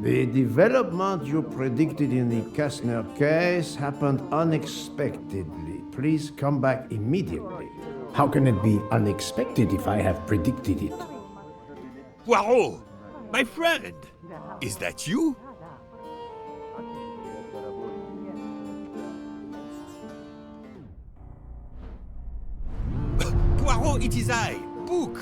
The development you predicted in the Kastner case happened unexpectedly. Please come back immediately. How can it be unexpected if I have predicted it? Poirot! My friend! Is that you? Poirot, it is I, Book!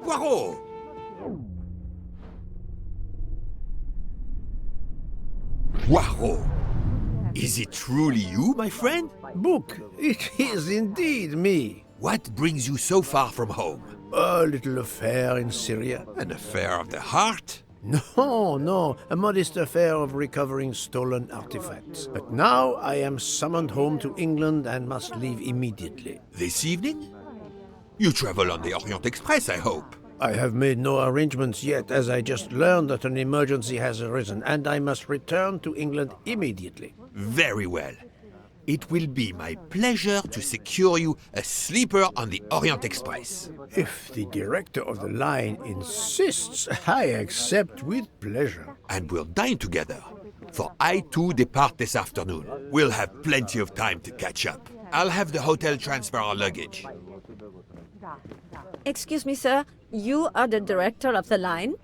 Poirot! Poirot! Is it truly you, my friend? Book, it is indeed me. What brings you so far from home? A little affair in Syria. An affair of the heart? No, a modest affair of recovering stolen artifacts. But now I am summoned home to England and must leave immediately. This evening? You travel on the Orient Express, I hope. I have made no arrangements yet, as I just learned that an emergency has arisen, and I must return to England immediately. Very well. It will be my pleasure to secure you a sleeper on the Orient Express. If the director of the line insists, I accept with pleasure. And we'll dine together, for I too depart this afternoon. We'll have plenty of time to catch up. I'll have the hotel transfer our luggage. Excuse me, sir. You are the director of the line?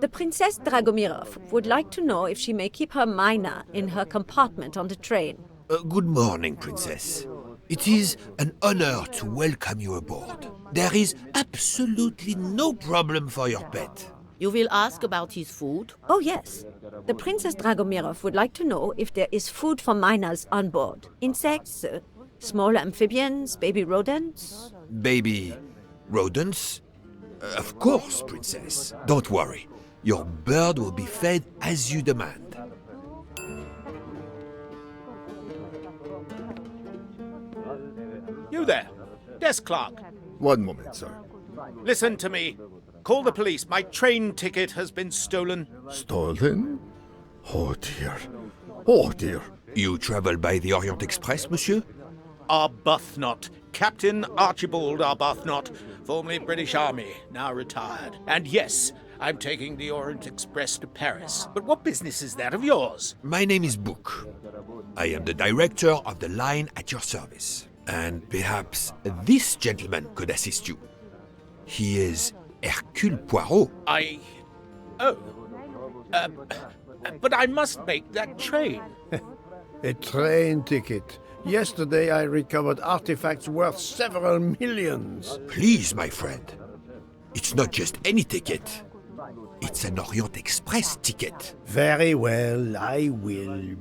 The Princess Dragomirov would like to know if she may keep her mina in her compartment on the train. Good morning, Princess. It is an honor to welcome you aboard. There is absolutely no problem for your pet. You will ask about his food? Oh, yes. The Princess Dragomirov would like to know if there is food for miners on board. Insects, small amphibians, baby rodents. Baby rodents? Of course, Princess. Don't worry. Your bird will be fed as you demand. You there, desk clerk. One moment, sir. Listen to me. Call the police. My train ticket has been stolen. Stolen? Oh dear. Oh dear. You travel by the Orient Express, monsieur? Arbuthnot. Captain Archibald Arbuthnot, formerly British Army, now retired. And yes, I'm taking the Orient Express to Paris. But what business is that of yours? My name is Book. I am the director of the line at your service. And perhaps this gentleman could assist you. He is Hercule Poirot. But I must make that train. A train ticket. Yesterday I recovered artifacts worth several millions. Please, my friend. It's not just any ticket. It's an Orient Express ticket. Very well, I will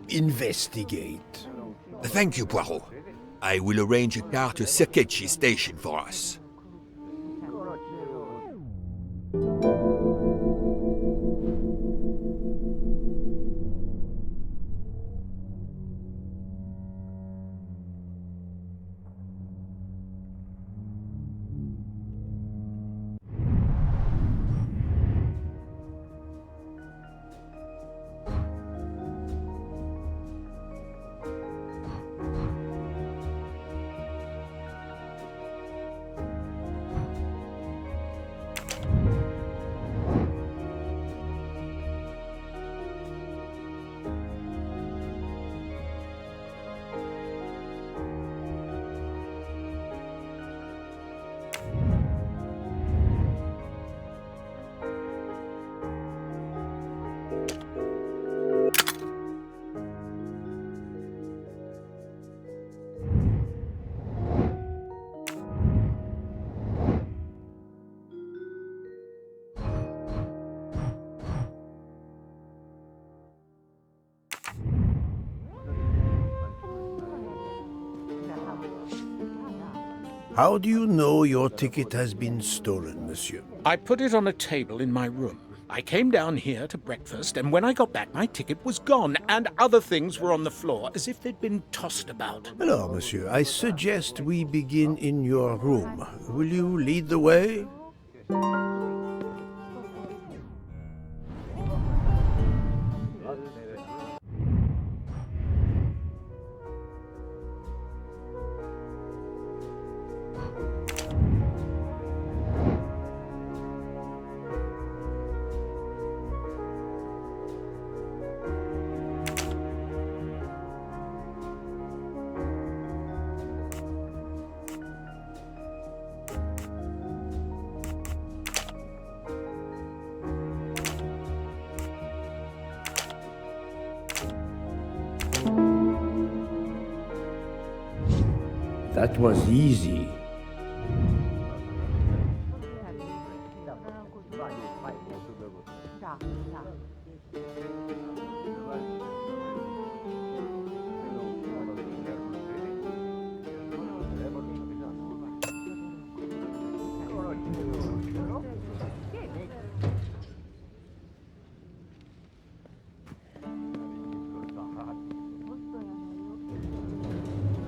investigate. Thank you, Poirot. I will arrange a car to Circeci station for us. How do you know your ticket has been stolen, monsieur? I put it on a table in my room. I came down here to breakfast, and when I got back, my ticket was gone, and other things were on the floor as if they'd been tossed about. Alors, monsieur, I suggest we begin in your room. Will you lead the way? That was easy.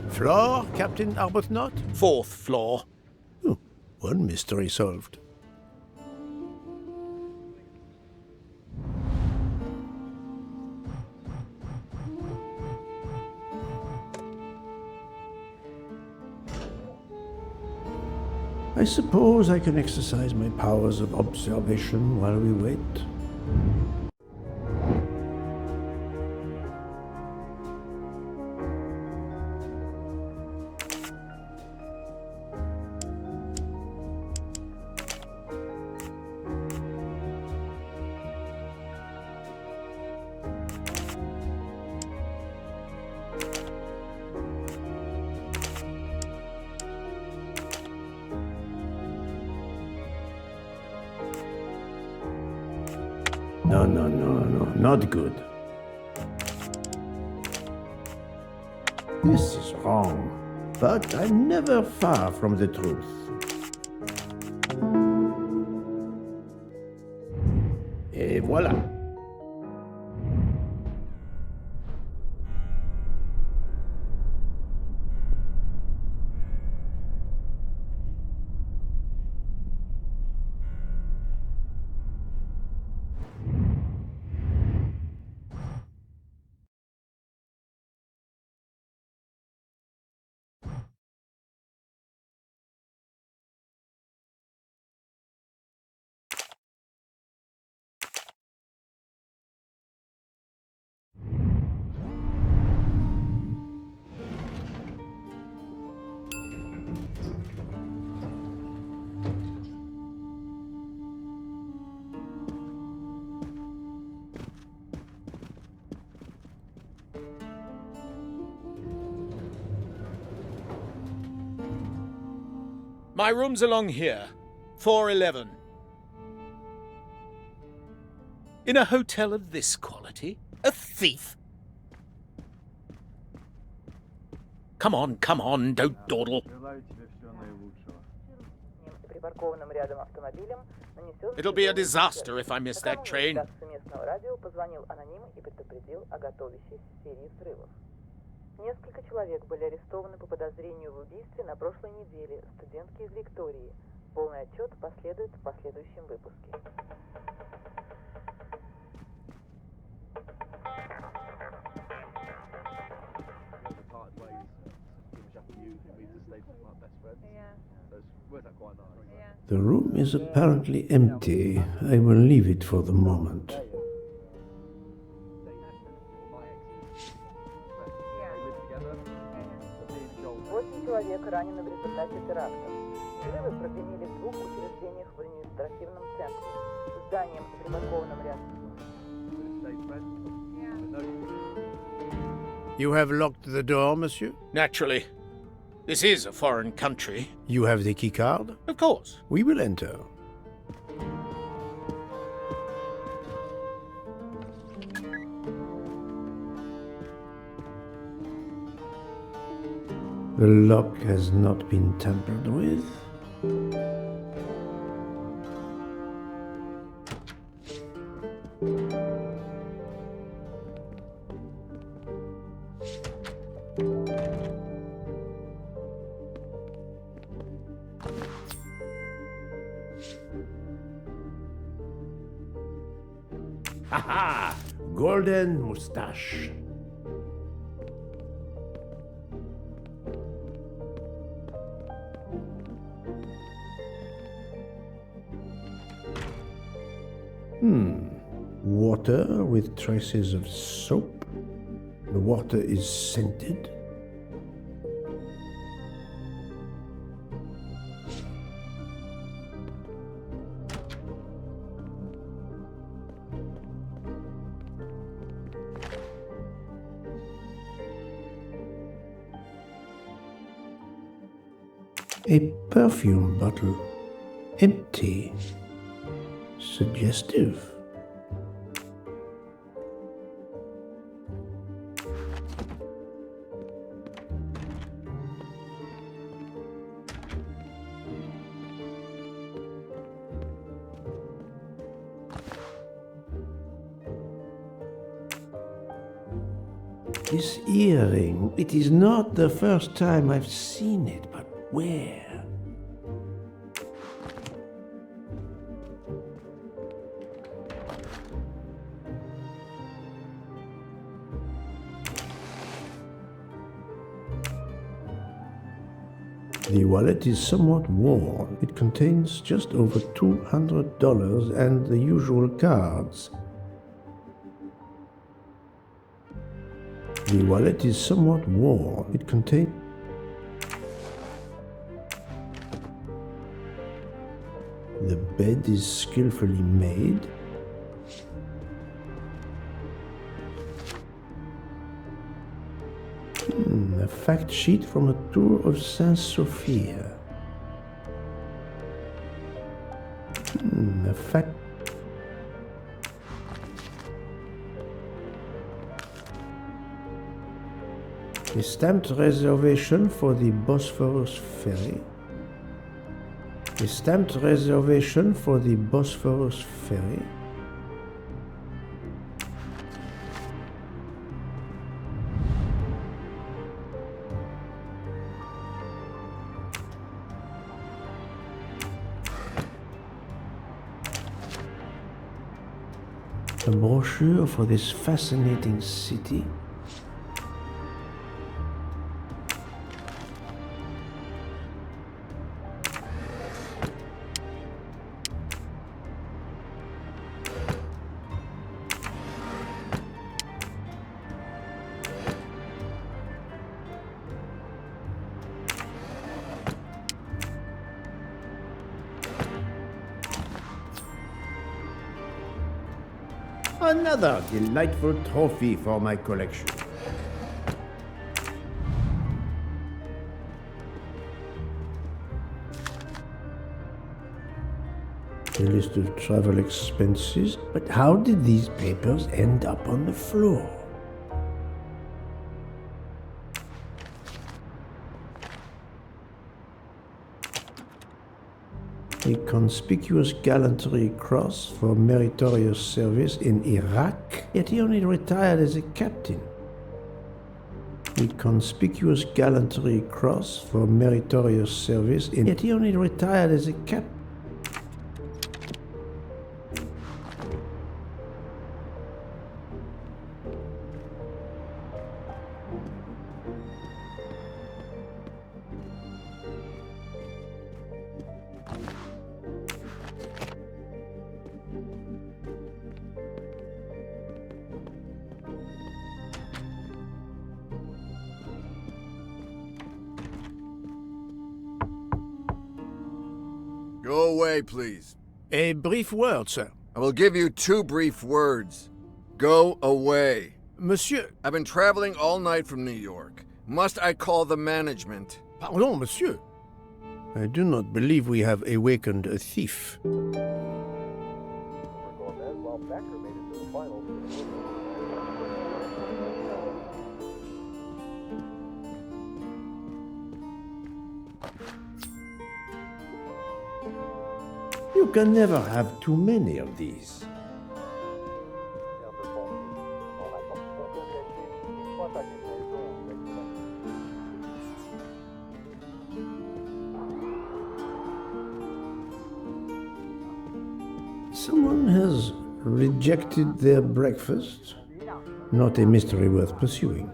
Floor, Captain Arbuthnot? 4th floor. Oh, one mystery solved. I suppose I can exercise my powers of observation while we wait. No, not good. This is wrong, but I'm never far from the truth. Et voilà. My room's along here. 411. In a hotel of this quality? A thief? Come on, don't dawdle. It'll be a disaster if I miss that train. Несколько человек были арестованы по подозрению в убийстве на прошлой неделе, студентки из Виктории. Полный отчет последует в последующем выпуске. The room is apparently empty. I will leave it for the moment. Человек ранены в результате терактов. Взрывы прогремели в 2 учреждениях в административном центре. Зданием в припаркованном рядом. You have locked the door, monsieur? Naturally. This is a foreign country. You have the key card? Of course. We will enter. The lock has not been tampered with. Ha ha! Golden moustache. Water with traces of soap. The water is scented. A perfume bottle. Empty. Suggestive. This earring, it is not the first time I've seen it, but where? The wallet is somewhat worn. It contains just over $200 and the usual cards. The wallet is somewhat worn. It contains... The bed is skillfully made. A fact sheet from a tour of Saint-Sophia. A fact... A stamped reservation for the Bosphorus ferry. A stamped reservation for the Bosphorus ferry. A brochure for this fascinating city. Another delightful trophy for my collection. A list of travel expenses, but how did these papers end up on the floor? A conspicuous gallantry cross for meritorious service in Iraq, yet he only retired as a captain. A conspicuous gallantry cross for meritorious service in... Yet he only retired as a captain. Go away, please. A brief word, sir. I will give you 2 brief words. Go away. Monsieur... I've been traveling all night from New York. Must I call the management? Pardon, monsieur. I do not believe we have awakened a thief. You can never have too many of these. Someone has Rejected their breakfast? Not a mystery worth pursuing.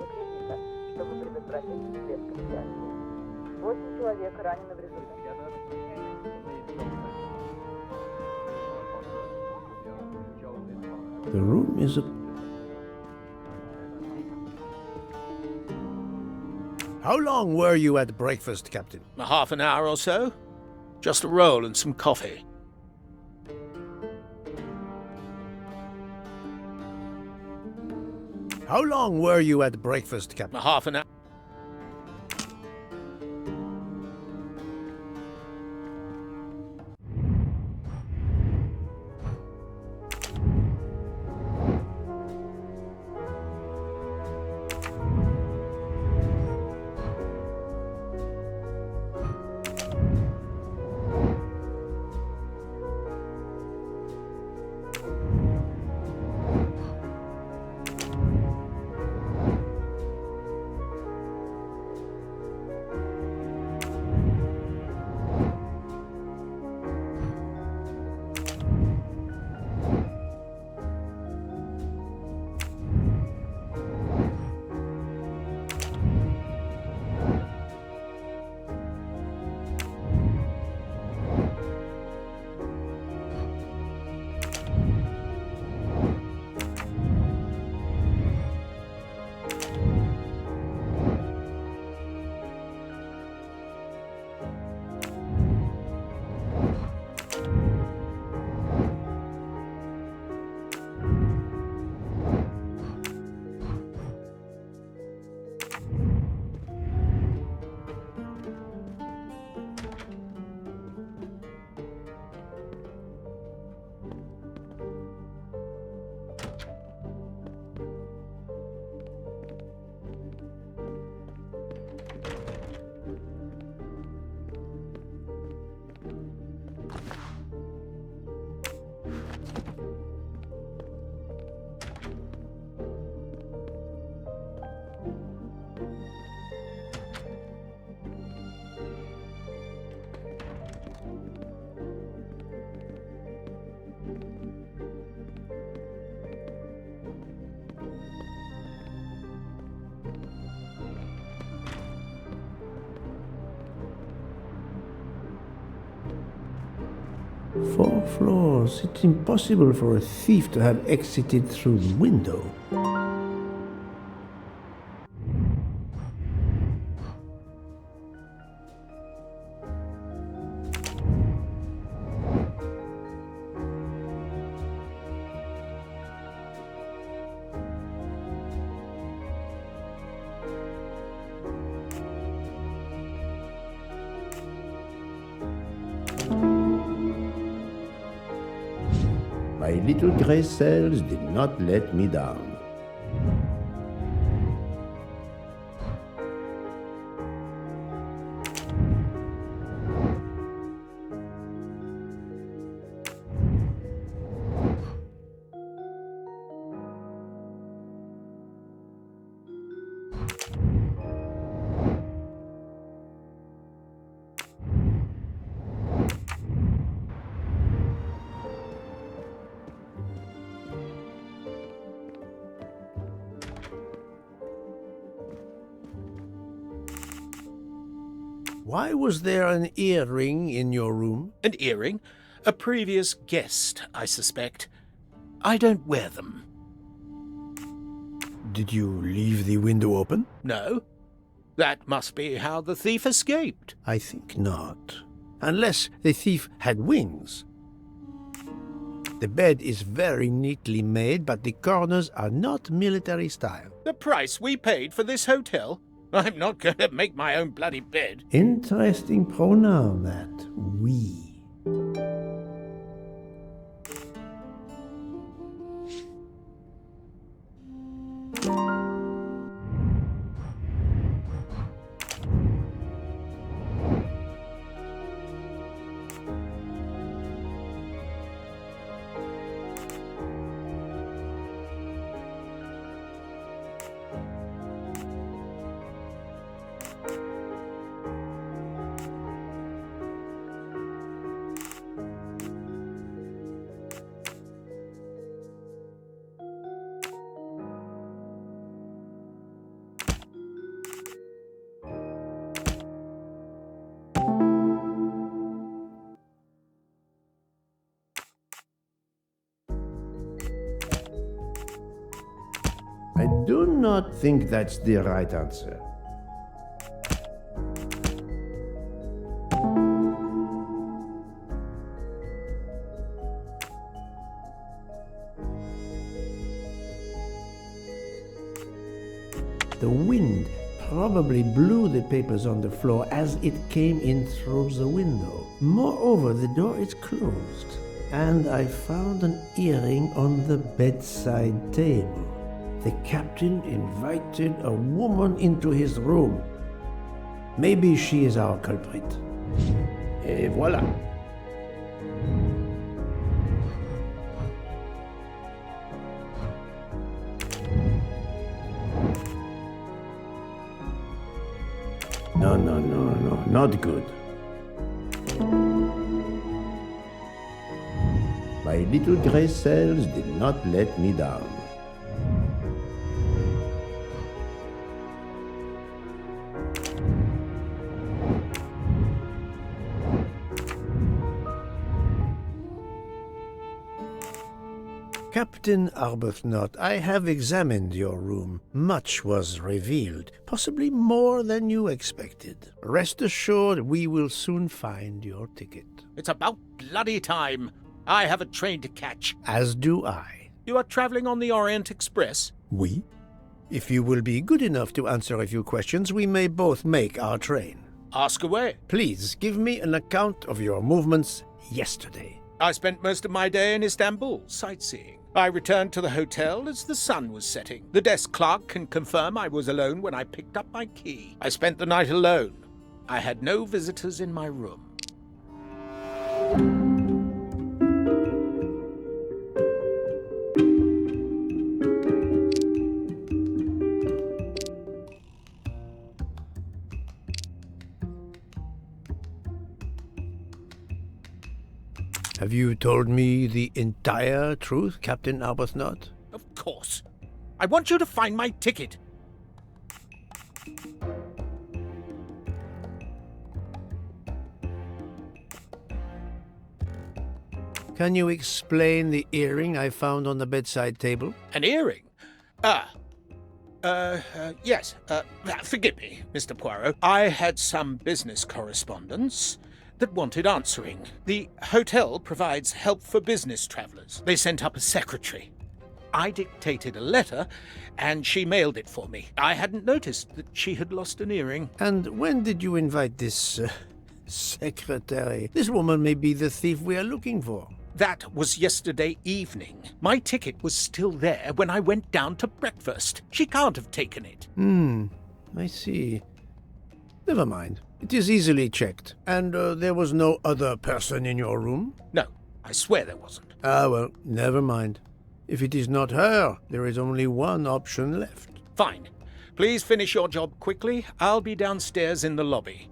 Клиника, чтобы предотвратить всплеск инфекции. 8 человек ранены в результате. The room is a... How long were you at breakfast, Captain? A half an hour or so. Just a roll and some coffee. How long were you at breakfast, Captain? A half an hour. Four floors. It's impossible for a thief to have exited through the window. My little grey cells did not let me down. Why was there an earring in your room? An earring? A previous guest, I suspect. I don't wear them. Did you leave the window open? No. That must be how the thief escaped. I think not. Unless the thief had wings. The bed is very neatly made, but the corners are not military style. The price we paid for this hotel? I'm not going to make my own bloody bed. Interesting pronoun, that. We. do not think that's the right answer. The wind probably blew the papers on the floor as it came in through the window. Moreover, the door is closed, and I found an earring on the bedside table. The captain invited a woman into his room. Maybe she is our culprit. Et voilà. No, not good. My little gray cells did not let me down. Captain Arbuthnot, I have examined your room. Much was revealed, possibly more than you expected. Rest assured we will soon find your ticket. It's about bloody time. I have a train to catch. As do I. You are traveling on the Orient Express? We? If you will be good enough to answer a few questions, we may both make our train. Ask away. Please give me an account of your movements yesterday. I spent most of my day in Istanbul, sightseeing. I returned to the hotel as the sun was setting. The desk clerk can confirm I was alone when I picked up my key. I spent the night alone. I had no visitors in my room. Have you told me the entire truth, Captain Arbuthnot? Of course. I want you to find my ticket. Can you explain the earring I found on the bedside table? An earring? Yes. Forgive me, Mr. Poirot. I had some business correspondence that wanted answering. The hotel provides help for business travelers. They sent up a secretary. I dictated a letter, and she mailed it for me. I hadn't noticed that she had lost an earring. And when did you invite this secretary? This woman may be the thief we are looking for. That was yesterday evening. My ticket was still there when I went down to breakfast. She can't have taken it. I see. Never mind. It is easily checked. And there was no other person in your room? No, I swear there wasn't. Ah, well, never mind. If it is not her, there is only one option left. Fine. Please finish your job quickly. I'll be downstairs in the lobby.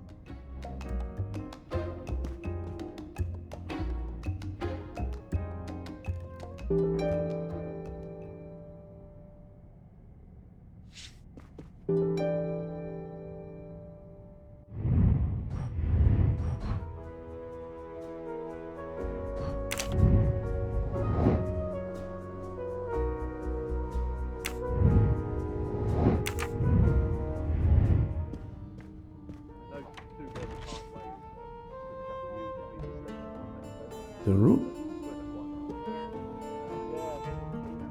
The room?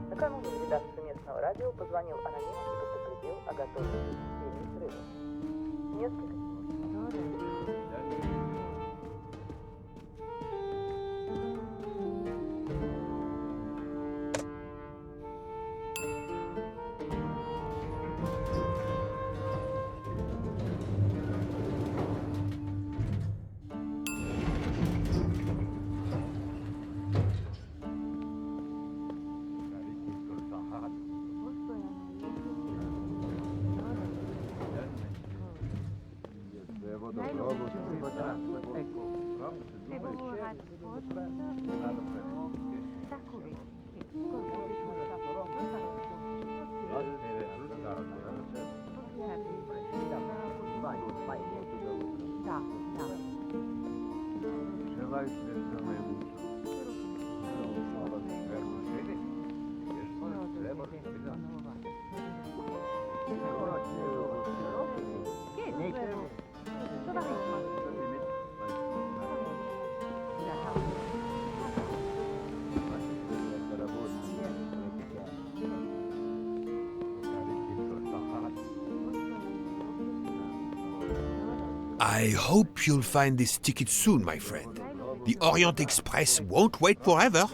Накануне в редакцию местного радио позвонил аноним и предупредил о готовности серии взрывов. Несколько I hope you'll find this ticket soon, my friend. The Orient Express won't wait forever.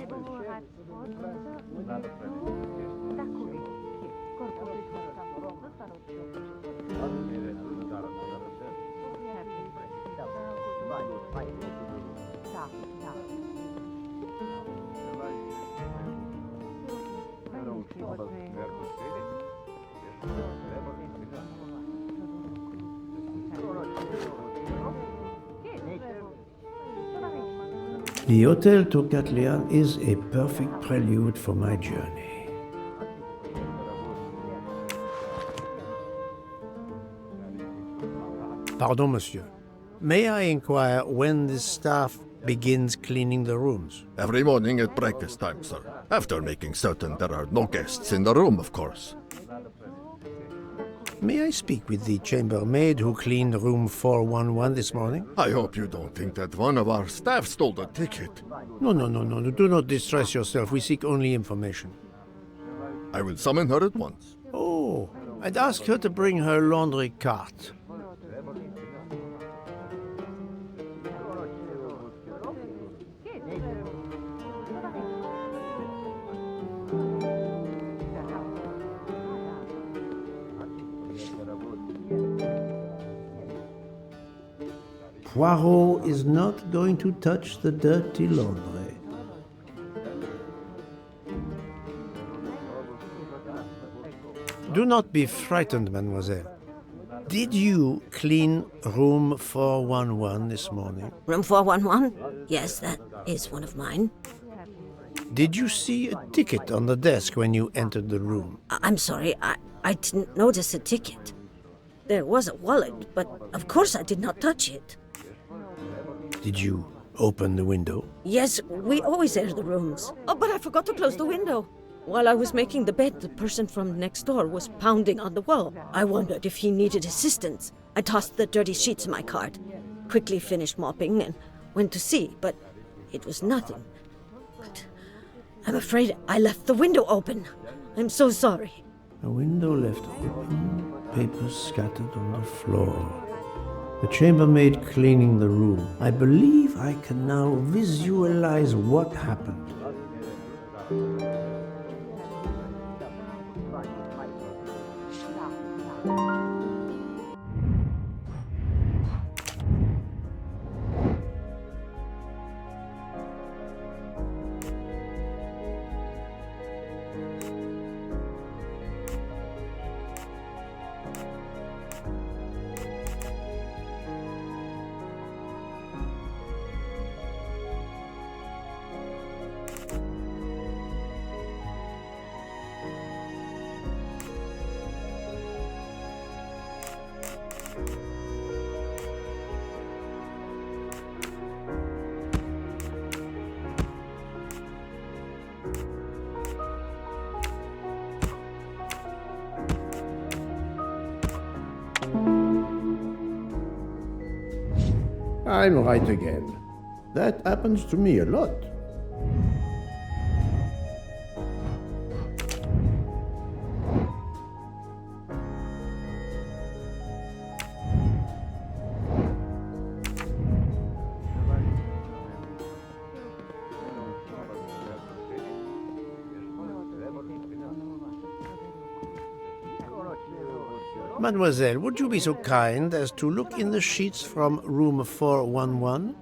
The Hotel Tocatlian is a perfect prelude for my journey. Pardon, monsieur. May I inquire when the staff begins cleaning the rooms? Every morning at breakfast time, sir. After making certain there are no guests in the room, of course. May I speak with the chambermaid who cleaned room 411 this morning? I hope you don't think that one of our staff stole the ticket. No. Do not distress yourself. We seek only information. I will summon her at once. Oh, I'd ask her to bring her laundry cart. Poirot is not going to touch the dirty laundry. Do not be frightened, mademoiselle. Did you clean room 411 this morning? Room 411? Yes, that is one of mine. Did you see a ticket on the desk when you entered the room? I'm sorry, I didn't notice a ticket. There was a wallet, but of course I did not touch it. Did you open the window? Yes, we always air the rooms. Oh, but I forgot to close the window. While I was making the bed, the person from next door was pounding on the wall. I wondered if he needed assistance. I tossed the dirty sheets in my cart, quickly finished mopping, and went to see, but it was nothing. But I'm afraid I left the window open. I'm so sorry. A window left open, papers scattered on the floor. The chambermaid cleaning the room. I believe I can now visualize what happened. I'm right again. That happens to me a lot. Mademoiselle, would you be so kind as to look in the sheets from room 411?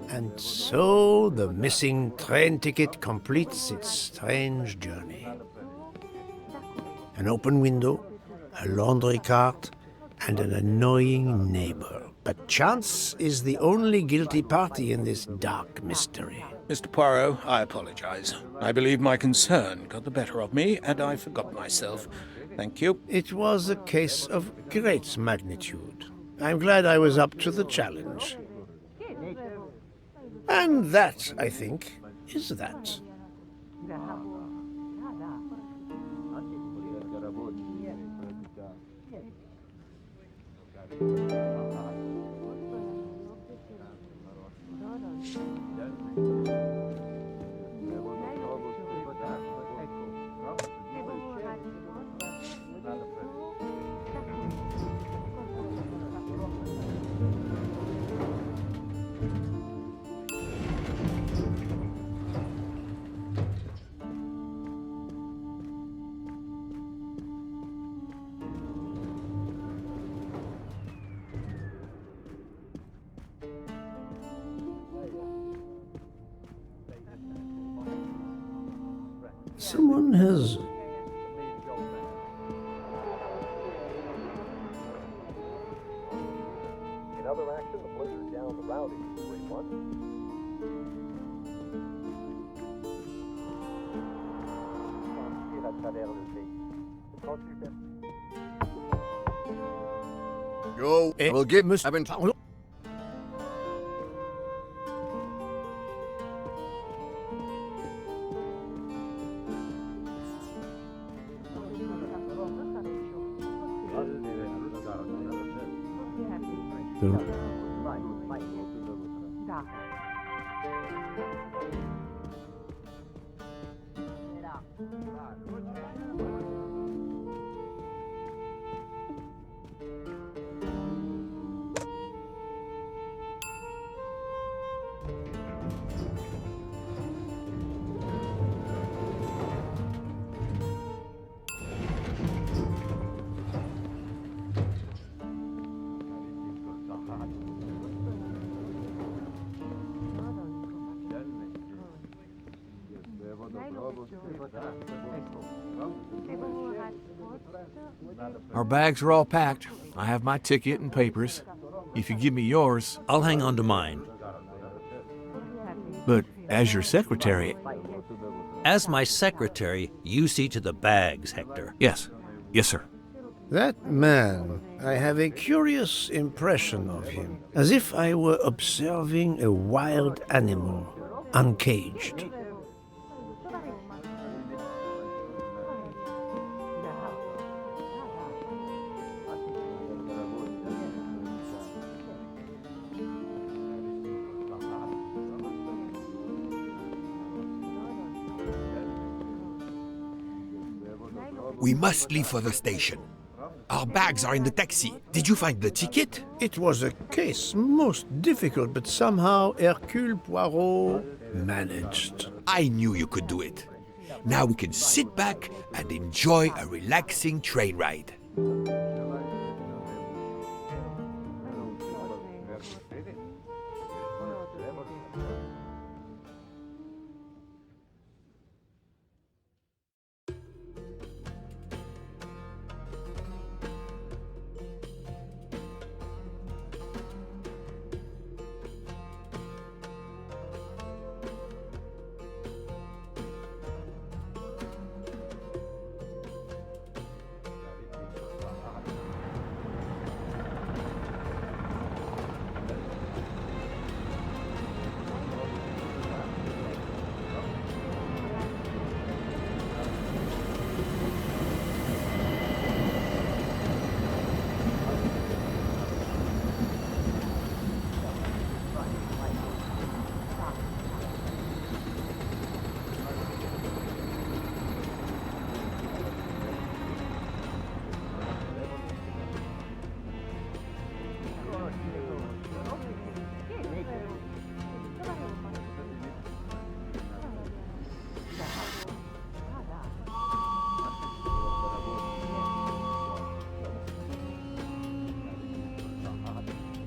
And so the missing train ticket completes its strange journey. An open window, a laundry cart, and an annoying neighbor. But chance is the only guilty party in this dark mystery. Mr. Poirot, I apologize. I believe my concern got the better of me, and I forgot myself. Thank you. It was a case of great magnitude. I'm glad I was up to the challenge. And that, I think, is that. Someone has... In other action, the blizzard down the Rowdy, 3-1. À travers le pays. Quand tu perds. Yo, I will give Miss... Our bags are all packed. I have my ticket and papers. If you give me yours, I'll hang on to mine. But as your secretary... As my secretary, you see to the bags, Hector. Yes. Yes, sir. That man, I have a curious impression of him, as if I were observing a wild animal, uncaged. We must leave for the station. Our bags are in the taxi. Did you find the ticket? It was a case most difficult, but somehow Hercule Poirot managed. I knew you could do it. Now we can sit back and enjoy a relaxing train ride.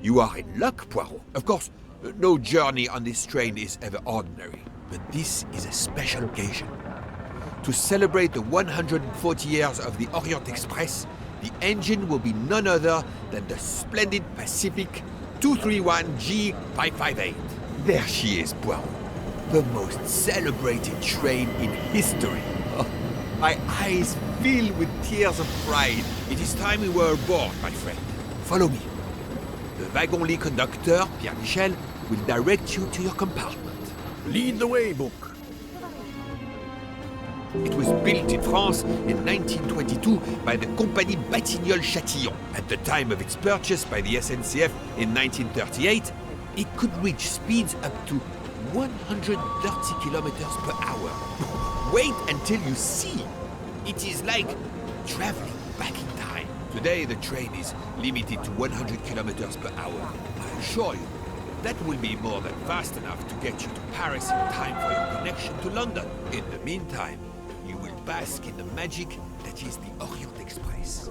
You are in luck, Poirot. Of course, no journey on this train is ever ordinary, but this is a special occasion. To celebrate the 140 years of the Orient Express, the engine will be none other than the splendid Pacific 231G558. There she is, Poirot. The most celebrated train in history. Oh, my eyes fill with tears of pride. It is time we were aboard, my friend. Follow me. The wagon-lit conductor, Pierre Michel, will direct you to your compartment. Lead the way, Book. It was built in France in 1922 by the Compagnie Batignolles-Châtillon. At the time of its purchase by the SNCF in 1938, It could reach speeds up to 130 kilometers per hour. Wait until you see. It is like traveling back in time. Today the train is limited to 100 kilometers per hour. I assure you, that will be more than fast enough to get you to Paris in time for your connection to London. In the meantime, you will bask in the magic that is the Orient Express.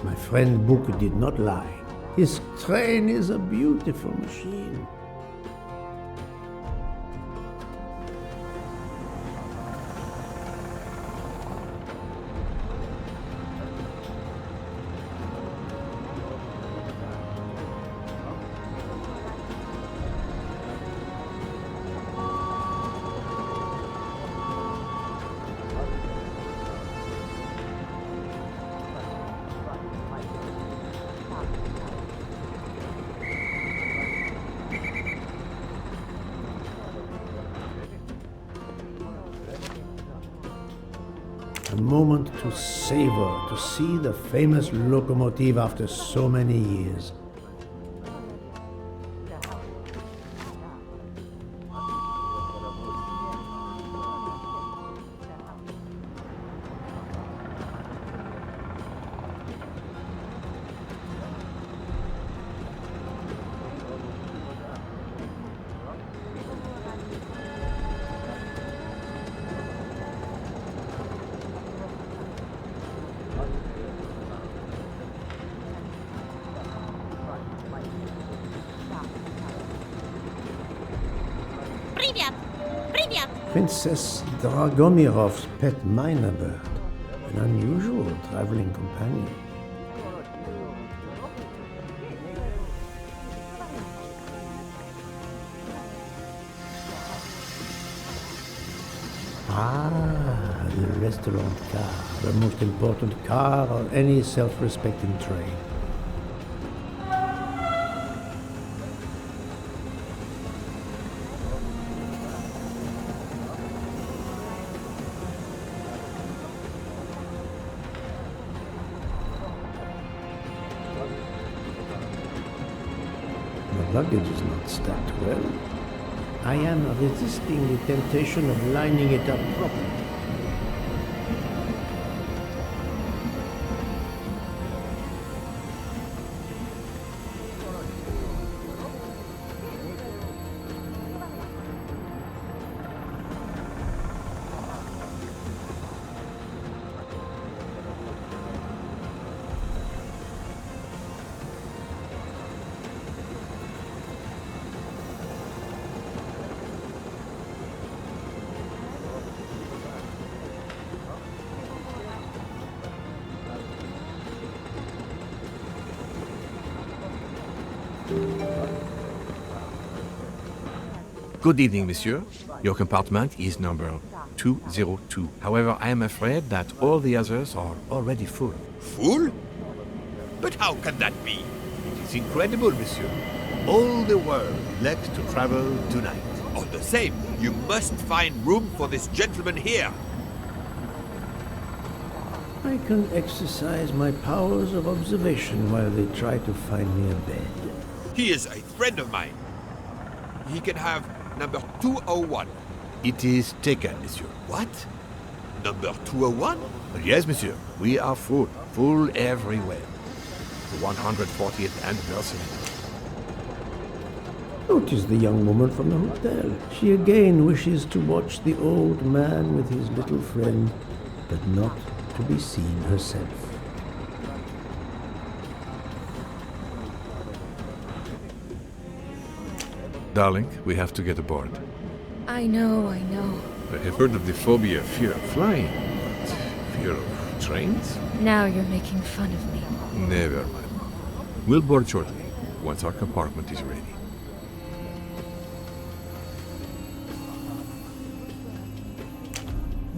My friend Book did not lie. His train is a beautiful machine. A moment to savor, to see the famous locomotive after so many years. Princess Dragomirov's pet myna bird, an unusual traveling companion. Ah, the restaurant car, the most important car on any self-respecting train. The luggage is not stacked well. I am resisting the temptation of lining it up properly. Good evening, monsieur. Your compartment is number 202. However, I am afraid that all the others are already full. Full? But how can that be? It is incredible, monsieur. All the world elects to travel tonight. All the same, you must find room for this gentleman here. I can exercise my powers of observation while they try to find me a bed. He is a friend of mine. He can have number 201. It is taken, monsieur. What? Number 201? Yes, monsieur. We are full. Full everywhere. The 140th anniversary. Notice the young woman from the hotel. She again wishes to watch the old man with his little friend, but not to be seen herself. Darling, we have to get aboard. I know. I have heard of the phobia, fear of flying, but fear of trains? Now you're making fun of me. Never mind. We'll board shortly, once our compartment is ready.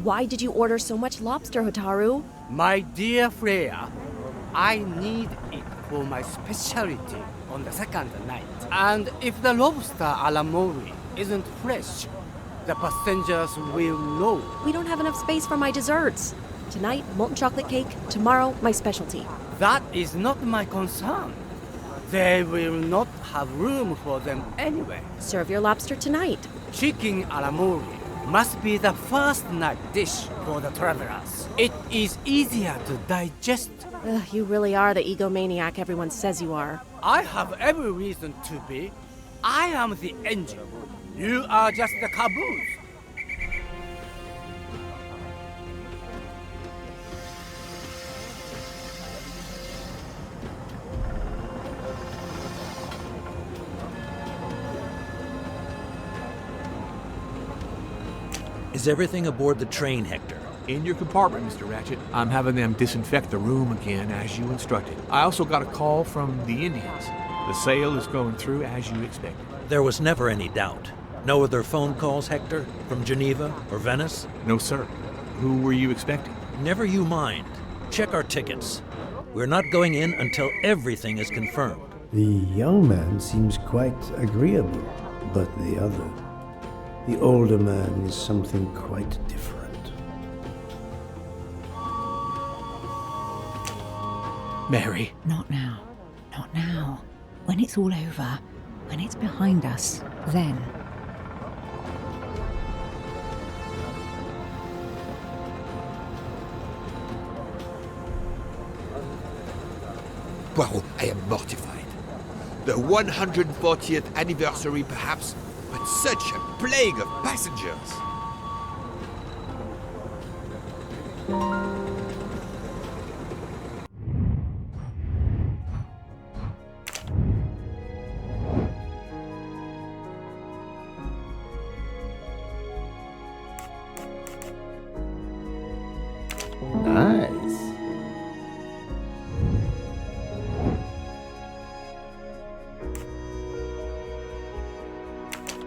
Why did you order so much lobster, Hotaru? My dear Freya, I need it for my specialty on the second night. And if the lobster a la mori isn't fresh, the passengers will know. We don't have enough space for my desserts. Tonight, molten chocolate cake. Tomorrow, my specialty. That is not my concern. They will not have room for them anyway. Serve your lobster tonight. Chicken calamari must be the first night dish for the travelers. It is easier to digest. Ugh, you really are the egomaniac everyone says you are. I have every reason to be. I am the engine. You are just the caboose. Is everything aboard the train, Hector? In your compartment, Mr. Ratchet. I'm having them disinfect the room again as you instructed. I also got a call from the Indians. The sale is going through as you expected. There was never any doubt. No other phone calls, Hector? From Geneva or Venice? No, sir. Who were you expecting? Never you mind. Check our tickets. We're not going in until everything is confirmed. The young man seems quite agreeable, but the other, the older man, is something quite different. Mary. Not now. Not now. When it's all over, when it's behind us, then. Poirot, I am mortified. The 140th anniversary, perhaps, but such a plague of passengers. Nice.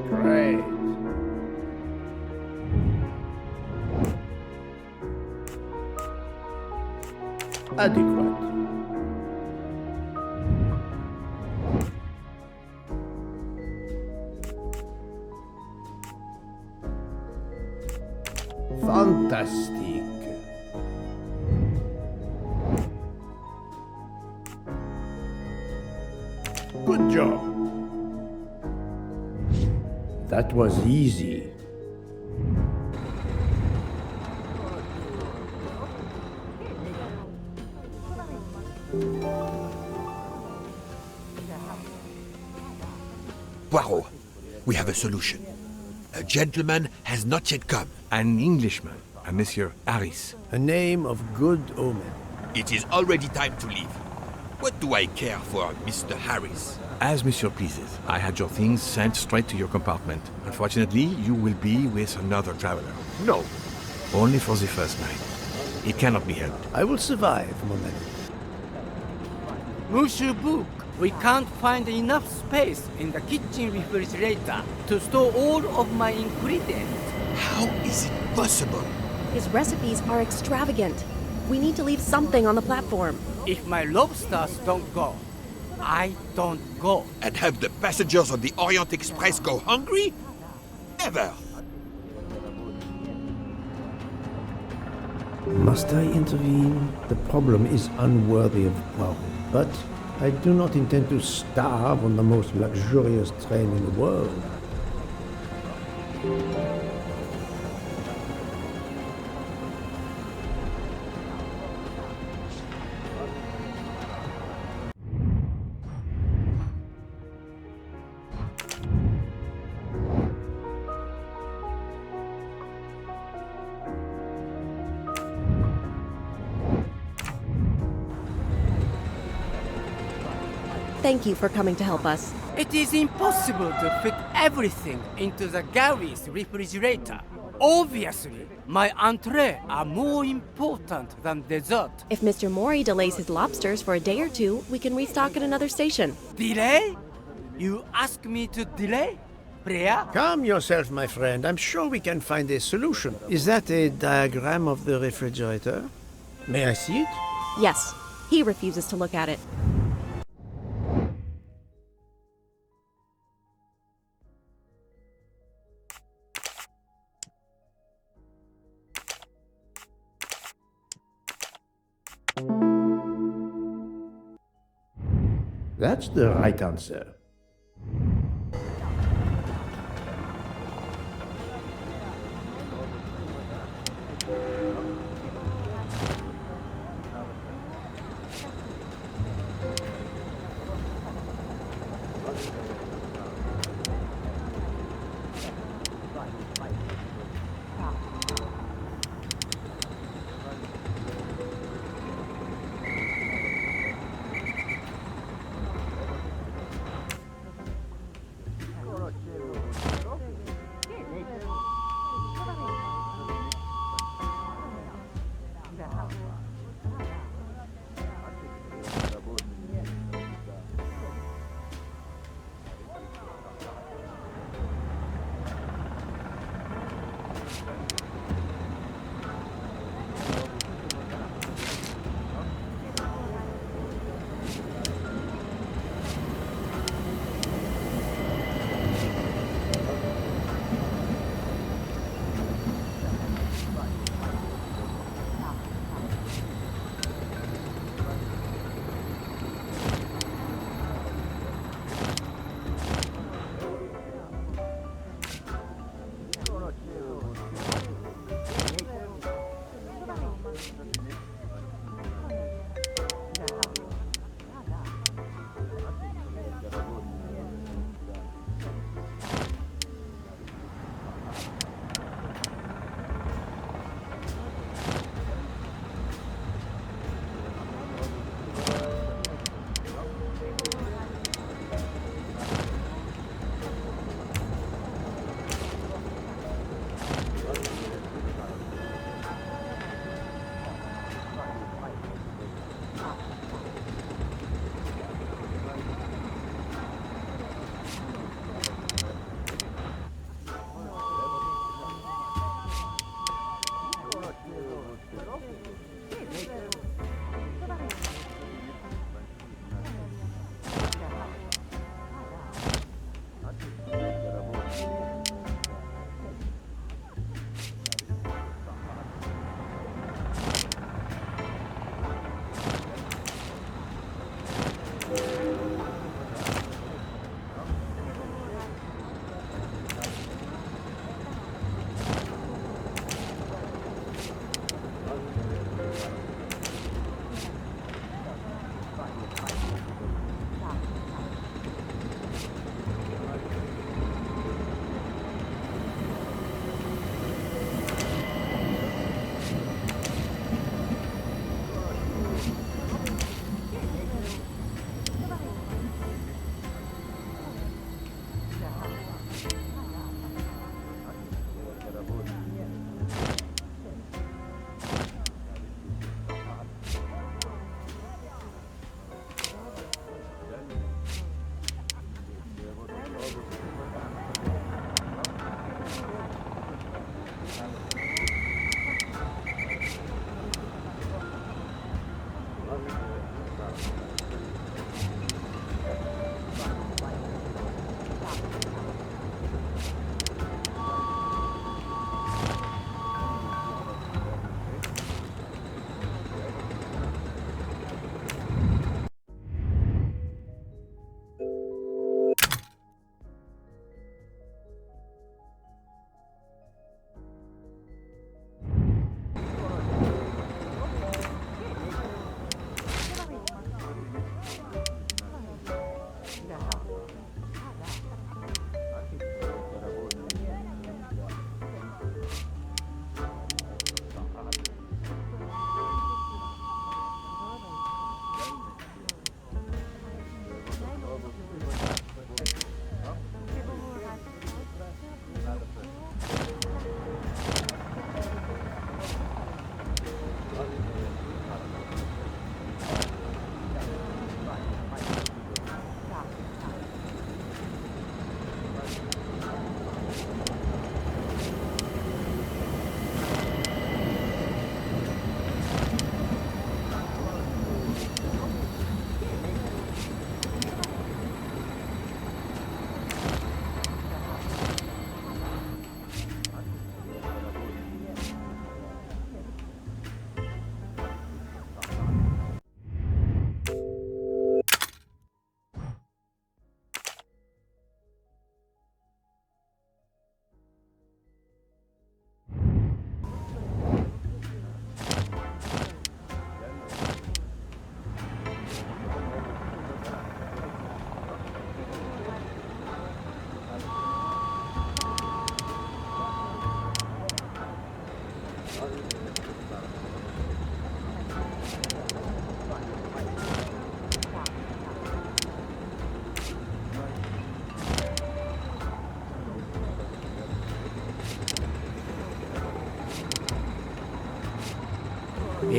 Great. Adequate. Fantastic. Good job. That was easy. Poirot, we have a solution. A gentleman has not yet come. An Englishman, a Monsieur Harris. A name of good omen. It is already time to leave. What do I care for Mr. Harris? As Monsieur pleases. I had your things sent straight to your compartment. Unfortunately, you will be with another traveler. No. Only for the first night. It cannot be helped. I will survive, mon ami. Monsieur Book, we can't find enough space in the kitchen refrigerator to store all of my ingredients. How is it possible? His recipes are extravagant. We need to leave something on the platform. If my lobsters don't go, I don't go. And have the passengers of the Orient Express go hungry? Never! Must I intervene? The problem is unworthy of Poirot, but I do not intend to starve on the most luxurious train in the world. Thank you for coming to help us. It is impossible to fit everything into the galley's refrigerator. Obviously, my entree are more important than dessert. If Mr. Mori delays his lobsters for a day or two, we can restock at another station. Delay? You ask me to delay? Freya? Calm yourself, my friend. I'm sure we can find a solution. Is that a diagram of the refrigerator? May I see it? Yes, he refuses to look at it. That's the right answer.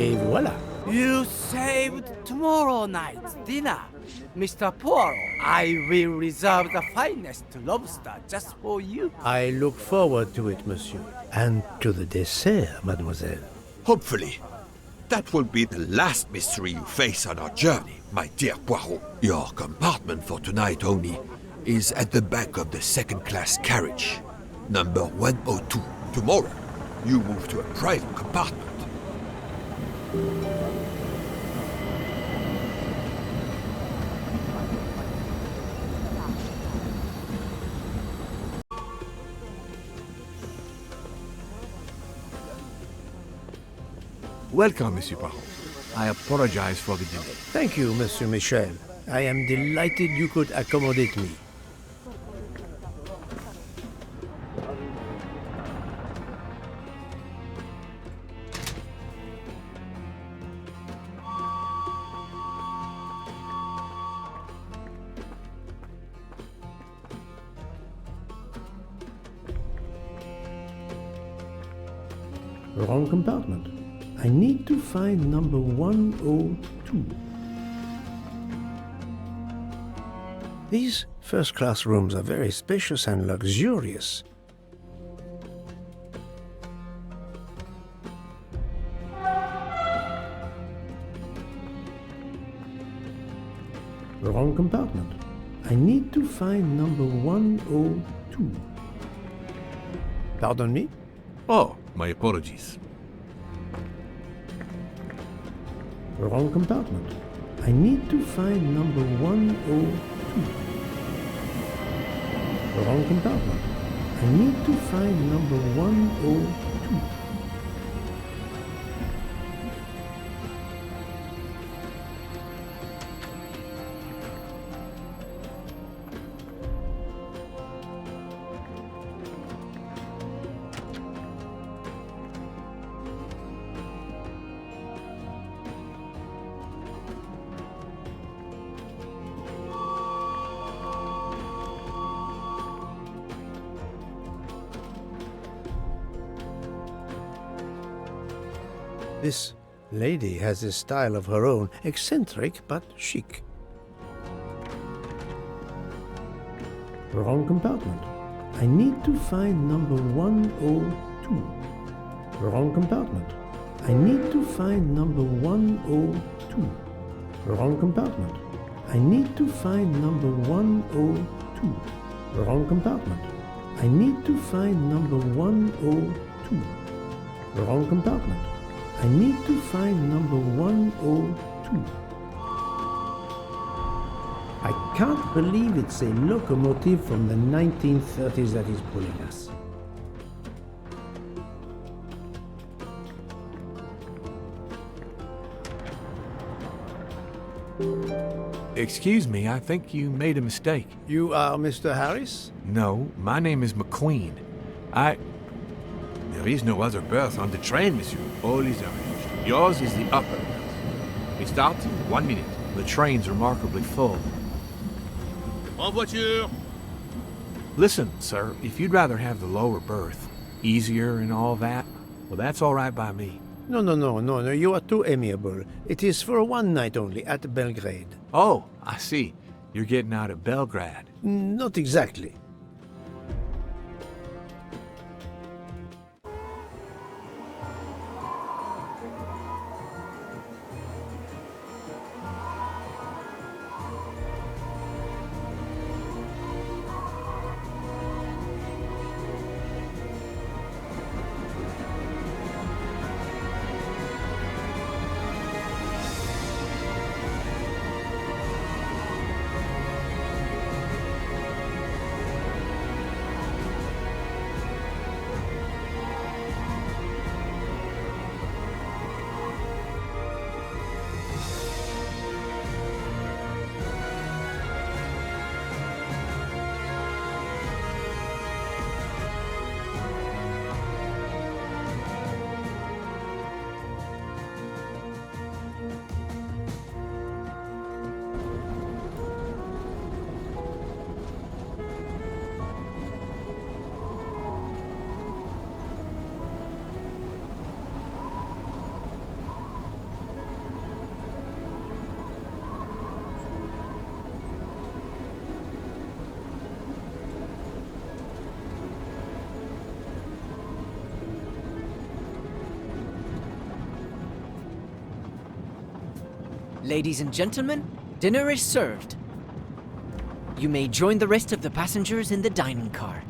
Et voilà. You saved tomorrow night's dinner. Mr. Poirot, I will reserve the finest lobster just for you. I look forward to it, monsieur. And to the dessert, mademoiselle. Hopefully. That will be the last mystery you face on our journey, my dear Poirot. Your compartment for tonight only is at the back of the second-class carriage, number 102. Tomorrow, you move to a private compartment. Welcome, Monsieur Poirot. I apologize for the delay. Thank you, Monsieur Michel. I am delighted you could accommodate me. Wrong compartment. I need to find number 102. These first-class rooms are very spacious and luxurious. Wrong compartment. I need to find number 102. Pardon me? Oh, my apologies. Wrong compartment. I need to find number 102. Wrong compartment. I need to find number 102. This lady has a style of her own, eccentric but chic. Wrong compartment. I need to find number 102. Wrong compartment. I need to find number 102. Wrong compartment. I need to find number 102. Wrong compartment. I need to find number 102. Wrong compartment. I need to find number 102. I can't believe it's a locomotive from the 1930s that is pulling us. Excuse me, I think you made a mistake. You are Mr. Harris? No, my name is McQueen. There is no other berth on the train, monsieur. All is arranged. Yours is the upper berth. We start in 1 minute. The train's remarkably full. En voiture! Listen, sir, if you'd rather have the lower berth, easier and all that, well, that's all right by me. No, you are too amiable. It is for one night only, at Belgrade. Oh, I see. You're getting out of Belgrade. Not exactly. Ladies and gentlemen, dinner is served. You may join the rest of the passengers in the dining car.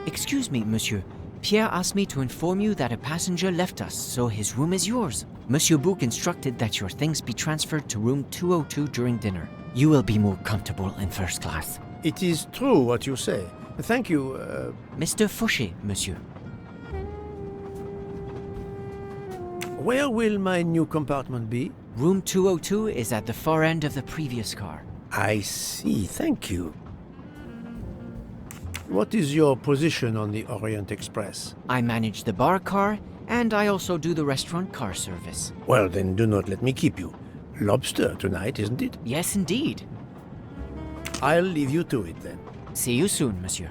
Excuse me, monsieur. Pierre asked me to inform you that a passenger left us, so his room is yours. Monsieur Bouc instructed that your things be transferred to room 202 during dinner. You will be more comfortable in first class. It is true what you say. Thank you, Mr. Fauché, monsieur. Where will my new compartment be? Room 202 is at the far end of the previous car. I see, thank you. What is your position on the Orient Express? I manage the bar car, and I also do the restaurant car service. Well, then do not let me keep you. Lobster tonight, isn't it? Yes, indeed. I'll leave you to it, then. See you soon, monsieur.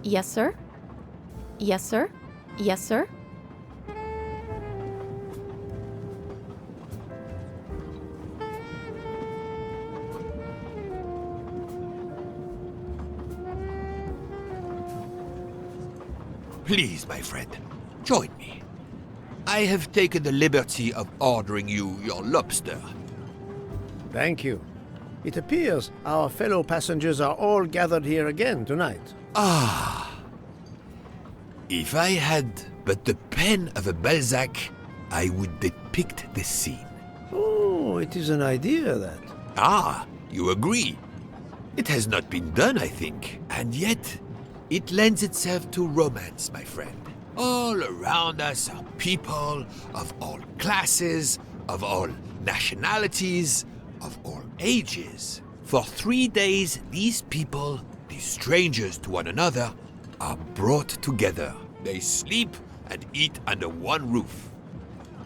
Yes, sir? Yes, sir? Yes, sir? Please, my friend, join me. I have taken the liberty of ordering you your lobster. Thank you. It appears our fellow passengers are all gathered here again tonight. Ah. If I had but the pen of a Balzac, I would depict this scene. Oh, it is an idea, that. Ah, you agree. It has not been done, I think. And yet, it lends itself to romance, my friend. All around us are people of all classes, of all nationalities, of all ages. For 3 days, these people, these strangers to one another, are brought together. They sleep and eat under one roof.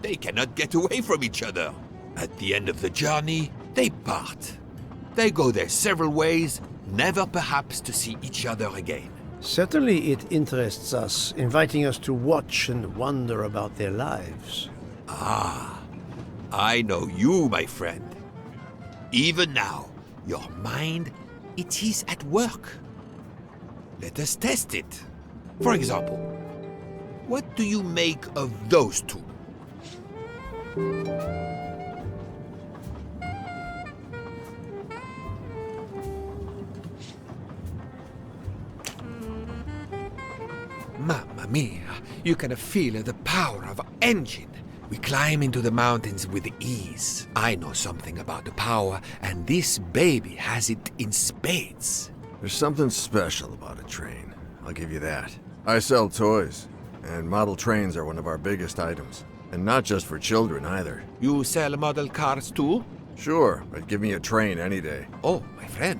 They cannot get away from each other. At the end of the journey, they part. They go their several ways, never perhaps to see each other again. Certainly it interests us, inviting us to watch and wonder about their lives. Ah, I know you, my friend. Even now, your mind it is at work. Let us test it. For example, what do you make of those two? Mamma mia, you can feel the power of engine. We climb into the mountains with ease. I know something about the power, and this baby has it in spades. There's something special about a train, I'll give you that. I sell toys, and model trains are one of our biggest items. And not just for children either. You sell model cars too? Sure, but give me a train any day. Oh, my friend.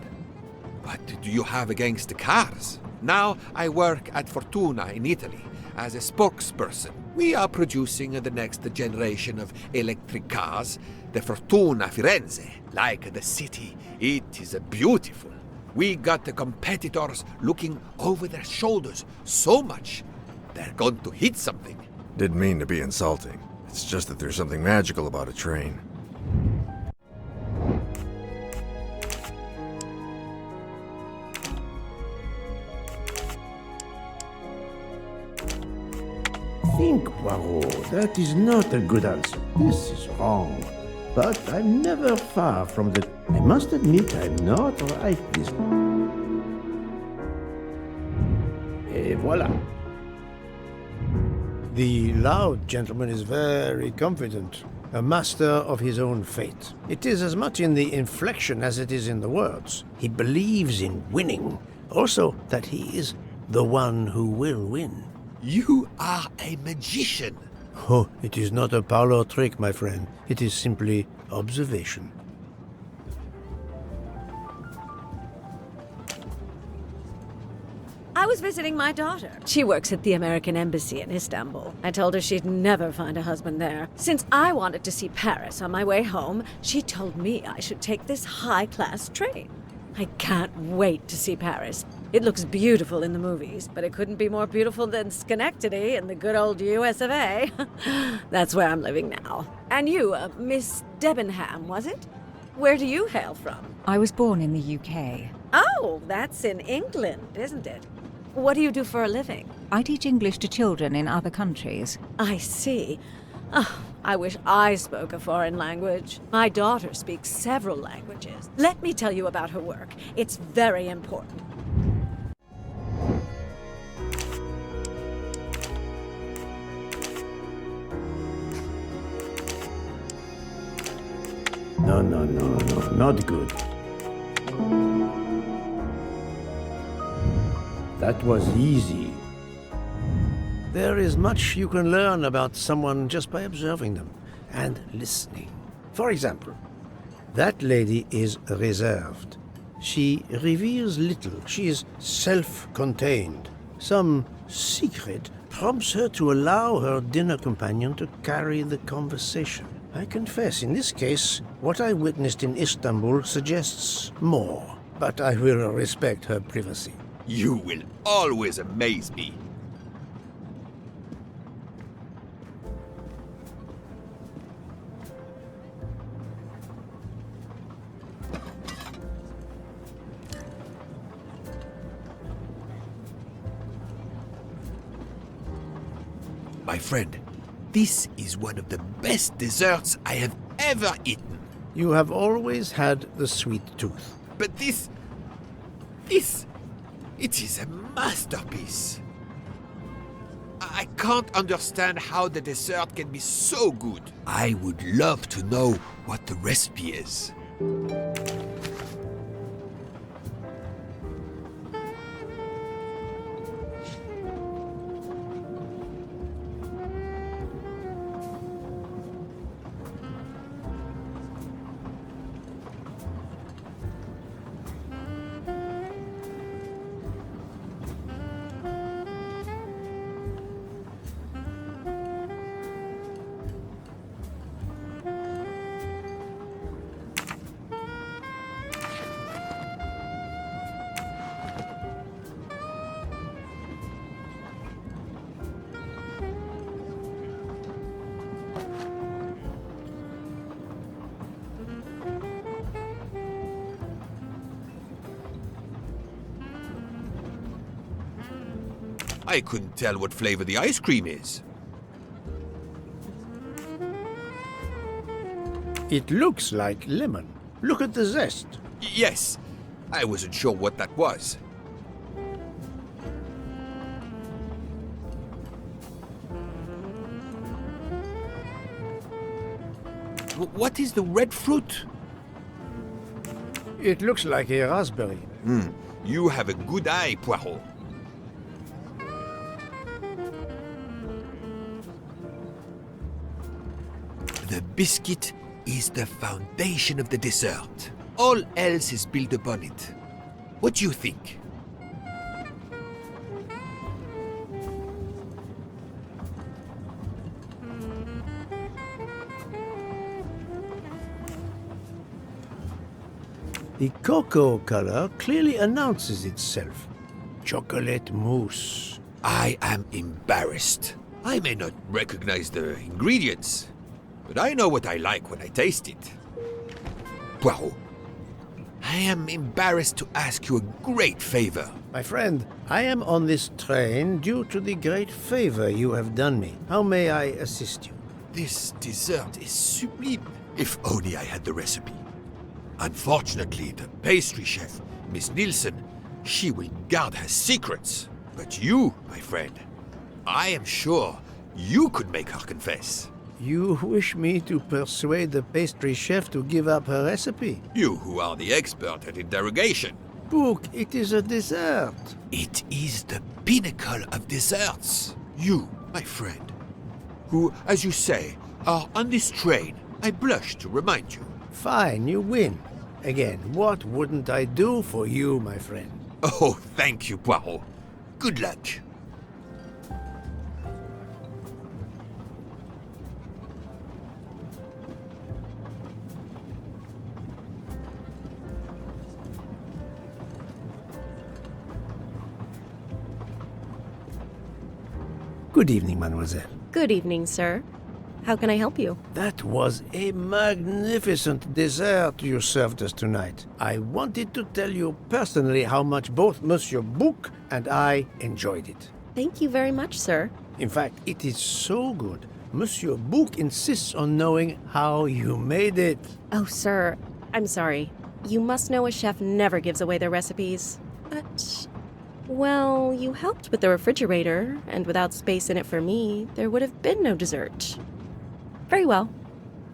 What do you have against the cars? Now I work at Fortuna in Italy as a spokesperson. We are producing the next generation of electric cars, the Fortuna Firenze. Like the city, it is beautiful. We got the competitors looking over their shoulders so much, they're going to hit something. Didn't mean to be insulting. It's just that there's something magical about a train. Think, Poirot. That is not a good answer. This is wrong. But I'm never far from the... I must admit I'm not right this... Et voilà. The loud gentleman is very confident, a master of his own fate. It is as much in the inflection as it is in the words. He believes in winning, also that he is the one who will win. You are a magician. Oh, it is not a parlor trick, my friend. It is simply observation. I was visiting my daughter. She works at the American Embassy in Istanbul. I told her she'd never find a husband there. Since I wanted to see Paris on my way home, she told me I should take this high-class train. I can't wait to see Paris. It looks beautiful in the movies, but it couldn't be more beautiful than Schenectady in the good old US of A. That's where I'm living now. And you, Miss Debenham, was it? Where do you hail from? I was born in the UK. Oh, that's in England, isn't it? What do you do for a living? I teach English to children in other countries. I see. Oh, I wish I spoke a foreign language. My daughter speaks several languages. Let me tell you about her work. It's very important. No, not good. That was easy. There is much you can learn about someone just by observing them and listening. For example, that lady is reserved. She reveals little. She is self-contained. Some secret prompts her to allow her dinner companion to carry the conversation. I confess, in this case, what I witnessed in Istanbul suggests more, but I will respect her privacy. You will always amaze me. My friend, this is one of the best desserts I have ever eaten. You have always had the sweet tooth. But it is a masterpiece. I can't understand how the dessert can be so good. I would love to know what the recipe is. I couldn't tell what flavor the ice cream is. It looks like lemon. Look at the zest. Yes, I wasn't sure what that was. What is the red fruit? It looks like a raspberry. You have a good eye, Poirot. The biscuit is the foundation of the dessert. All else is built upon it. What do you think? The cocoa color clearly announces itself. Chocolate mousse. I am embarrassed. I may not recognize the ingredients, but I know what I like when I taste it. Poirot, I am embarrassed to ask you a great favor. My friend, I am on this train due to the great favor you have done me. How may I assist you? This dessert is sublime. If only I had the recipe. Unfortunately, the pastry chef, Miss Nielsen, she will guard her secrets. But you, my friend, I am sure you could make her confess. You wish me to persuade the pastry chef to give up her recipe? You who are the expert at interrogation. Book, it is a dessert. It is the pinnacle of desserts. You, my friend, who, as you say, are on this train, I blush to remind you. Fine, you win. Again, what wouldn't I do for you, my friend? Oh, thank you, Poirot. Good luck. Good evening, mademoiselle. Good evening, sir. How can I help you? That was a magnificent dessert you served us tonight. I wanted to tell you personally how much both Monsieur Bouc and I enjoyed it. Thank you very much, sir. In fact, it is so good. Monsieur Bouc insists on knowing how you made it. Oh, sir, I'm sorry. You must know a chef never gives away their recipes. But, well, you helped with the refrigerator, and without space in it for me, there would have been no dessert. Very well.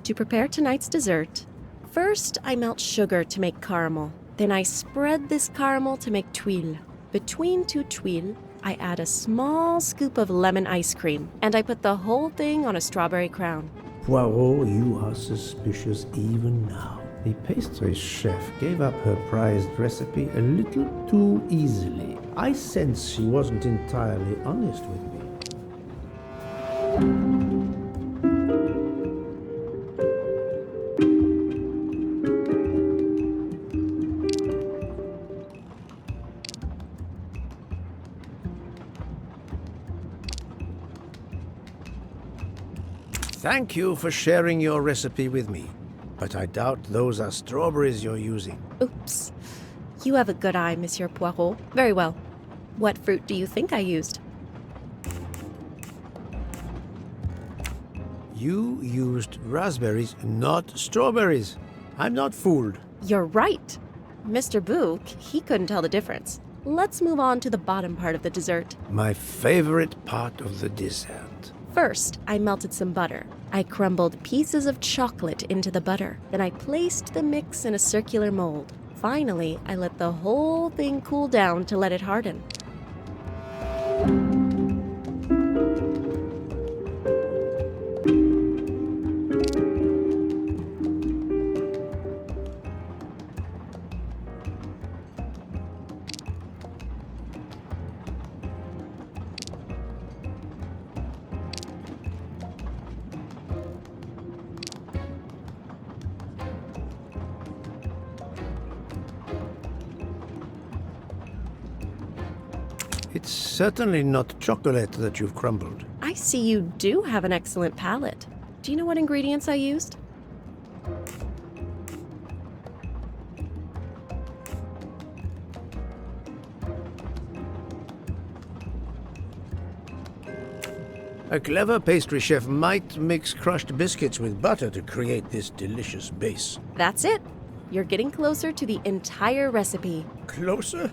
To prepare tonight's dessert, first I melt sugar to make caramel. Then I spread this caramel to make tuiles. Between two tuiles, I add a small scoop of lemon ice cream, and I put the whole thing on a strawberry crown. Poirot, you are suspicious even now. The pastry chef gave up her prized recipe a little too easily. I sense she wasn't entirely honest with me. Thank you for sharing your recipe with me, but I doubt those are strawberries you're using. Oops. You have a good eye, Monsieur Poirot. Very well. What fruit do you think I used? You used raspberries, not strawberries. I'm not fooled. You're right. Mr. Bouc, he couldn't tell the difference. Let's move on to the bottom part of the dessert. My favorite part of the dessert. First, I melted some butter. I crumbled pieces of chocolate into the butter. Then I placed the mix in a circular mold. Finally, I let the whole thing cool down to let it harden. It's certainly not chocolate that you've crumbled. I see you do have an excellent palate. Do you know what ingredients I used? A clever pastry chef might mix crushed biscuits with butter to create this delicious base. That's it. You're getting closer to the entire recipe. Closer?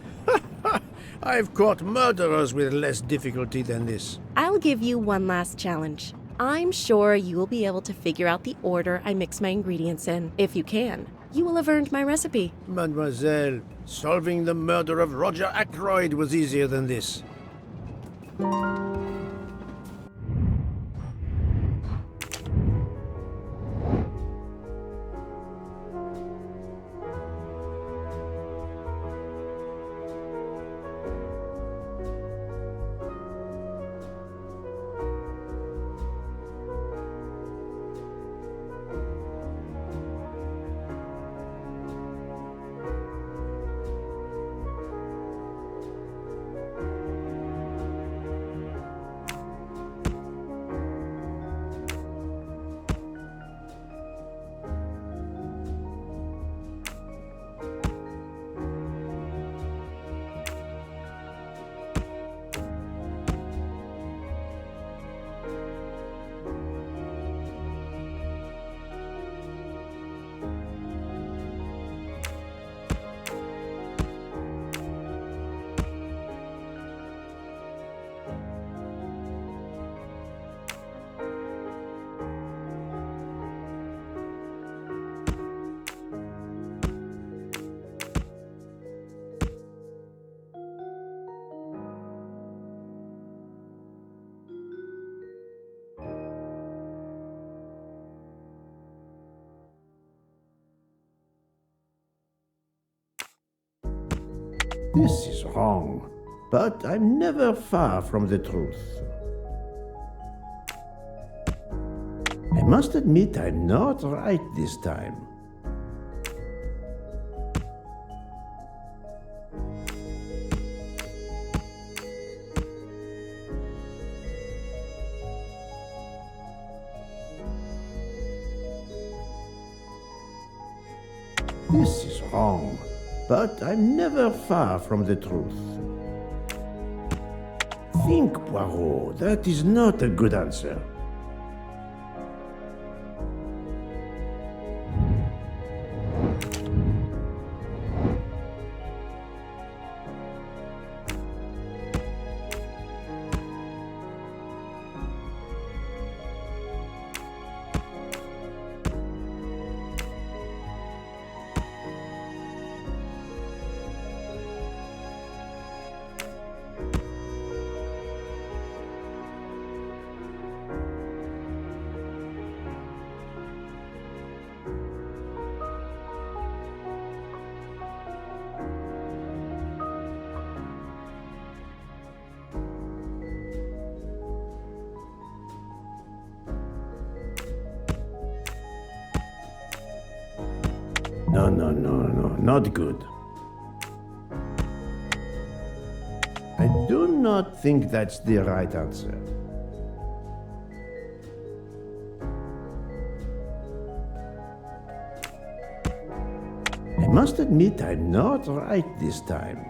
I've caught murderers with less difficulty than this. I'll give you one last challenge. I'm sure you will be able to figure out the order I mix my ingredients in. If you can, you will have earned my recipe. Mademoiselle, solving the murder of Roger Ackroyd was easier than this. This is wrong, but I'm never far from the truth. I must admit I'm not right this time. This is wrong, but I'm never far from the truth. Think, Poirot, that is not a good answer. No, not good. I do not think that's the right answer. I must admit I'm not right this time.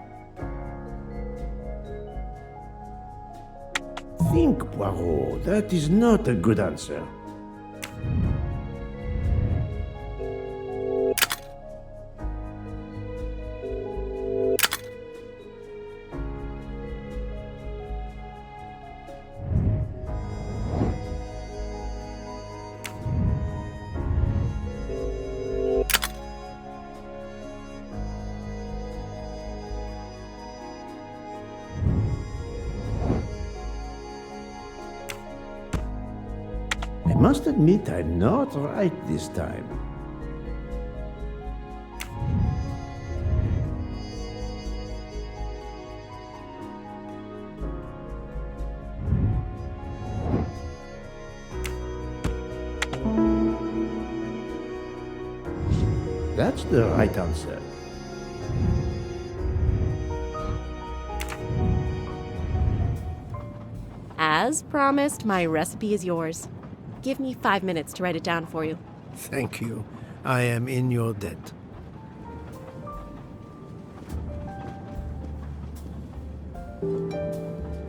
Think, Poirot, that is not a good answer. I must admit I'm not right this time. That's the right answer. As promised, my recipe is yours. Give me 5 minutes to write it down for you. Thank you. I am in your debt.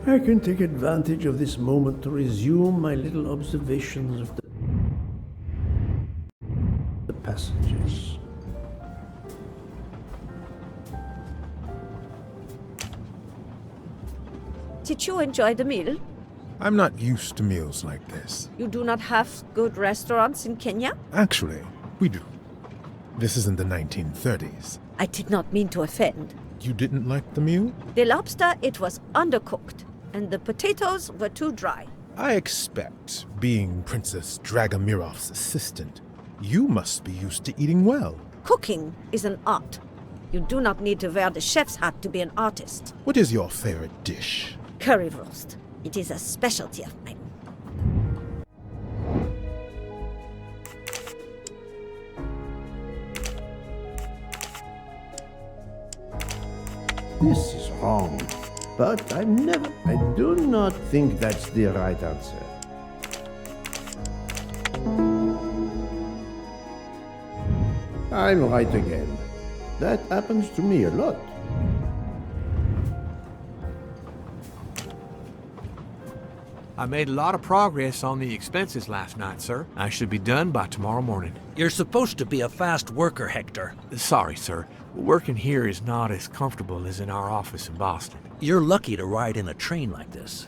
I can take advantage of this moment to resume my little observations of the passengers. Did you enjoy the meal? I'm not used to meals like this. You do not have good restaurants in Kenya? Actually, we do. This isn't the 1930s. I did not mean to offend. You didn't like the meal? The lobster, it was undercooked, and the potatoes were too dry. I expect, being Princess Dragomirov's assistant, you must be used to eating well. Cooking is an art. You do not need to wear the chef's hat to be an artist. What is your favorite dish? Currywurst. It is a specialty of mine. This is wrong. But I do not think that's the right answer. I'm right again. That happens to me a lot. I made a lot of progress on the expenses last night, sir. I should be done by tomorrow morning. You're supposed to be a fast worker, Hector. Sorry, sir. Working here is not as comfortable as in our office in Boston. You're lucky to ride in a train like this.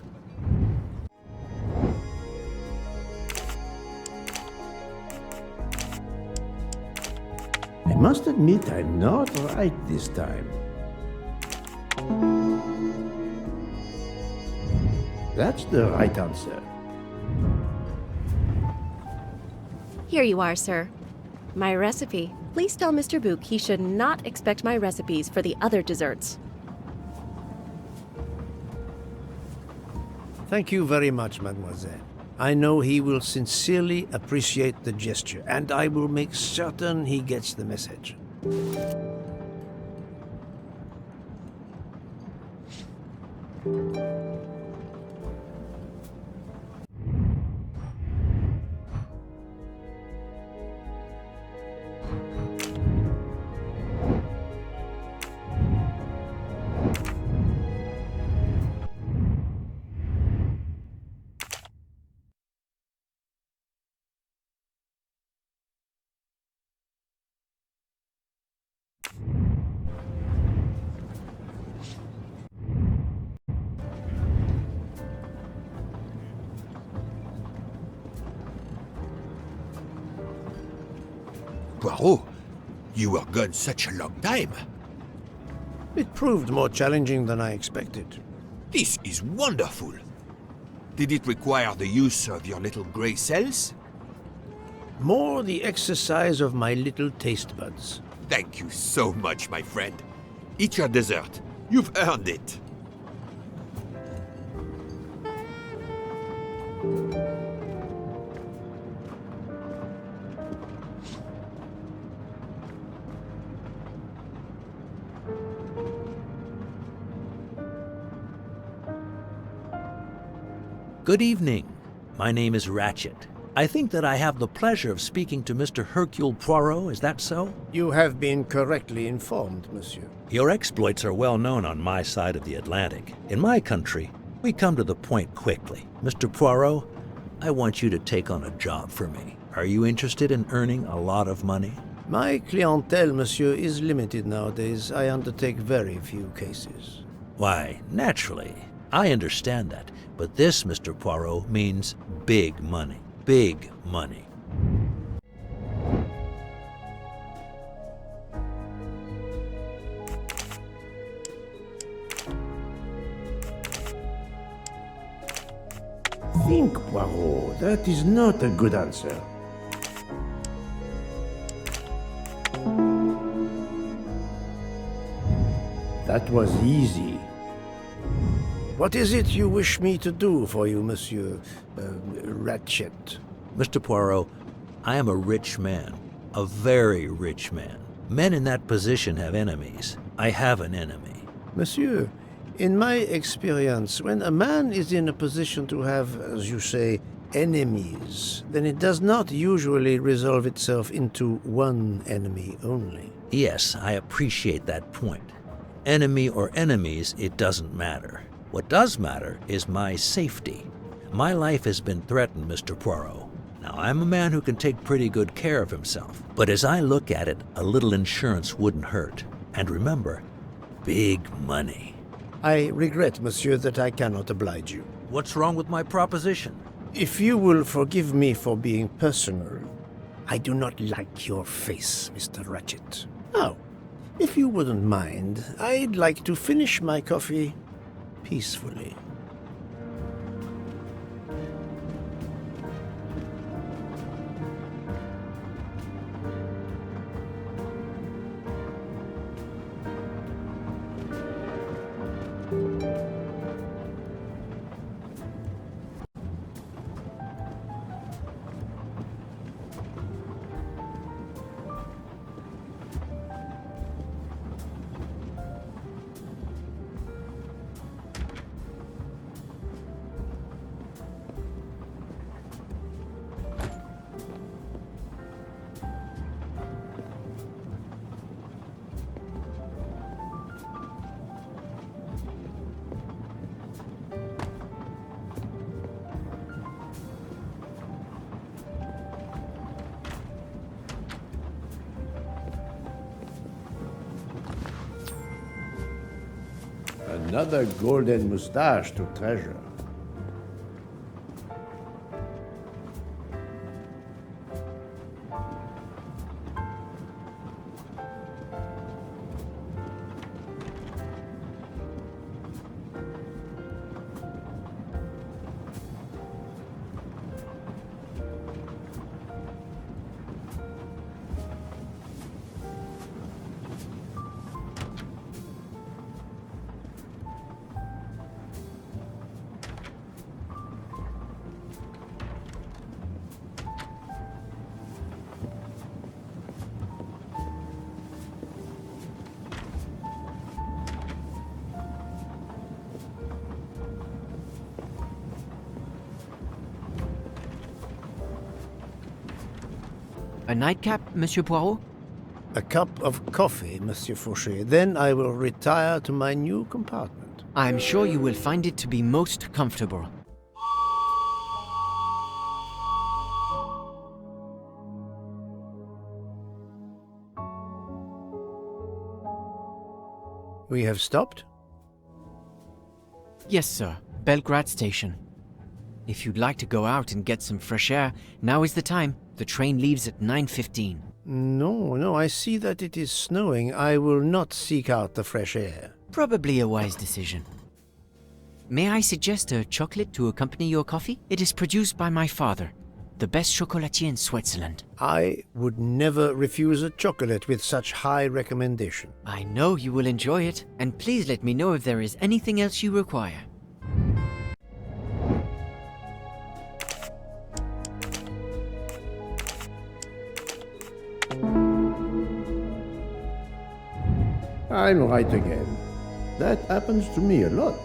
I must admit I'm not right this time. That's the right answer. Here you are, sir. My recipe. Please tell Mr. Book he should not expect my recipes for the other desserts. Thank you very much, mademoiselle. I know he will sincerely appreciate the gesture, and I will make certain he gets the message. Poirot, you were gone such a long time. It proved more challenging than I expected. This is wonderful. Did it require the use of your little grey cells? More the exercise of my little taste buds. Thank you so much, my friend. Eat your dessert. You've earned it. Good evening. My name is Ratchet. I think that I have the pleasure of speaking to Mr. Hercule Poirot, is that so? You have been correctly informed, monsieur. Your exploits are well known on my side of the Atlantic. In my country, we come to the point quickly. Mr. Poirot, I want you to take on a job for me. Are you interested in earning a lot of money? My clientele, monsieur, is limited nowadays. I undertake very few cases. Why, naturally. I understand that. But this, Mr. Poirot, means big money. Big money. Think, Poirot. That is not a good answer. That was easy. What is it you wish me to do for you, Monsieur Ratchet? Mr. Poirot, I am a rich man. A very rich man. Men in that position have enemies. I have an enemy. Monsieur, in my experience, when a man is in a position to have, as you say, enemies, then it does not usually resolve itself into one enemy only. Yes, I appreciate that point. Enemy or enemies, it doesn't matter. What does matter is my safety. My life has been threatened, Mr. Poirot. Now, I'm a man who can take pretty good care of himself, but as I look at it, a little insurance wouldn't hurt. And remember, big money. I regret, monsieur, that I cannot oblige you. What's wrong with my proposition? If you will forgive me for being personal, I do not like your face, Mr. Ratchet. Now, if you wouldn't mind, I'd like to finish my coffee peacefully. Another golden moustache to treasure. A nightcap, Monsieur Poirot? A cup of coffee, Monsieur Fauchet. Then I will retire to my new compartment. I'm sure you will find it to be most comfortable. We have stopped? Yes, sir. Belgrade Station. If you'd like to go out and get some fresh air, now is the time. The train leaves at 9:15. No, I see that it is snowing. I will not seek out the fresh air. Probably a wise decision. May I suggest a chocolate to accompany your coffee? It is produced by my father, the best chocolatier in Switzerland. I would never refuse a chocolate with such high recommendation. I know you will enjoy it, and please let me know if there is anything else you require. I'm right again. That happens to me a lot.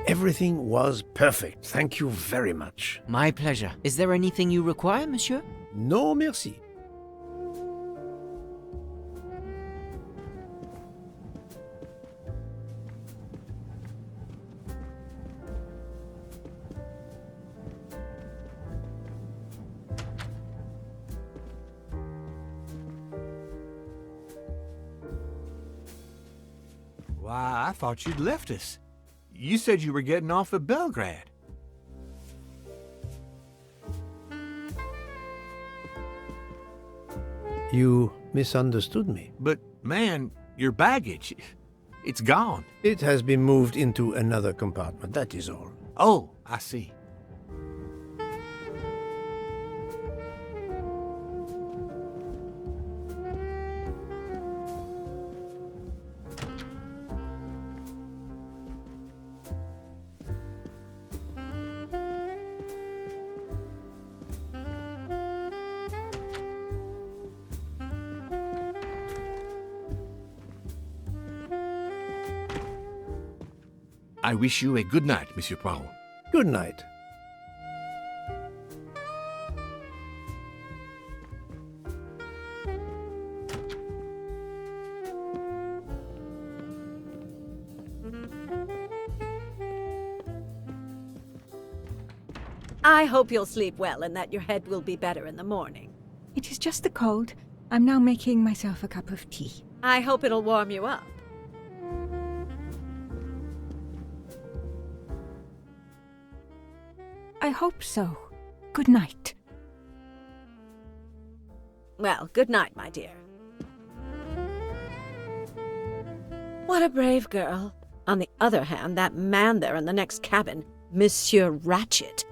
Everything was perfect. Thank you very much. My pleasure. Is there anything you require, monsieur? No, merci. Why, I thought you'd left us. You said you were getting off at Belgrade. You misunderstood me. But, man, your baggage, it's gone. It has been moved into another compartment, that is all. Oh, I see. I wish you a good night, Monsieur Poirot. Good night. I hope you'll sleep well and that your head will be better in the morning. It is just the cold. I'm now making myself a cup of tea. I hope it'll warm you up. I hope so. Good night. Well, good night, my dear. What a brave girl. On the other hand, that man there in the next cabin, Monsieur Ratchet,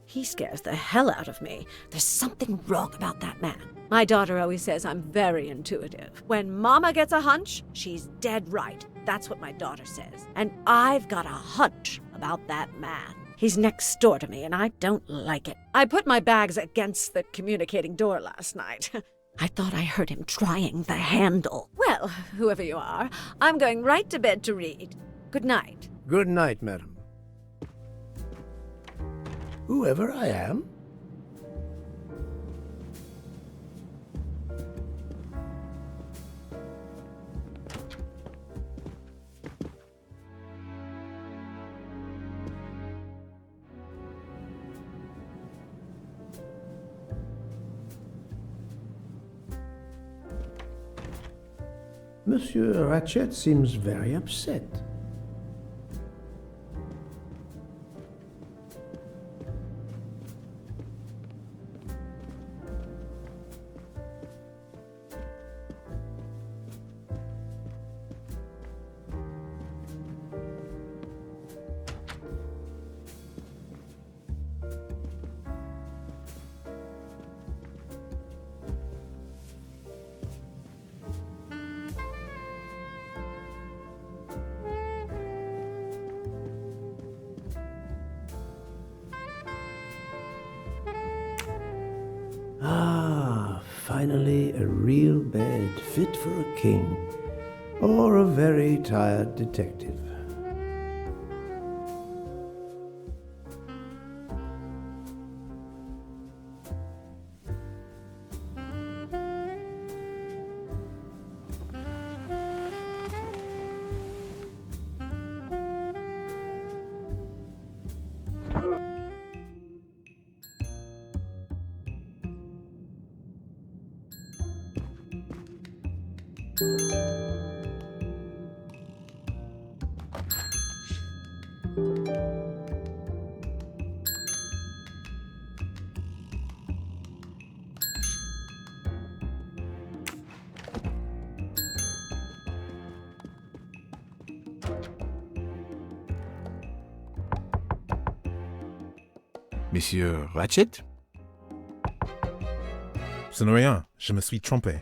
he scares the hell out of me. There's something wrong about that man. My daughter always says I'm very intuitive. When Mama gets a hunch, she's dead right. That's what my daughter says. And I've got a hunch about that man. He's next door to me, and I don't like it. I put my bags against the communicating door last night. I thought I heard him trying the handle. Well, whoever you are, I'm going right to bed to read. Good night. Good night, madam. Whoever I am? Monsieur Ratchet seems very upset. Ah, finally a real bed fit for a king or a very tired detective. Monsieur Ratchet? Ce n'est rien, je me suis trompé.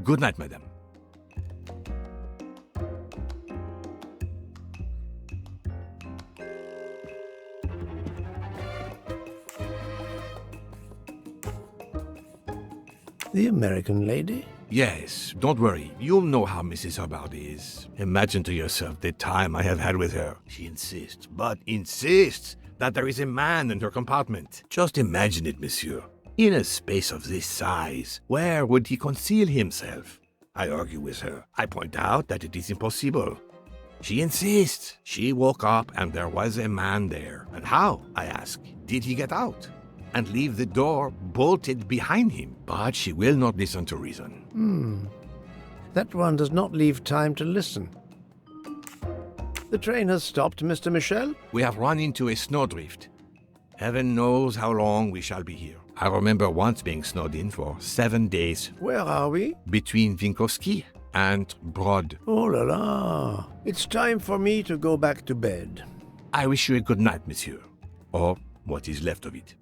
Good night, madame. The American lady? Yes, don't worry. You'll know how Mrs. Hubbard is. Imagine to yourself the time I have had with her. She insists, but insists, that there is a man in her compartment. Just imagine it, monsieur. In a space of this size, where would he conceal himself? I argue with her. I point out that it is impossible. She insists. She woke up and there was a man there. And how, I ask, did he get out? And leave the door bolted behind him? But she will not listen to reason. That one does not leave time to listen. The train has stopped, Mr. Michel? We have run into a snowdrift. Heaven knows how long we shall be here. I remember once being snowed in for 7 days. Where are we? Between Winkowski and Brod. Oh la la. It's time for me to go back to bed. I wish you a good night, monsieur. Or what is left of it.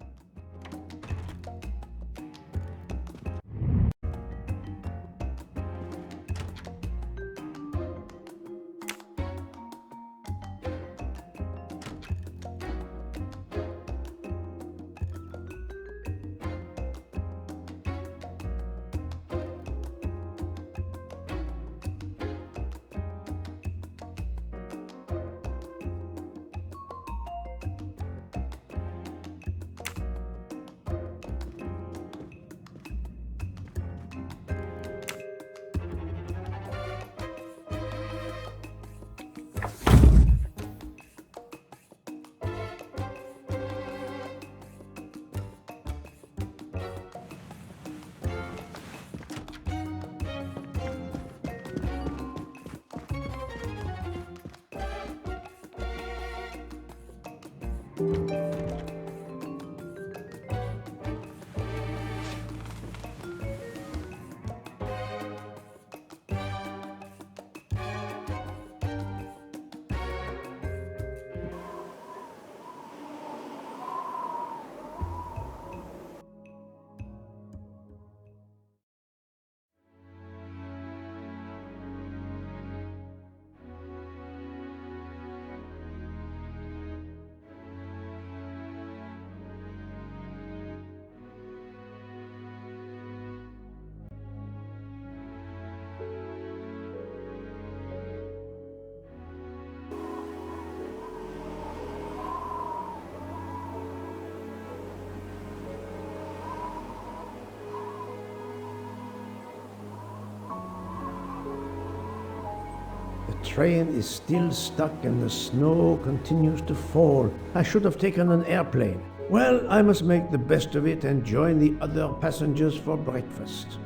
The train is still stuck and the snow continues to fall. I should have taken an airplane. Well, I must make the best of it and join the other passengers for breakfast.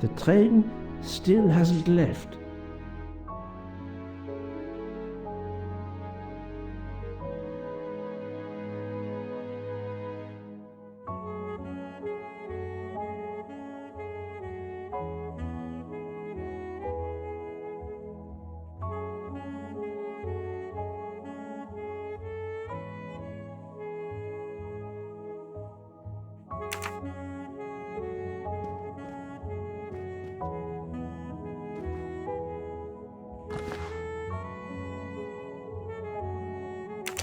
The train still hasn't left.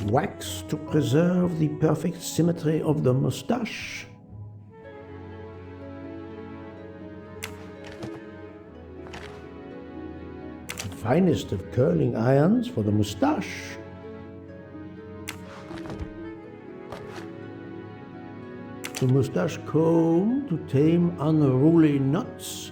Wax to preserve the perfect symmetry of the moustache. The finest of curling irons for the moustache. The moustache comb to tame unruly knots.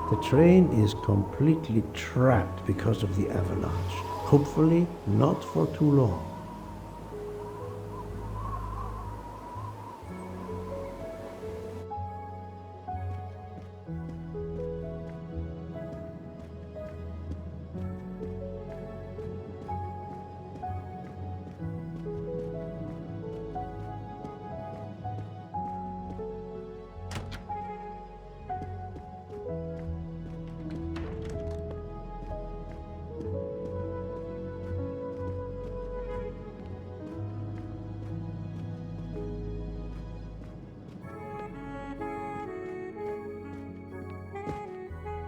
The train is completely trapped because of the avalanche. Hopefully not for too long.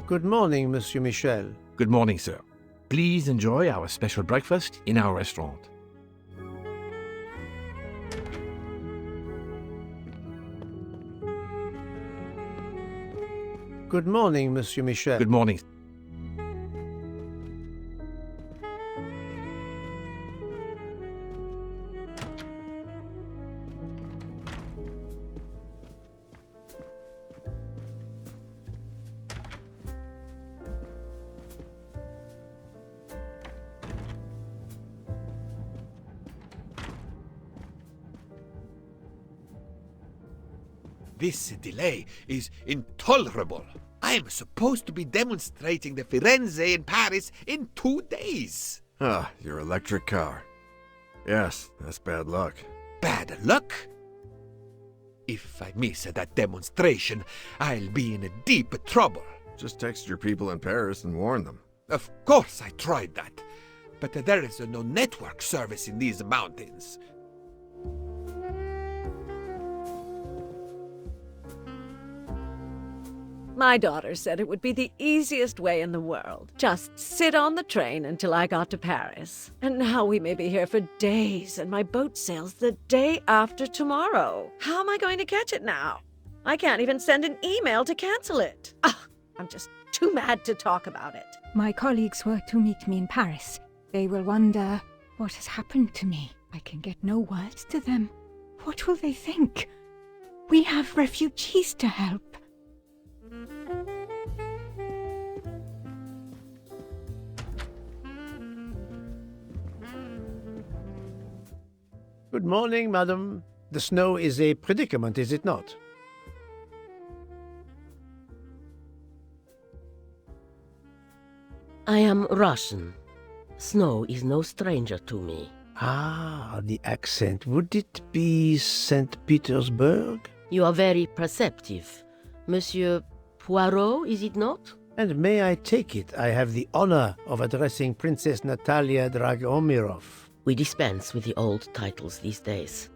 Good morning, Monsieur Michel. Good morning, sir. Please enjoy our special breakfast in our restaurant. Good morning, Monsieur Michel. Good morning. This delay is intolerable. I am supposed to be demonstrating the Firenze in Paris in 2 days. Ah, your electric car. Yes, that's bad luck. Bad luck? If I miss that demonstration, I'll be in deep trouble. Just text your people in Paris and warn them. Of course I tried that, but there is no network service in these mountains. My daughter said it would be the easiest way in the world. Just sit on the train until I got to Paris. And now we may be here for days, and my boat sails the day after tomorrow. How am I going to catch it now? I can't even send an email to cancel it. I'm just too mad to talk about it. My colleagues were to meet me in Paris. They will wonder what has happened to me. I can get no words to them. What will they think? We have refugees to help. Good morning, madam. The snow is a predicament, is it not? I am Russian. Snow is no stranger to me. Ah, the accent. Would it be St. Petersburg? You are very perceptive. Monsieur Poirot, is it not? And may I take it I have the honor of addressing Princess Natalia Dragomirov? We dispense with the old titles these days.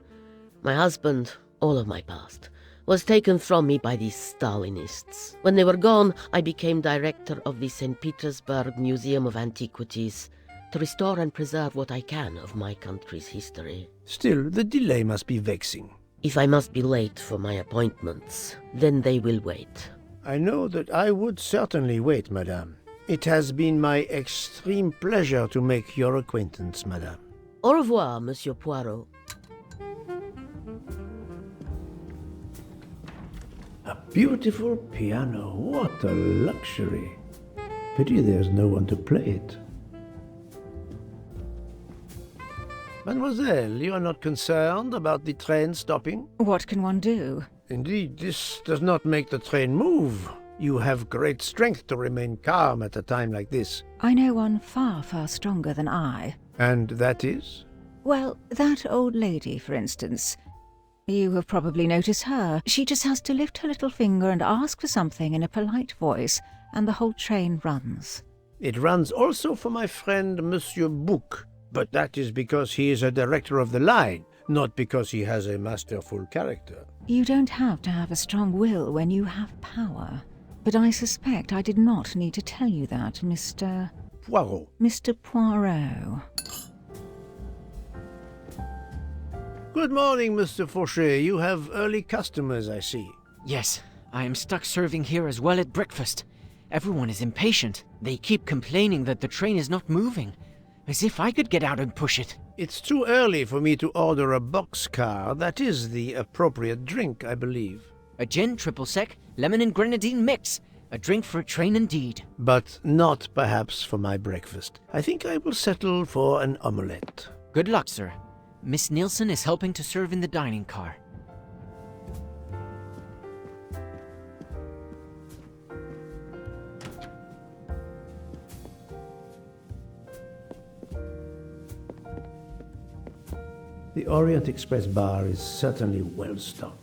My husband, all of my past, was taken from me by these Stalinists. When they were gone, I became director of the St. Petersburg Museum of Antiquities to restore and preserve what I can of my country's history. Still, the delay must be vexing. If I must be late for my appointments, then they will wait. I know that I would certainly wait, madame. It has been my extreme pleasure to make your acquaintance, madame. Au revoir, Monsieur Poirot. A beautiful piano. What a luxury. Pity there's no one to play it. Mademoiselle, you are not concerned about the train stopping? What can one do? Indeed, this does not make the train move. You have great strength to remain calm at a time like this. I know one far, far stronger than I. And that is? Well, that old lady, for instance. You have probably noticed her. She just has to lift her little finger and ask for something in a polite voice, and the whole train runs. It runs also for my friend Monsieur Bouc, but that is because he is a director of the line, not because he has a masterful character. You don't have to have a strong will when you have power. But I suspect I did not need to tell you that, Mr. Poirot. Mr. Poirot. Good morning, Mr. Fauchet. You have early customers, I see. Yes, I am stuck serving here as well at breakfast. Everyone is impatient. They keep complaining that the train is not moving, as if I could get out and push it. It's too early for me to order a boxcar. That is the appropriate drink, I believe. A gin triple sec, lemon and grenadine mix. A drink for a train indeed. But not perhaps for my breakfast. I think I will settle for an omelette. Good luck, sir. Miss Nielsen is helping to serve in the dining car. The Orient Express bar is certainly well stocked.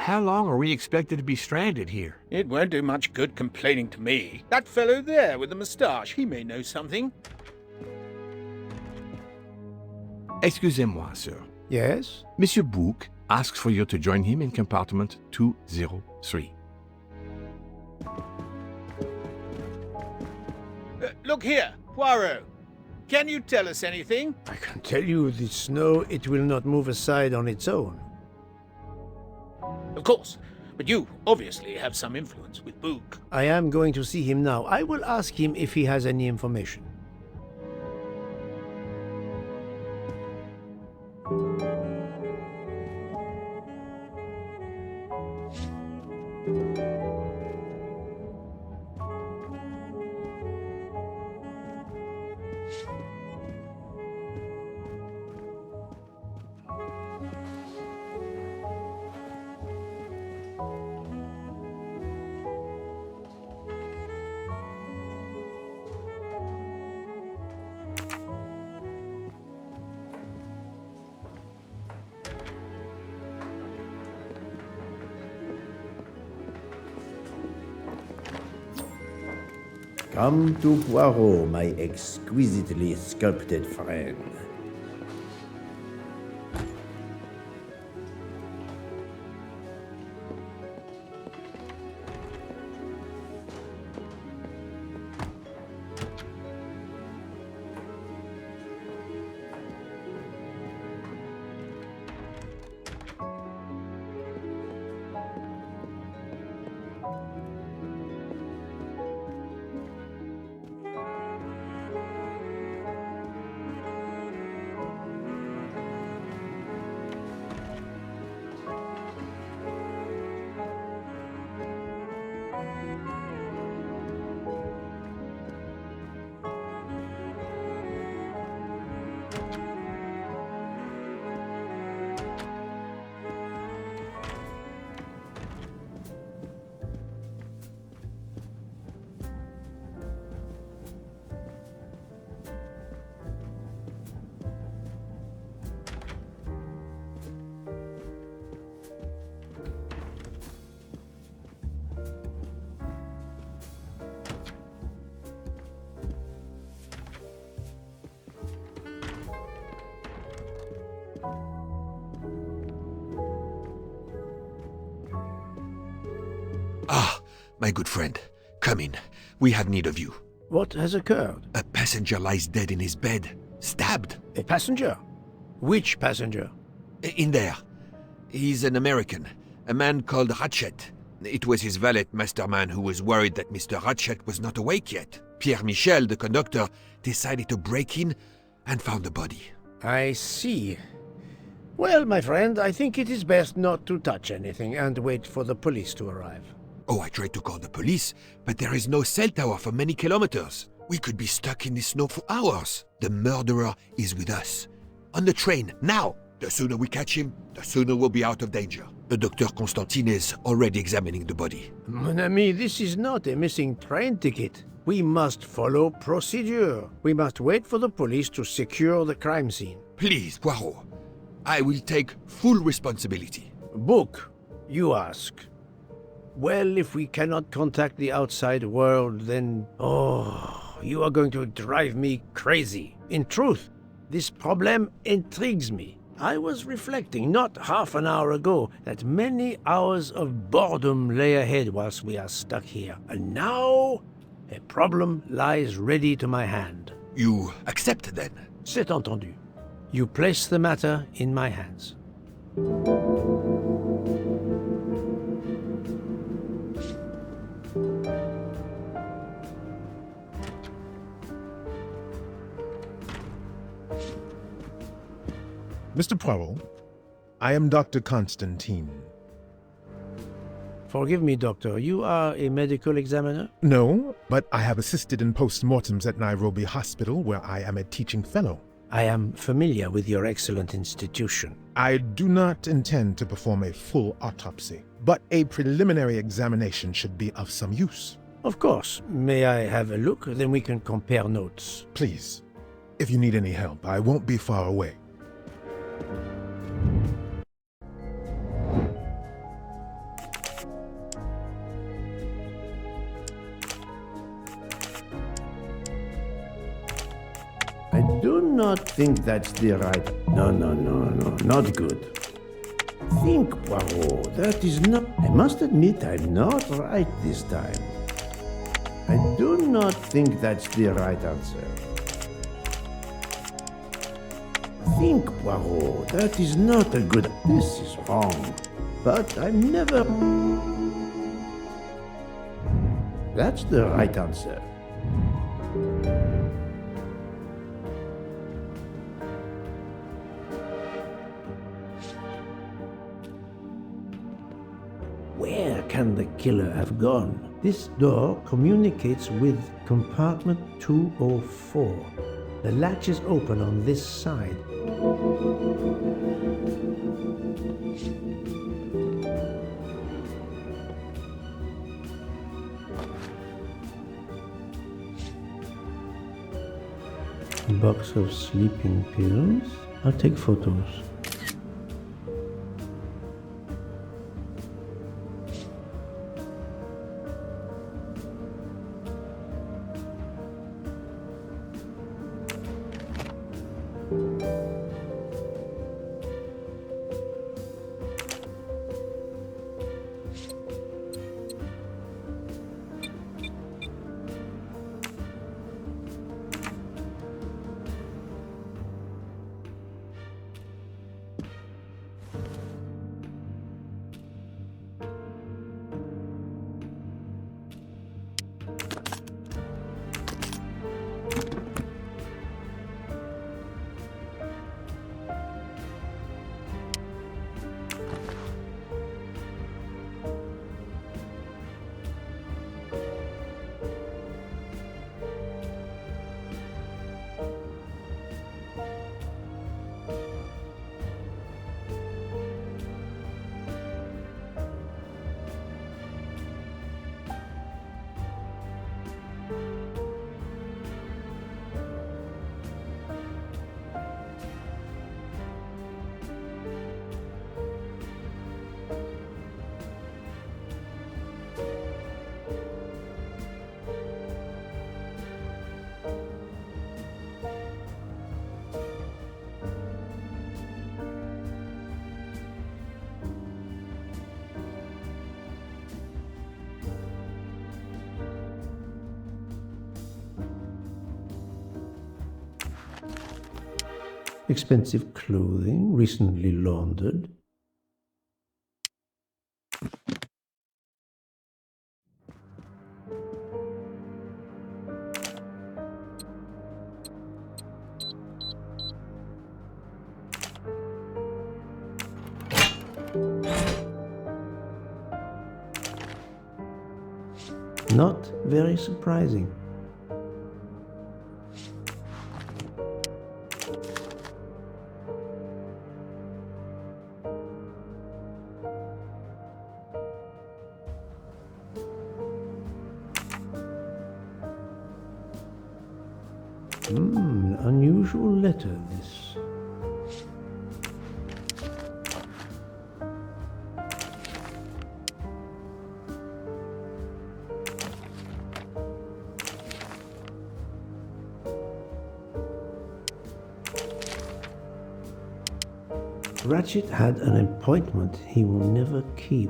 How long are we expected to be stranded here? It won't do much good complaining to me. That fellow there with the moustache, he may know something. Excusez-moi, sir. Yes? Monsieur Bouc asks for you to join him in compartment 203. Look here, Poirot. Can you tell us anything? I can tell you the snow, it will not move aside on its own. Of course, but you obviously have some influence with Bouc. I am going to see him now. I will ask him if he has any information. Come to Poirot, my exquisitely sculpted friend. Ah, my good friend. Come in. We have need of you. What has occurred? A passenger lies dead in his bed. Stabbed. A passenger? Which passenger? In there. He's an American. A man called Ratchet. It was his valet masterman who was worried that Mr. Ratchet was not awake yet. Pierre Michel, the conductor, decided to break in and found the body. I see. Well, my friend, I think it is best not to touch anything and wait for the police to arrive. Oh, I tried to call the police, but there is no cell tower for many kilometers. We could be stuck in the snow for hours. The murderer is with us. On the train, now! The sooner we catch him, the sooner we'll be out of danger. Dr. Constantine is already examining the body. Mon ami, this is not a missing train ticket. We must follow procedure. We must wait for the police to secure the crime scene. Please, Poirot. I will take full responsibility. Bouc, you ask. Well, if we cannot contact the outside world, then... Oh, you are going to drive me crazy. In truth, this problem intrigues me. I was reflecting not half an hour ago that many hours of boredom lay ahead whilst we are stuck here. And now, a problem lies ready to my hand. You accept then? C'est entendu. You place the matter in my hands. Mr. Poirot, I am Dr. Constantine. Forgive me, Doctor. You are a medical examiner? No, but I have assisted in post-mortems at Nairobi Hospital, where I am a teaching fellow. I am familiar with your excellent institution. I do not intend to perform a full autopsy, but a preliminary examination should be of some use. Of course. May I have a look? Then we can compare notes. Please. If you need any help, I won't be far away. think that's the right... No, not good. Think, Poirot, that is not... I must admit I'm not right this time. I do not think that's the right answer. Think, Poirot, that is not a good... This is wrong. But I'm never... That's the right answer. Where can the killer have gone? This door communicates with compartment 204. The latch is open on this side. A box of sleeping pills. I'll take photos. Expensive clothing, recently laundered. Not very surprising. Unusual letter, this. Ratchet had an appointment he will never keep.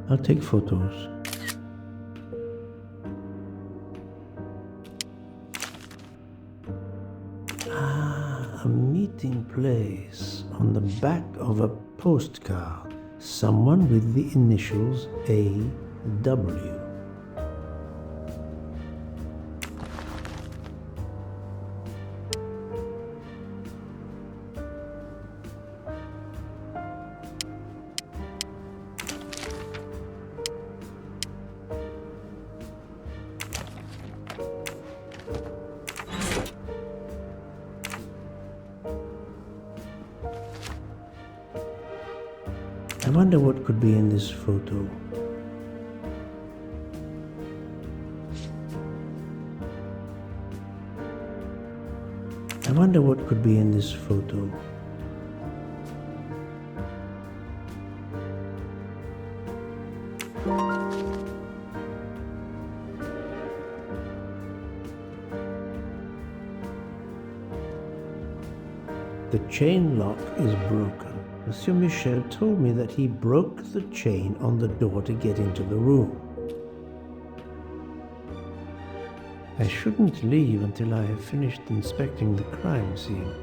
I'll take photos. A meeting place on the back of a postcard. Someone with the initials A.W. I wonder what could be in this photo. I wonder what could be in this photo. The chain lock is broken. Monsieur Michel told me that he broke the chain on the door to get into the room. I shouldn't leave until I have finished inspecting the crime scene.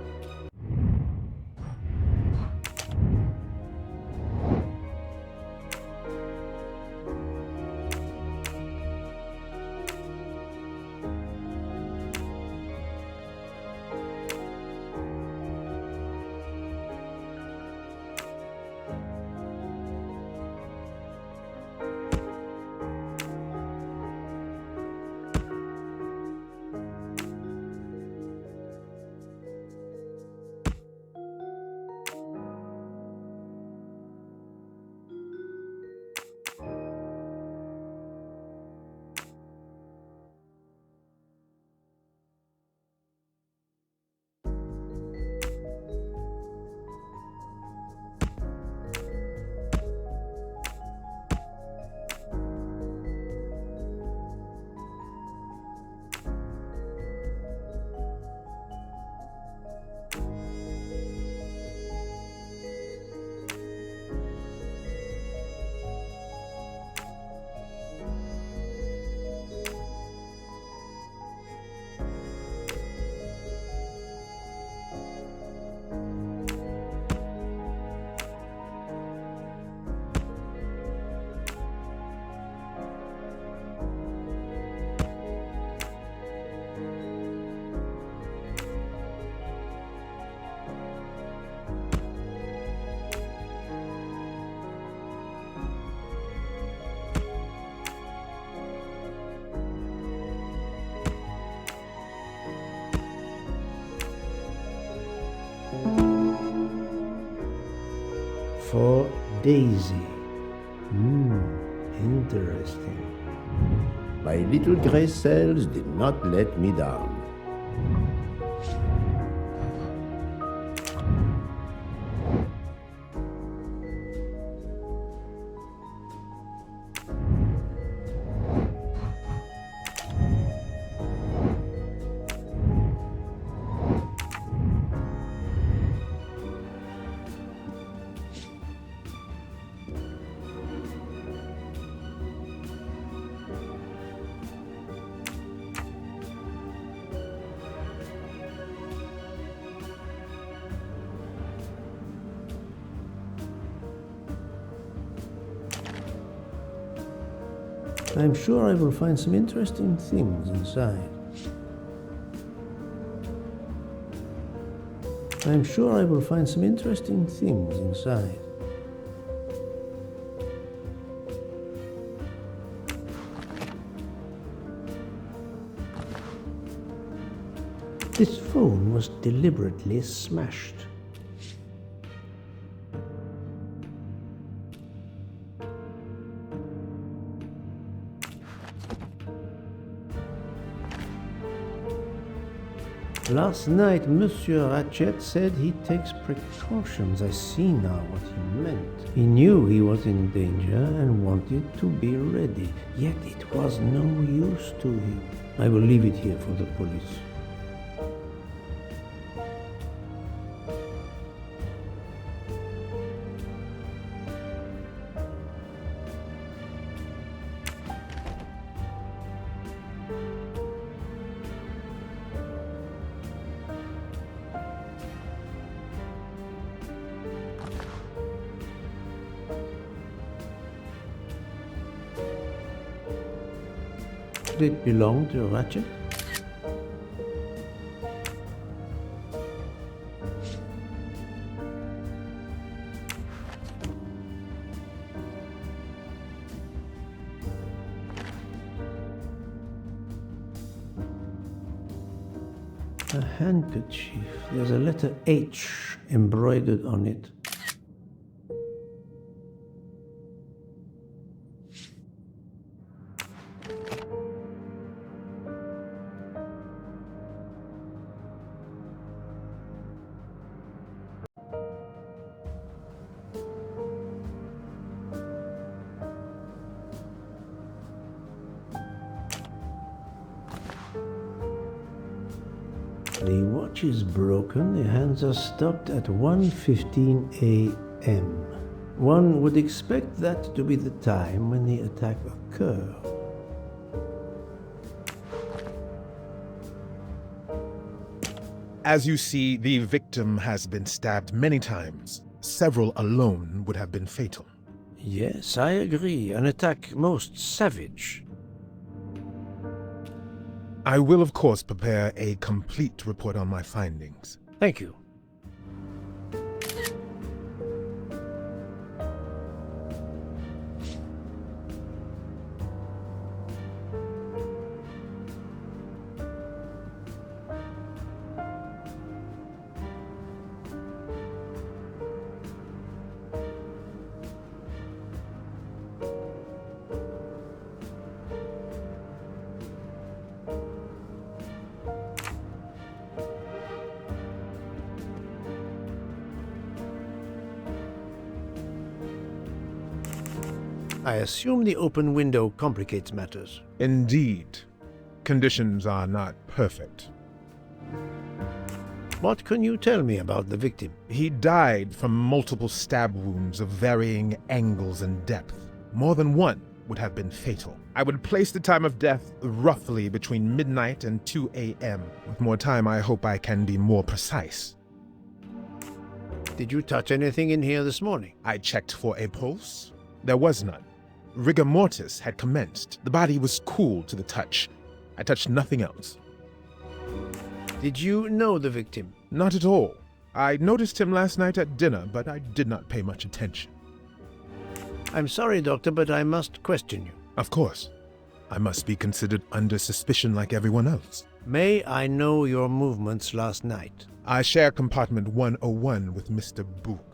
For Daisy. Interesting. My little gray cells did not let me down. I'm sure I will find some interesting things inside. I'm sure I will find some interesting things inside. This phone was deliberately smashed. Last night, Monsieur Ratchet said he takes precautions. I see now what he meant. He knew he was in danger and wanted to be ready, yet it was no use to him. I will leave it here for the police. Did it belong to Ratchet? A handkerchief. There's a letter H embroidered on it. The watch is broken. The hands are stopped at 1:15 a.m. One would expect that to be the time when the attack occurred. As you see, the victim has been stabbed many times. Several alone would have been fatal. Yes, I agree. An attack most savage. I will, of course, prepare a complete report on my findings. Thank you. I assume the open window complicates matters. Indeed. Conditions are not perfect. What can you tell me about the victim? He died from multiple stab wounds of varying angles and depth. More than one would have been fatal. I would place the time of death roughly between midnight and 2 a.m. With more time, I hope I can be more precise. Did you touch anything in here this morning? I checked for a pulse. There was none. Rigor mortis had commenced. The body was cool to the touch. I touched nothing else. Did you know the victim? Not at all. I noticed him last night at dinner, but I did not pay much attention. I'm sorry, Doctor, but I must question you. Of course. I must be considered under suspicion like everyone else. May I know your movements last night? I share compartment 101 with Mr. Book.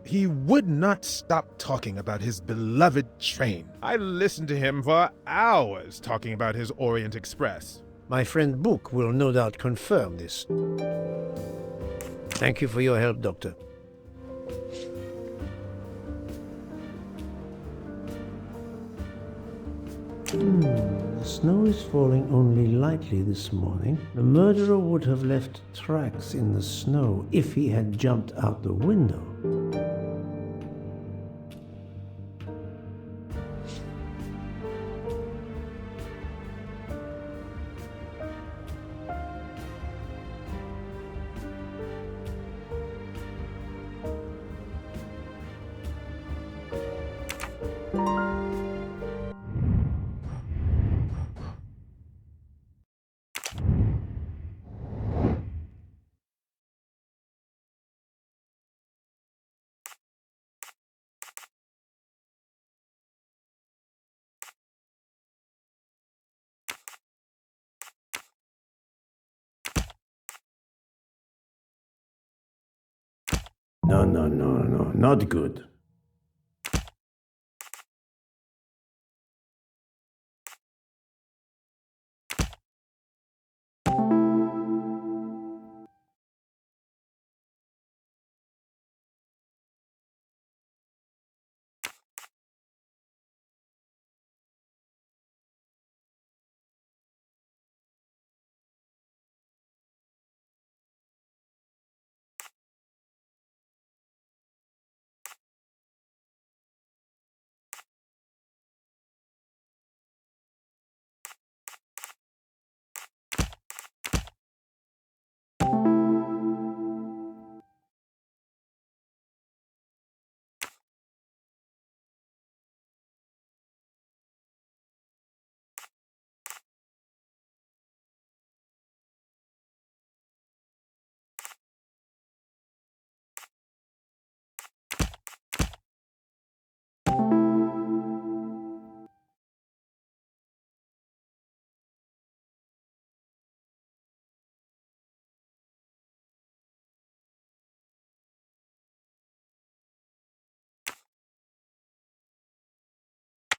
He would not stop talking about his beloved train. I listened to him for hours talking about his Orient Express. My friend Book will no doubt confirm this. Thank you for your help, Doctor. The snow is falling only lightly this morning. The murderer would have left tracks in the snow if he had jumped out the window. No, not good.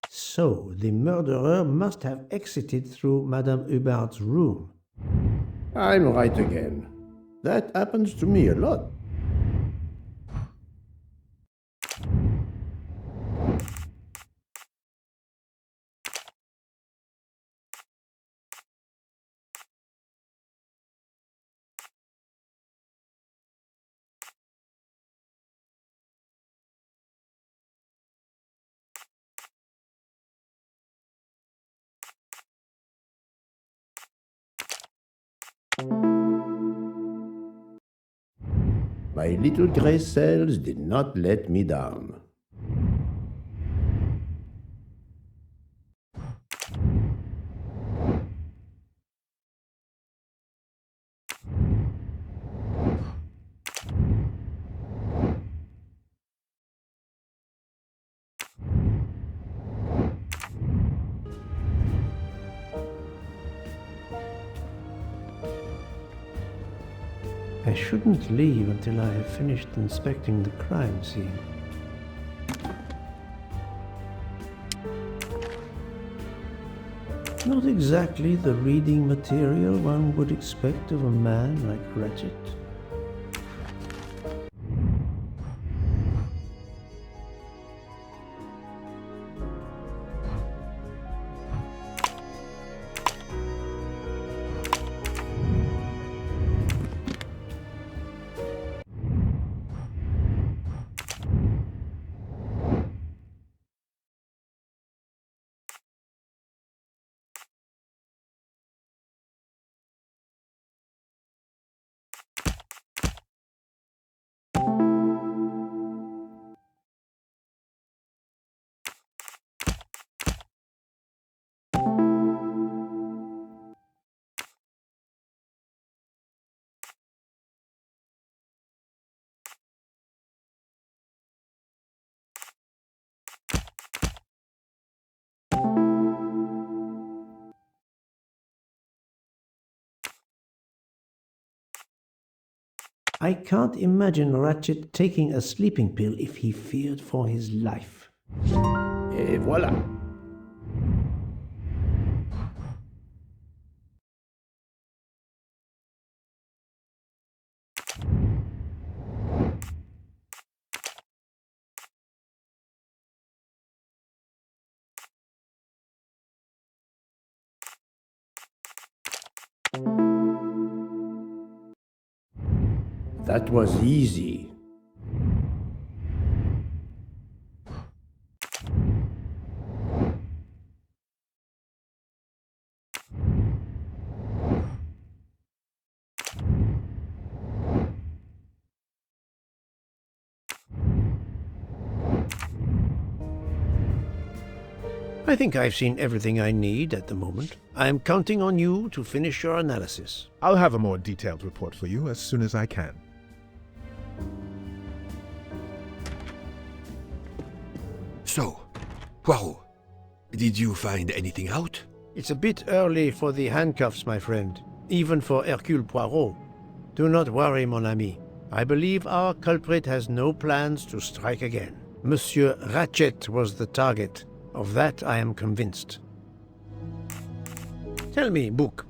So, the murderer must have exited through Madame Hubbard's room. I'm right again. That happens to me a lot. My little grey cells did not let me down. I shouldn't leave until I have finished inspecting the crime scene. Not exactly the reading material one would expect of a man like Ratchet. I can't imagine Ratchet taking a sleeping pill if he feared for his life. Et voilà. That was easy. I think I've seen everything I need at the moment. I'm counting on you to finish your analysis. I'll have a more detailed report for you as soon as I can. So, Poirot, did you find anything out? It's a bit early for the handcuffs, my friend. Even for Hercule Poirot. Do not worry, mon ami. I believe our culprit has no plans to strike again. Monsieur Ratchet was the target. Of that I am convinced. Tell me, Book,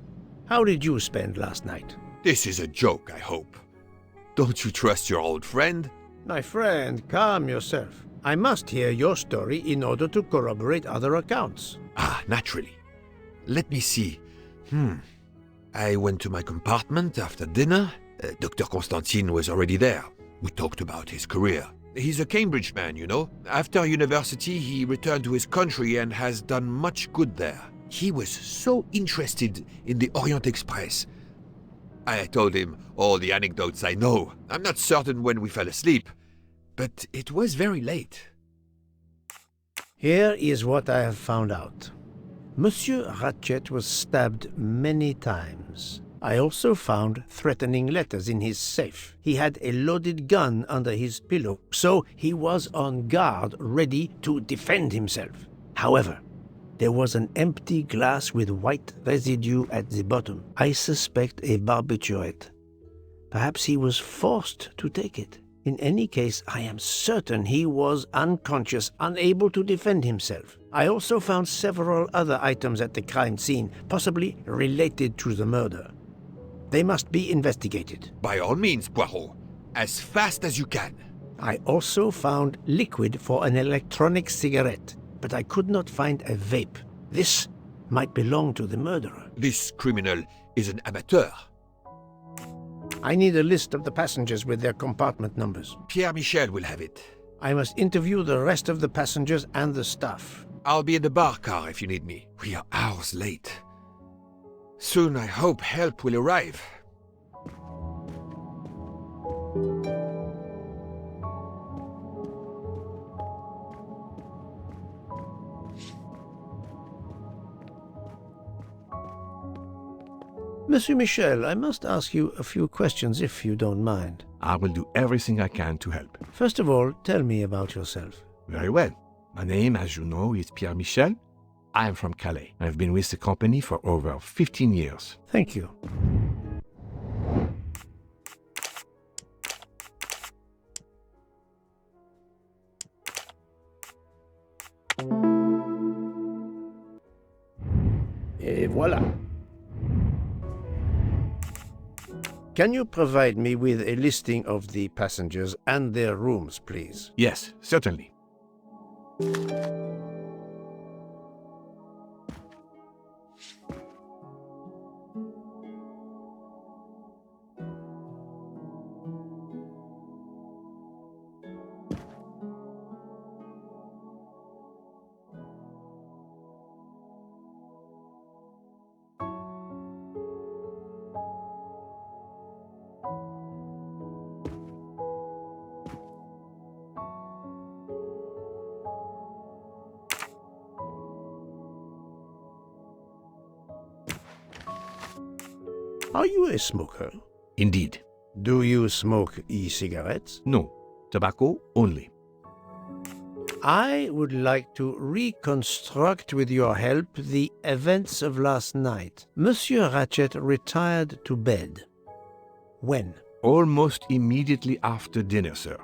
how did you spend last night? This is a joke, I hope. Don't you trust your old friend? My friend, calm yourself. I must hear your story in order to corroborate other accounts. Ah, naturally. Let me see. I went to my compartment after dinner. Dr. Constantine was already there. We talked about his career. He's a Cambridge man, you know. After university, he returned to his country and has done much good there. He was so interested in the Orient Express. I told him all the anecdotes I know. I'm not certain when we fell asleep, but it was very late. Here is what I have found out. Monsieur Ratchet was stabbed many times. I also found threatening letters in his safe. He had a loaded gun under his pillow, so he was on guard, ready to defend himself. However, there was an empty glass with white residue at the bottom. I suspect a barbiturate. Perhaps he was forced to take it. In any case, I am certain he was unconscious, unable to defend himself. I also found several other items at the crime scene, possibly related to the murder. They must be investigated. By all means, Poirot. As fast as you can. I also found liquid for an electronic cigarette, but I could not find a vape. This might belong to the murderer. This criminal is an amateur. I need a list of the passengers with their compartment numbers. Pierre Michel will have it. I must interview the rest of the passengers and the staff. I'll be in the bar car if you need me. We are hours late. Soon I hope help will arrive. Monsieur Michel, I must ask you a few questions if you don't mind. I will do everything I can to help. First of all, tell me about yourself. Very well. My name, as you know, is Pierre Michel. I am from Calais. I've been with the company for over 15 years. Thank you. Et voilà. Can you provide me with a listing of the passengers and their rooms, please? Yes, certainly. Are you a smoker? Indeed. Do you smoke e-cigarettes? No, tobacco only. I would like to reconstruct with your help the events of last night. Monsieur Ratchet retired to bed. When? Almost immediately after dinner, sir.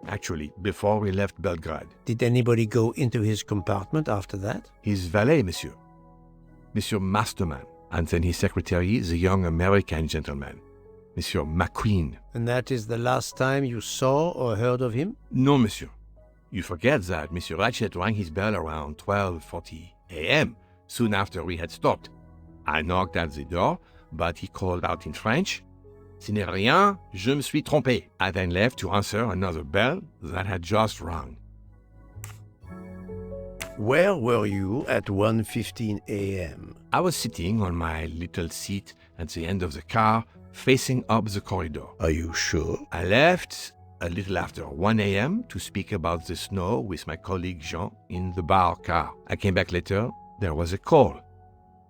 Actually, before we left Belgrade. Did anybody go into his compartment after that? His valet, monsieur. Monsieur Masterman. And then his secretary, the young American gentleman, Monsieur McQueen. And that is the last time you saw or heard of him? No, monsieur. You forget that Monsieur Ratchet rang his bell around 12:40 a.m., soon after we had stopped. I knocked at the door, but he called out in French, "Ce n'est rien, je me suis trompé." I then left to answer another bell that had just rung. Where were you at 1:15 a.m.? I was sitting on my little seat at the end of the car, facing up the corridor. Are you sure? I left a little after 1 a.m. to speak about the snow with my colleague Jean in the bar car. I came back later. There was a call.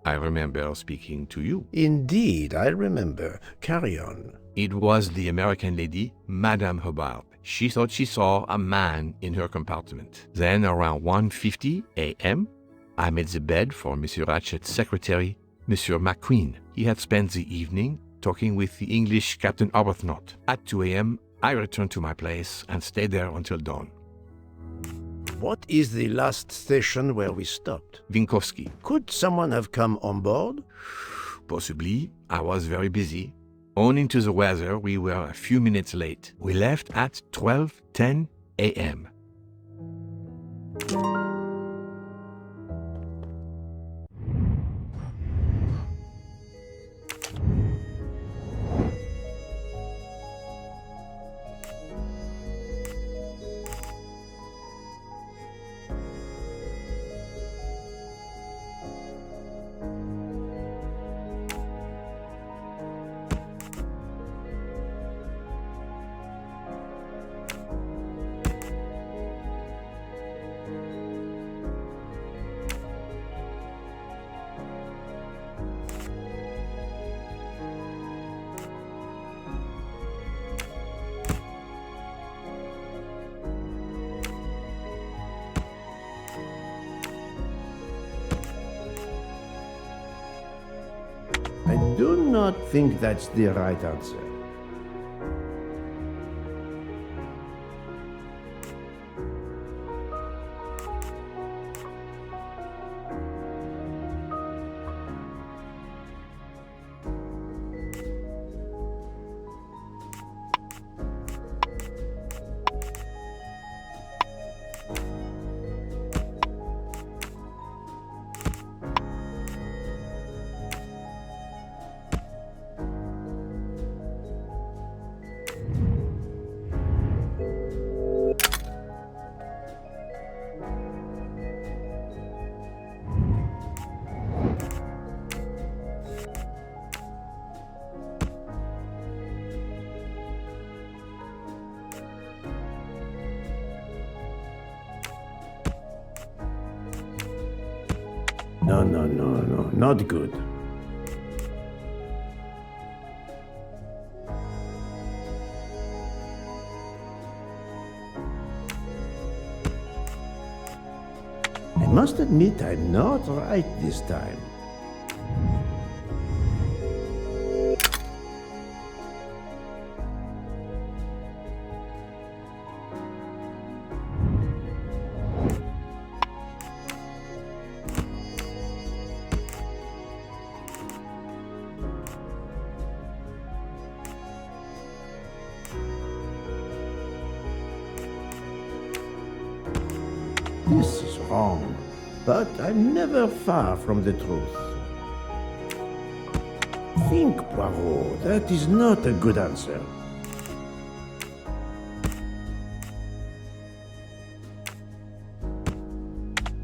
I remember speaking to you. Indeed, I remember. Carry on. It was the American lady, Madame Hubbard. She thought she saw a man in her compartment. Then, around 1:50 a.m., I made the bed for Monsieur Ratchet's secretary, Monsieur McQueen. He had spent the evening talking with the English Captain Arbuthnot. At 2 a.m., I returned to my place and stayed there until dawn. What is the last station where we stopped? Vinkovsky. Could someone have come on board? Possibly. I was very busy. Owing to the weather, we were a few minutes late. We left at 12:10 a.m. I do not think that's the right answer. No, not good. I must admit I'm not right this time. This is wrong, but I'm never far from the truth. Think, Poirot, that is not a good answer.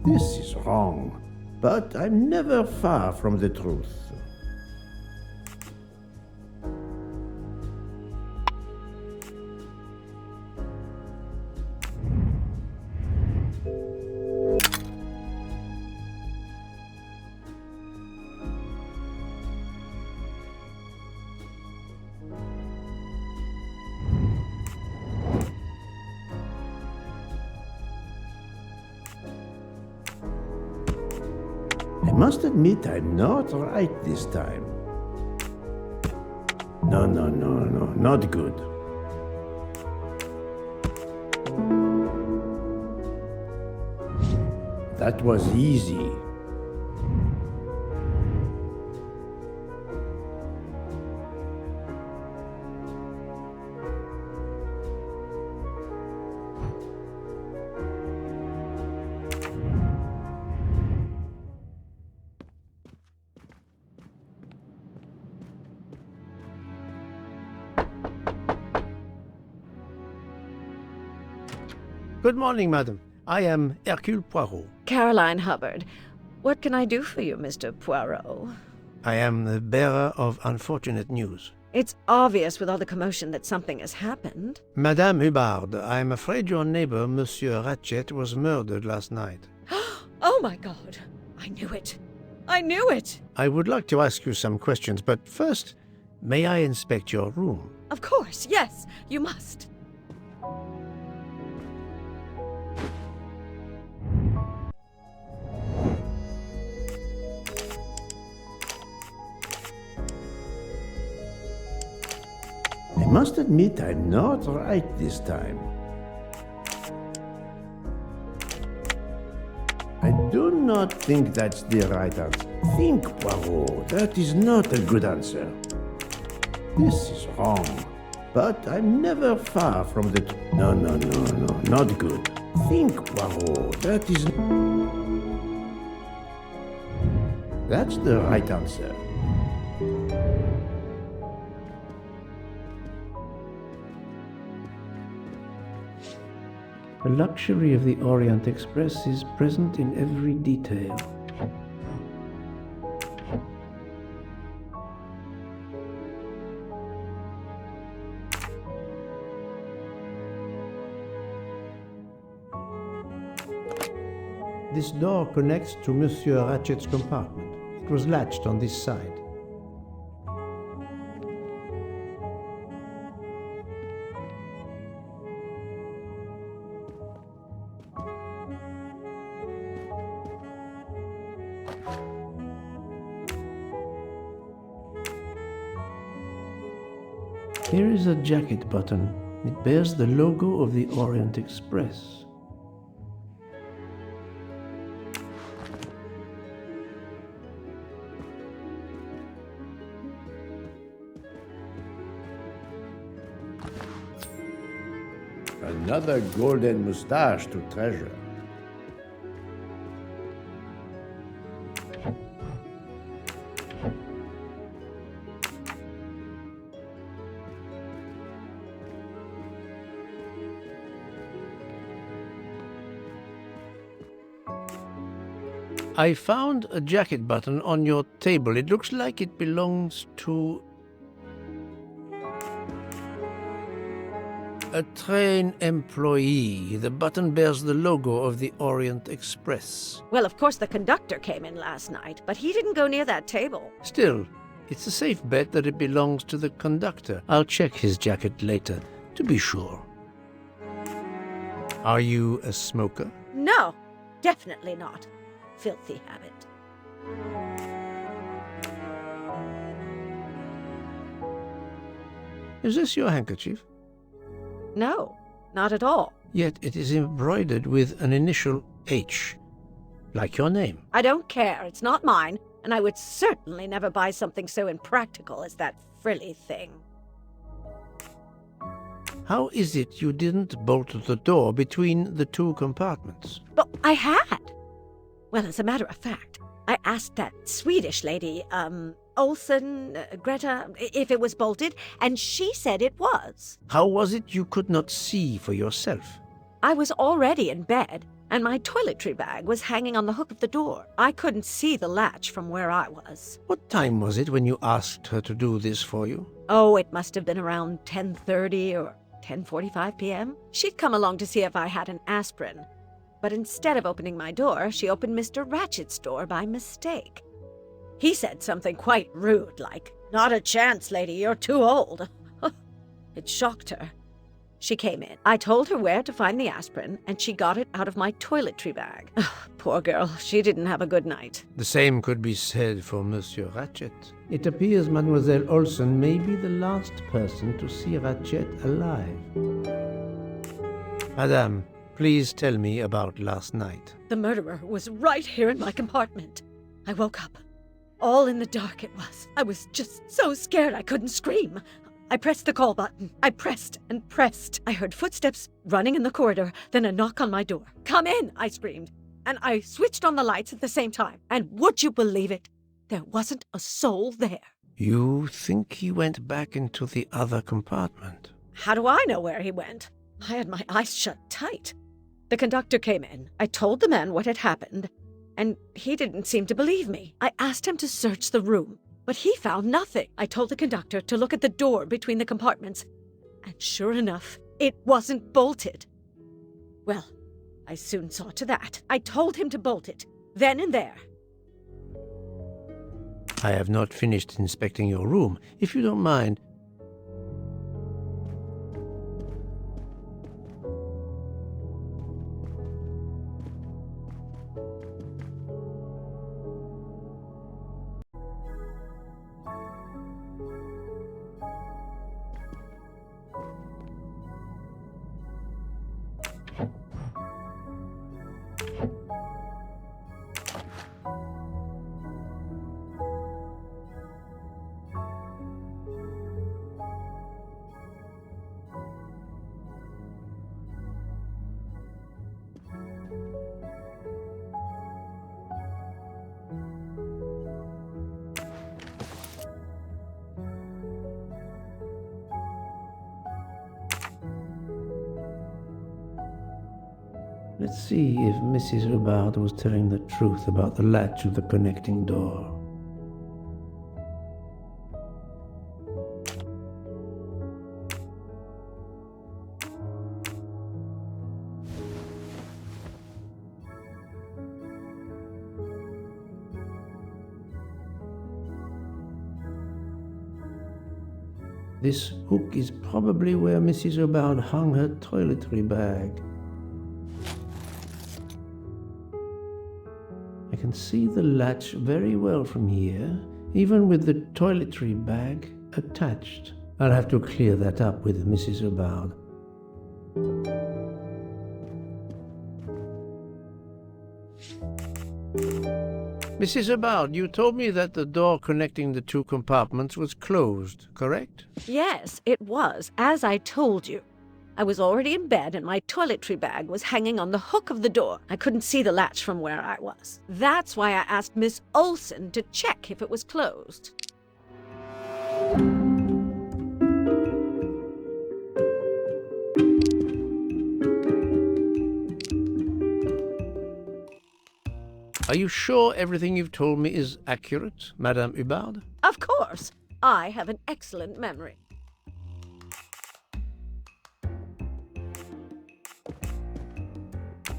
This is wrong, but I'm never far from the truth. I must admit I'm not right this time. No, not good. That was easy. Good morning, madam. I am Hercule Poirot. Caroline Hubbard. What can I do for you, Mr. Poirot? I am the bearer of unfortunate news. It's obvious with all the commotion that something has happened. Madame Hubbard, I am afraid your neighbor, Monsieur Ratchet, was murdered last night. Oh my God! I knew it! I knew it! I would like to ask you some questions, but first, may I inspect your room? Of course, yes, you must. I must admit I'm not right this time. I do not think that's the right answer. Think, Poirot, that is not a good answer. This is wrong, but I'm never far from the truth. No, not good. Think, Poirot, that is... That's the right answer. The luxury of the Orient Express is present in every detail. This door connects to Monsieur Ratchet's compartment. It was latched on this side. Here is a jacket button. It bears the logo of the Orient Express. Another golden moustache to treasure. I found a jacket button on your table. It looks like it belongs to... A train employee. The button bears the logo of the Orient Express. Well, of course the conductor came in last night, but he didn't go near that table. Still, it's a safe bet that it belongs to the conductor. I'll check his jacket later, to be sure. Are you a smoker? No, definitely not. Filthy habit. Is this your handkerchief? No, not at all. Yet it is embroidered with an initial H, like your name. I don't care. It's not mine, and I would certainly never buy something so impractical as that frilly thing. How is it you didn't bolt the door between the two compartments? But I had. Well, as a matter of fact, I asked that Swedish lady, Olsen, Greta, if it was bolted, and she said it was. How was it you could not see for yourself? I was already in bed, and my toiletry bag was hanging on the hook of the door. I couldn't see the latch from where I was. What time was it when you asked her to do this for you? Oh, it must have been around 10:30 or 10:45 p.m. She'd come along to see if I had an aspirin. But instead of opening my door, she opened Mr. Ratchet's door by mistake. He said something quite rude, like, "Not a chance, lady, you're too old." It shocked her. She came in. I told her where to find the aspirin, and she got it out of my toiletry bag. Poor girl, she didn't have a good night. The same could be said for Monsieur Ratchet. It appears Mademoiselle Olsen may be the last person to see Ratchet alive. Madame, please tell me about last night. The murderer was right here in my compartment. I woke up. All in the dark it was. I was just so scared I couldn't scream. I pressed the call button. I pressed and pressed. I heard footsteps running in the corridor, then a knock on my door. "Come in," I screamed. And I switched on the lights at the same time. And would you believe it? There wasn't a soul there. You think he went back into the other compartment? How do I know where he went? I had my eyes shut tight. The conductor came in. I told the man what had happened, and he didn't seem to believe me. I asked him to search the room, but he found nothing. I told the conductor to look at the door between the compartments, and sure enough, it wasn't bolted. Well, I soon saw to that. I told him to bolt it, then and there. I have not finished inspecting your room. If you don't mind, Let's see if Mrs. Hubbard was telling the truth about the latch of the connecting door. This hook is probably where Mrs. Hubbard hung her toiletry bag. I can see the latch very well from here, even with the toiletry bag attached. I'll have to clear that up with Mrs. Hubbard. Mrs. Hubbard, you told me that the door connecting the two compartments was closed, correct? Yes, it was, as I told you. I was already in bed and my toiletry bag was hanging on the hook of the door. I couldn't see the latch from where I was. That's why I asked Miss Olsen to check if it was closed. Are you sure everything you've told me is accurate, Madame Hubbard? Of course. I have an excellent memory.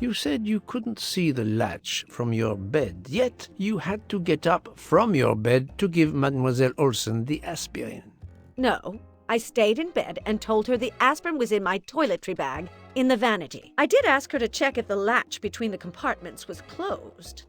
You said you couldn't see the latch from your bed, yet you had to get up from your bed to give Mademoiselle Olsen the aspirin. No, I stayed in bed and told her the aspirin was in my toiletry bag in the vanity. I did ask her to check if the latch between the compartments was closed.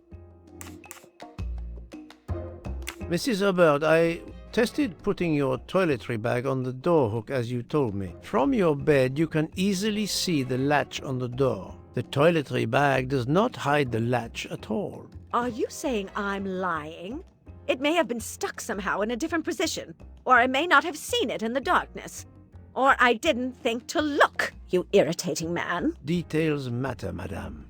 Mrs. Hubbard, I tested putting your toiletry bag on the door hook as you told me. From your bed, you can easily see the latch on the door. The toiletry bag does not hide the latch at all. Are you saying I'm lying? It may have been stuck somehow in a different position, or I may not have seen it in the darkness. Or I didn't think to look, you irritating man. Details matter, madame.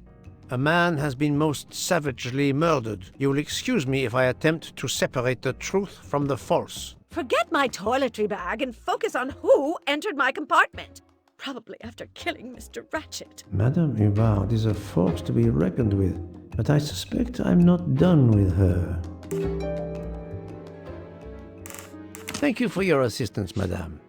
A man has been most savagely murdered. You will excuse me if I attempt to separate the truth from the false. Forget my toiletry bag and focus on who entered my compartment. Probably after killing Mr. Ratchet. Madame Hubbard is a force to be reckoned with, but I suspect I'm not done with her. Thank you for your assistance, madame.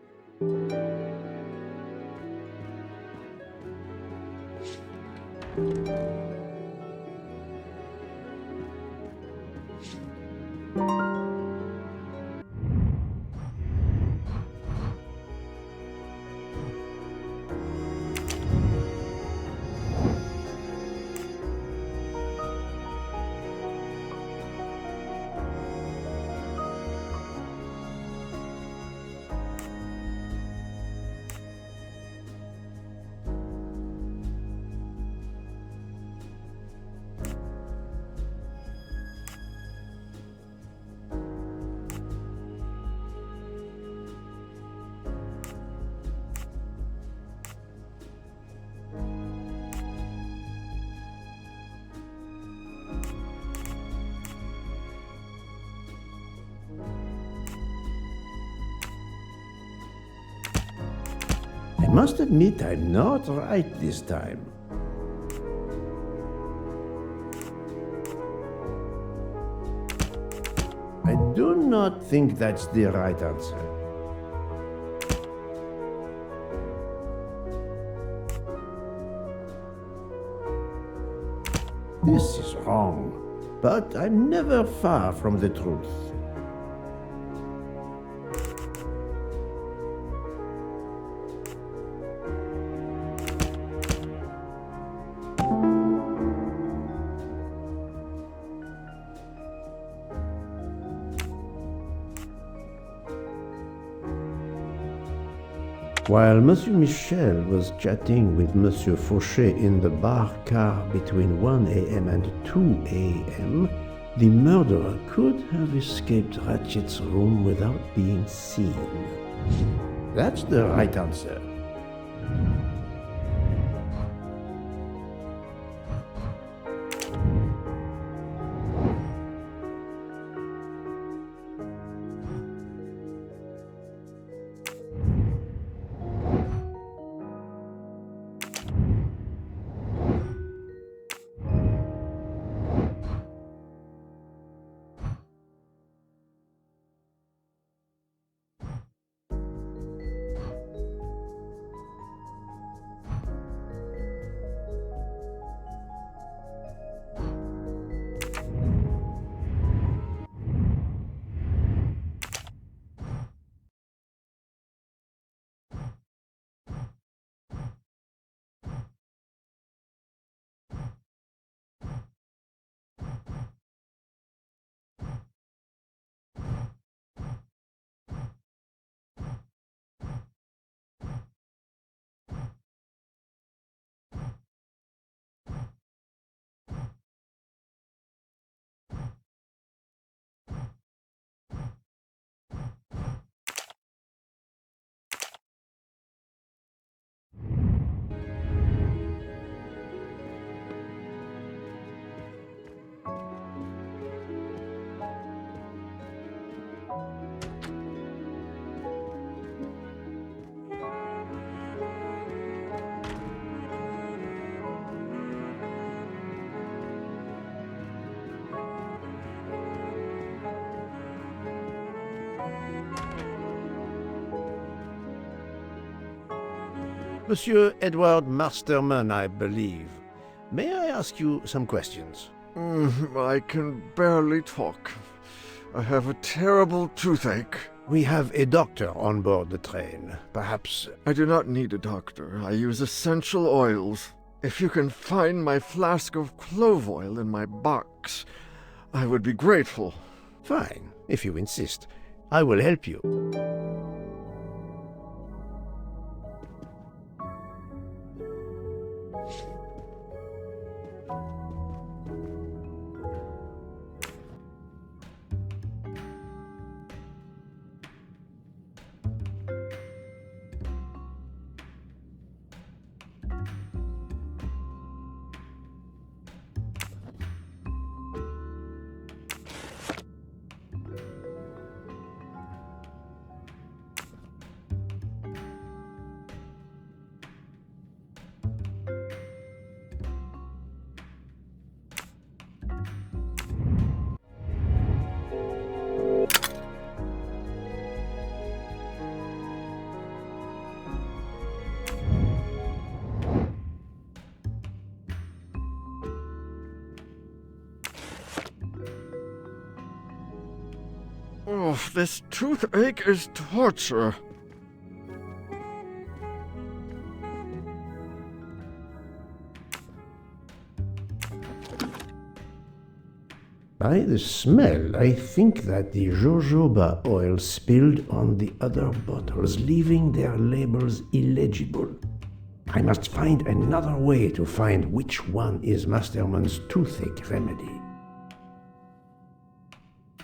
I must admit I'm not right this time. I do not think that's the right answer. This is wrong, but I'm never far from the truth. While Monsieur Michel was chatting with Monsieur Fauchet in the bar car between 1 a.m. and 2 a.m., the murderer could have escaped Ratchet's room without being seen. That's the right answer. Monsieur Edward Masterman, I believe. May I ask you some questions? I can barely talk. I have a terrible toothache. We have a doctor on board the train. Perhaps... I do not need a doctor. I use essential oils. If you can find my flask of clove oil in my box, I would be grateful. Fine, if you insist. I will help you. Oh, this toothache is torture. By the smell, I think that the jojoba oil spilled on the other bottles, leaving their labels illegible. I must find another way to find which one is Masterman's toothache remedy.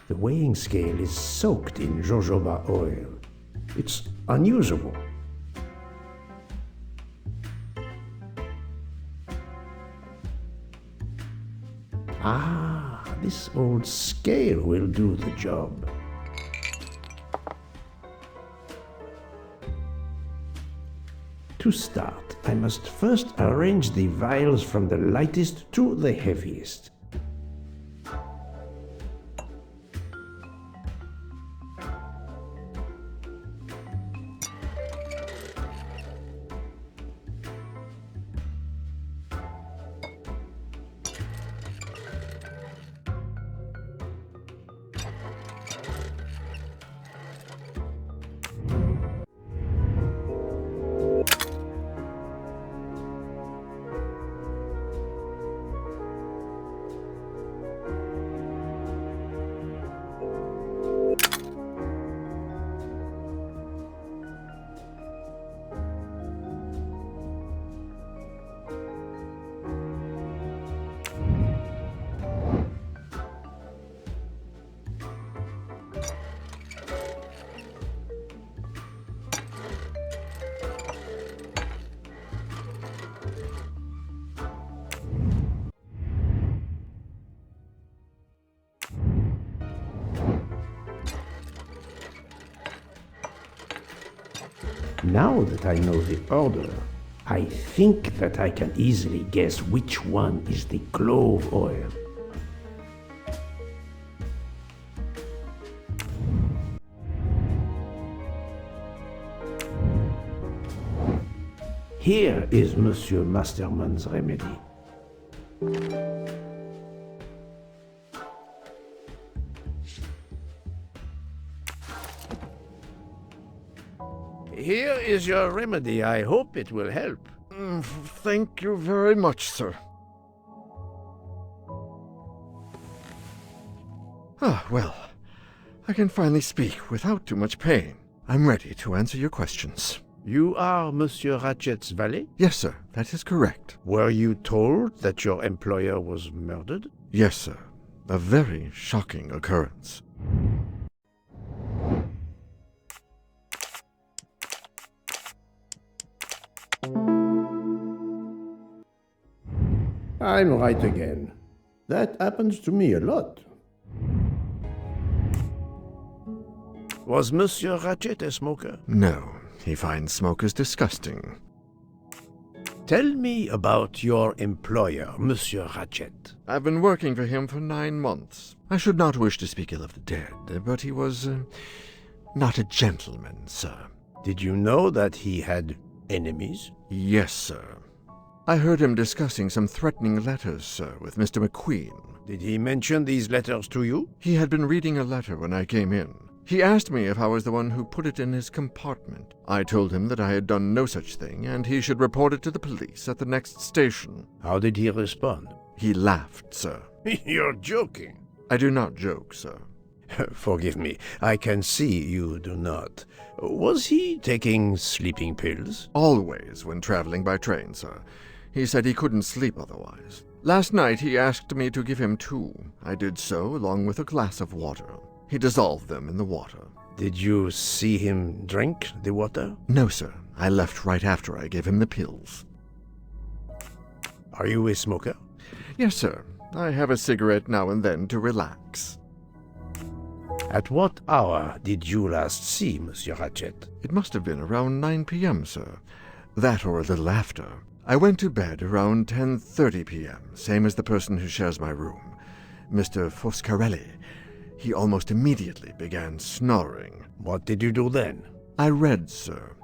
The weighing scale is soaked in jojoba oil. It's unusable. Ah, this old scale will do the job. To start, I must first arrange the vials from the lightest to the heaviest. Now that I know the order, I think that I can easily guess which one is the clove oil. Here is Monsieur Masterman's remedy. Here is your remedy. I hope it will help. Thank you very much, sir. Ah, well, I can finally speak without too much pain. I'm ready to answer your questions. You are Monsieur Ratchet's valet? Yes, sir, that is correct. Were you told that your employer was murdered? Yes, sir. A very shocking occurrence. I'm right again. That happens to me a lot. Was Monsieur Ratchet a smoker? No, he finds smokers disgusting. Tell me about your employer, Monsieur Ratchet. I've been working for him for 9 months. I should not wish to speak ill of the dead, but he was not a gentleman, sir. Did you know that he had enemies? Yes, sir. I heard him discussing some threatening letters, sir, with Mr. McQueen. Did he mention these letters to you? He had been reading a letter when I came in. He asked me if I was the one who put it in his compartment. I told him that I had done no such thing, and he should report it to the police at the next station. How did he respond? He laughed, sir. You're joking. I do not joke, sir. Forgive me, I can see you do not. Was he taking sleeping pills? Always when traveling by train, sir. He said he couldn't sleep otherwise. Last night he asked me to give him 2. I did so, along with a glass of water. He dissolved them in the water. Did you see him drink the water? No, sir. I left right after I gave him the pills. Are you a smoker? Yes, sir. I have a cigarette now and then to relax. At what hour did you last see Monsieur Ratchet? It must have been around 9 p.m., sir. That or a little after. I went to bed around 10:30 p.m., same as the person who shares my room, Mr. Foscarelli. He almost immediately began snoring. What did you do then? I read, sir,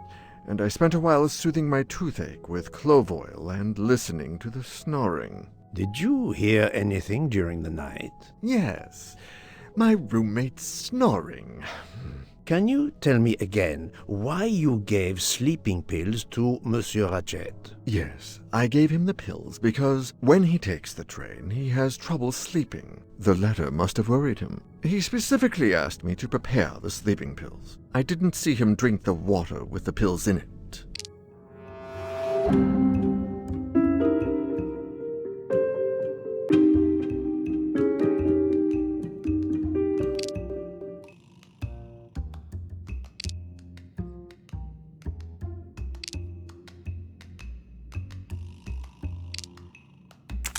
and I spent a while soothing my toothache with clove oil and listening to the snoring. Did you hear anything during the night? Yes, my roommate snoring. Can you tell me again why you gave sleeping pills to Monsieur Ratchet? Yes, I gave him the pills because when he takes the train, he has trouble sleeping. The letter must have worried him. He specifically asked me to prepare the sleeping pills. I didn't see him drink the water with the pills in it.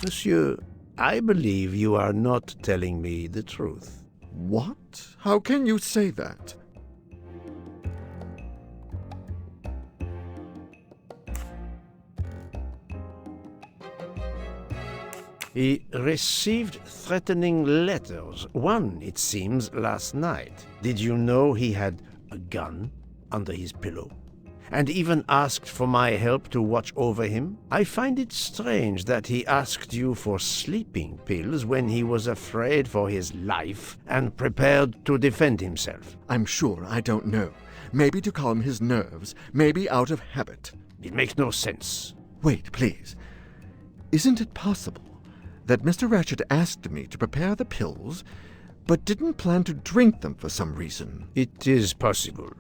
Monsieur, I believe you are not telling me the truth. What? How can you say that? He received threatening letters, one, it seems, last night. Did you know he had a gun under his pillow? And even asked for my help to watch over him? I find it strange that he asked you for sleeping pills when he was afraid for his life and prepared to defend himself. I'm sure I don't know. Maybe to calm his nerves, maybe out of habit. It makes no sense. Wait, please. Isn't it possible that Mr. Ratchet asked me to prepare the pills, but didn't plan to drink them for some reason? It is possible.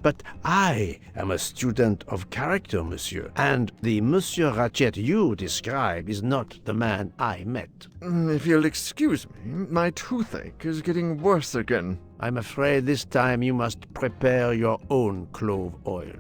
But I am a student of character, monsieur, and the Monsieur Ratchet you describe is not the man I met. If you'll excuse me, my toothache is getting worse again. I'm afraid this time you must prepare your own clove oil.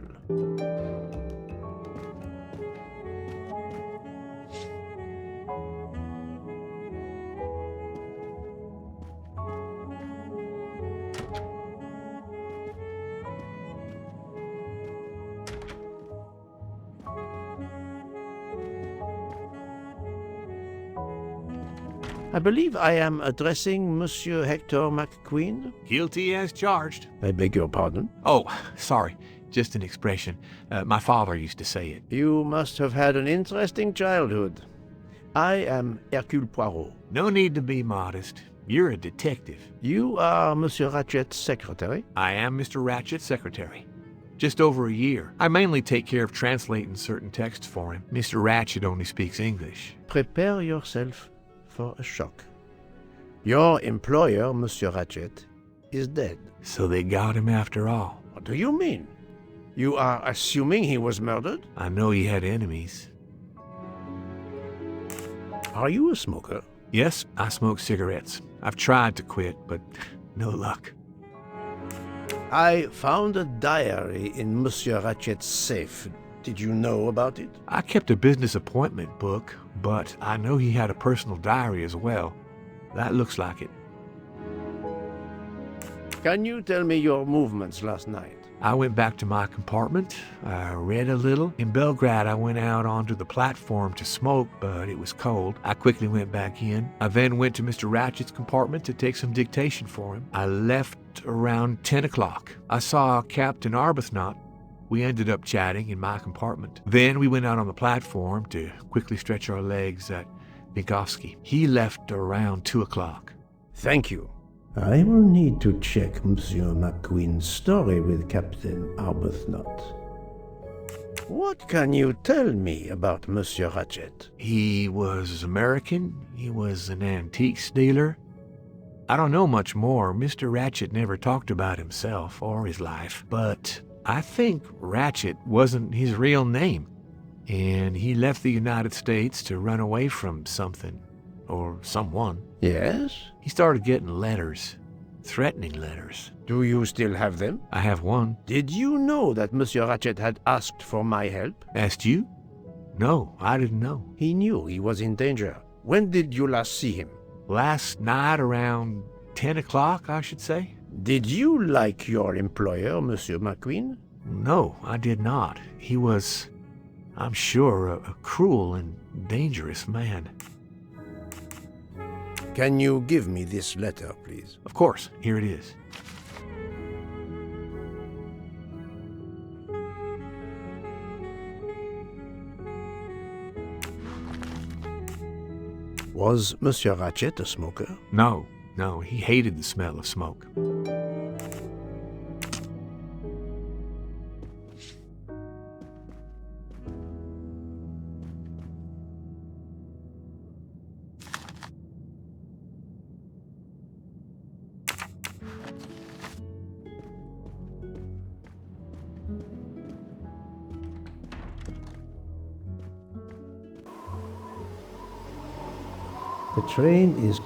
I believe I am addressing Monsieur Hector McQueen? Guilty as charged. I beg your pardon? Oh, sorry. Just an expression. My father used to say it. You must have had an interesting childhood. I am Hercule Poirot. No need to be modest. You're a detective. You are Monsieur Ratchet's secretary? I am Mr. Ratchet's secretary. Just over a year. I mainly take care of translating certain texts for him. Mr. Ratchet only speaks English. Prepare yourself for a shock. Your employer, Monsieur Ratchet, is dead. So they got him after all. What do you mean? You are assuming he was murdered? I know he had enemies. Are you a smoker? Yes, I smoke cigarettes. I've tried to quit, but no luck. I found a diary in Monsieur Ratchet's safe. Did you know about it? I kept a business appointment book, but I know he had a personal diary as well. That looks like it. Can you tell me your movements last night? I went back to my compartment. I read a little. In Belgrade, I went out onto the platform to smoke, but it was cold. I quickly went back in. I then went to Mr. Ratchet's compartment to take some dictation for him. I left around 10 o'clock. I saw Captain Arbuthnot. We ended up chatting in my compartment. Then we went out on the platform to quickly stretch our legs at Minkowski. He left around 2 o'clock. Thank you. I will need to check Monsieur McQueen's story with Captain Arbuthnot. What can you tell me about Monsieur Ratchet? He was American. He was an antiques dealer. I don't know much more. Mr. Ratchet never talked about himself or his life, but I think Ratchet wasn't his real name, and he left the United States to run away from something or someone. Yes? He started getting letters, threatening letters. Do you still have them? I have one. Did you know that Monsieur Ratchet had asked for my help? Asked you? No, I didn't know. He knew he was in danger. When did you last see him? Last night around 10 o'clock, I should say. Did you like your employer, Monsieur McQueen? No, I did not. He was, I'm sure, a cruel and dangerous man. Can you give me this letter, please? Of course. Here it is. Was Monsieur Ratchet a smoker? No, he hated the smell of smoke. The train is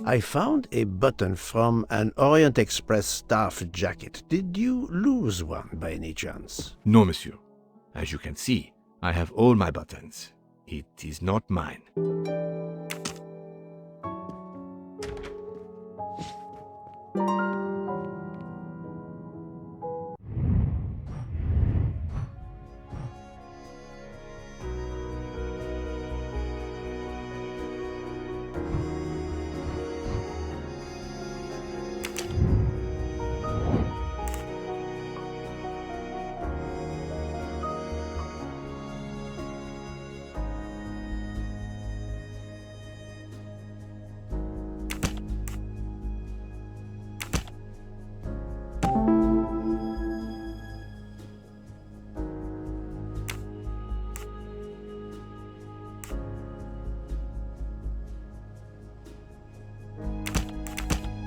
I found a button from an Orient Express staff jacket. Did you lose one by any chance? No, monsieur. As you can see, I have all my buttons. It is not mine.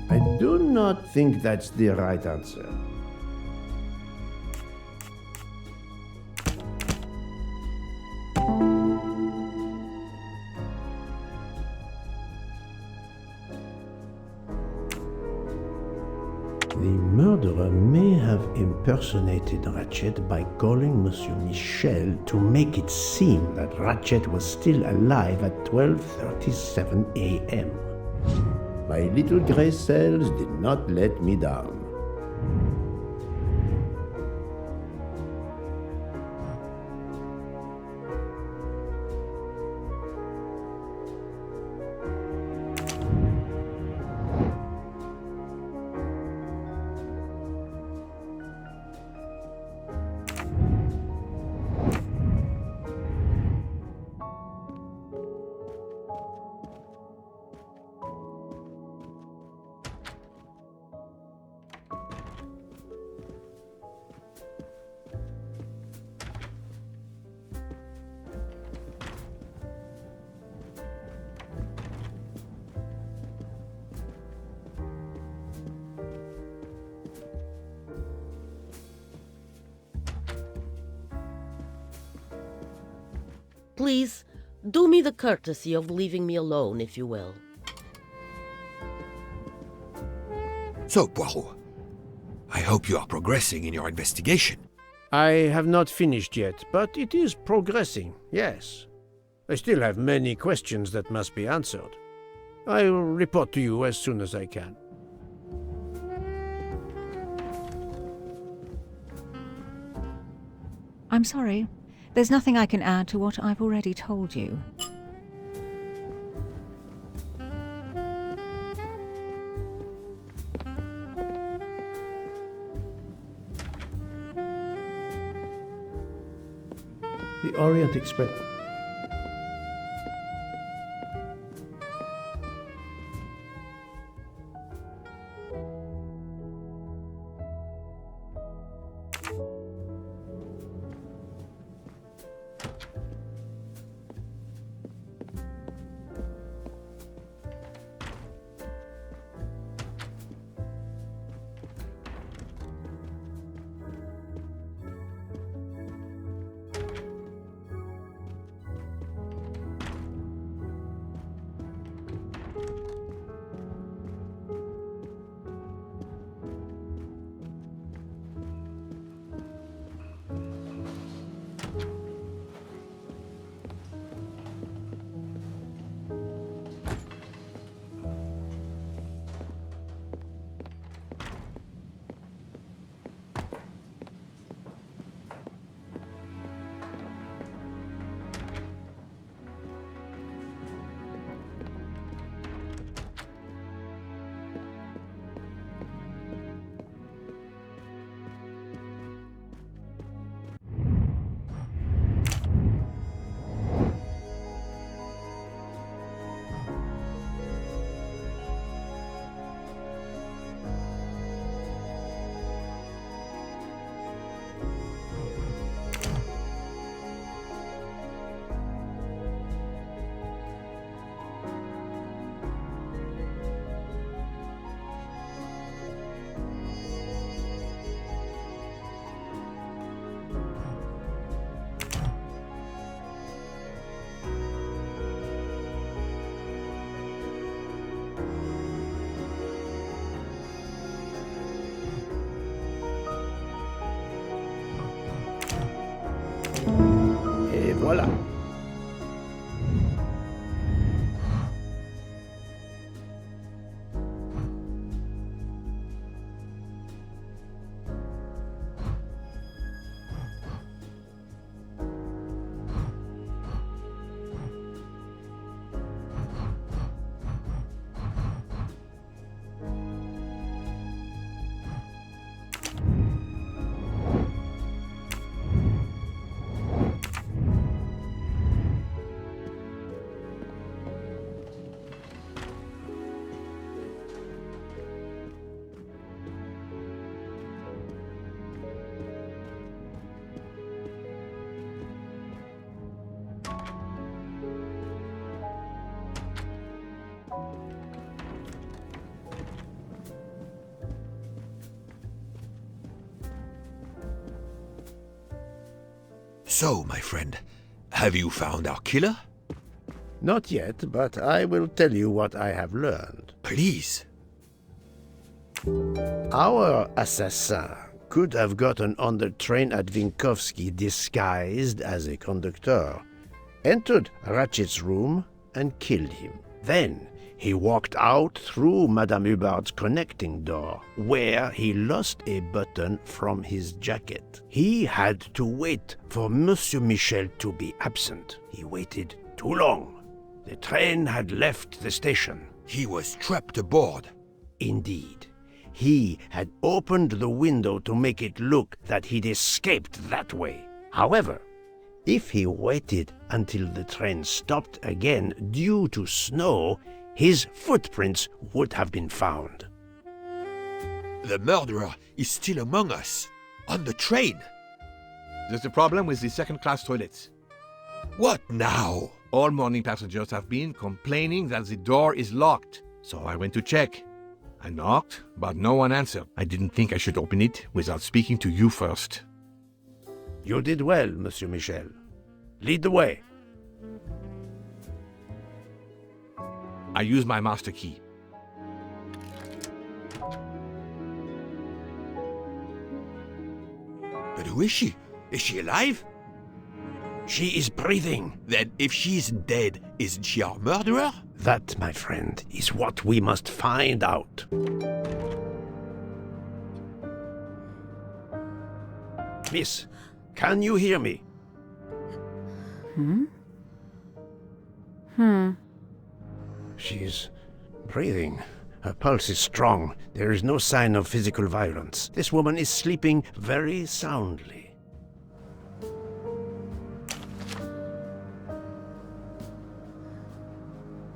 I do not think that's the right answer. The murderer may have impersonated Ratchet by calling Monsieur Michel to make it seem that Ratchet was still alive at 12:37 a.m. My little grey cells did not let me down. Please, do me the courtesy of leaving me alone, if you will. So, Poirot, I hope you are progressing in your investigation. I have not finished yet, but it is progressing, yes. I still have many questions that must be answered. I will report to you as soon as I can. I'm sorry. There's nothing I can add to what I've already told you. The Orient Express. Et voilà. So, my friend, have you found our killer? Not yet, but I will tell you what I have learned. Please. Our assassin could have gotten on the train at Vinkovsky disguised as a conductor, entered Ratchet's room and killed him. Then He walked out through Madame Hubbard's connecting door, where he lost a button from his jacket. He had to wait for Monsieur Michel to be absent. He waited too long. The train had left the station. He was trapped aboard. Indeed. He had opened the window to make it look that he'd escaped that way. However, if he waited until the train stopped again due to snow, his footprints would have been found. The murderer is still among us, on the train. There's a problem with the second-class toilets. What now? All morning passengers have been complaining that the door is locked. So I went to check. I knocked, but no one answered. I didn't think I should open it without speaking to you first. You did well, Monsieur Michel. Lead the way. I use my master key. But who is she? Is she alive? She is breathing. Then if she isn't dead, isn't she our murderer? That, my friend, is what we must find out. Miss, can you hear me? She's breathing. Her pulse is strong. There is no sign of physical violence. This woman is sleeping very soundly.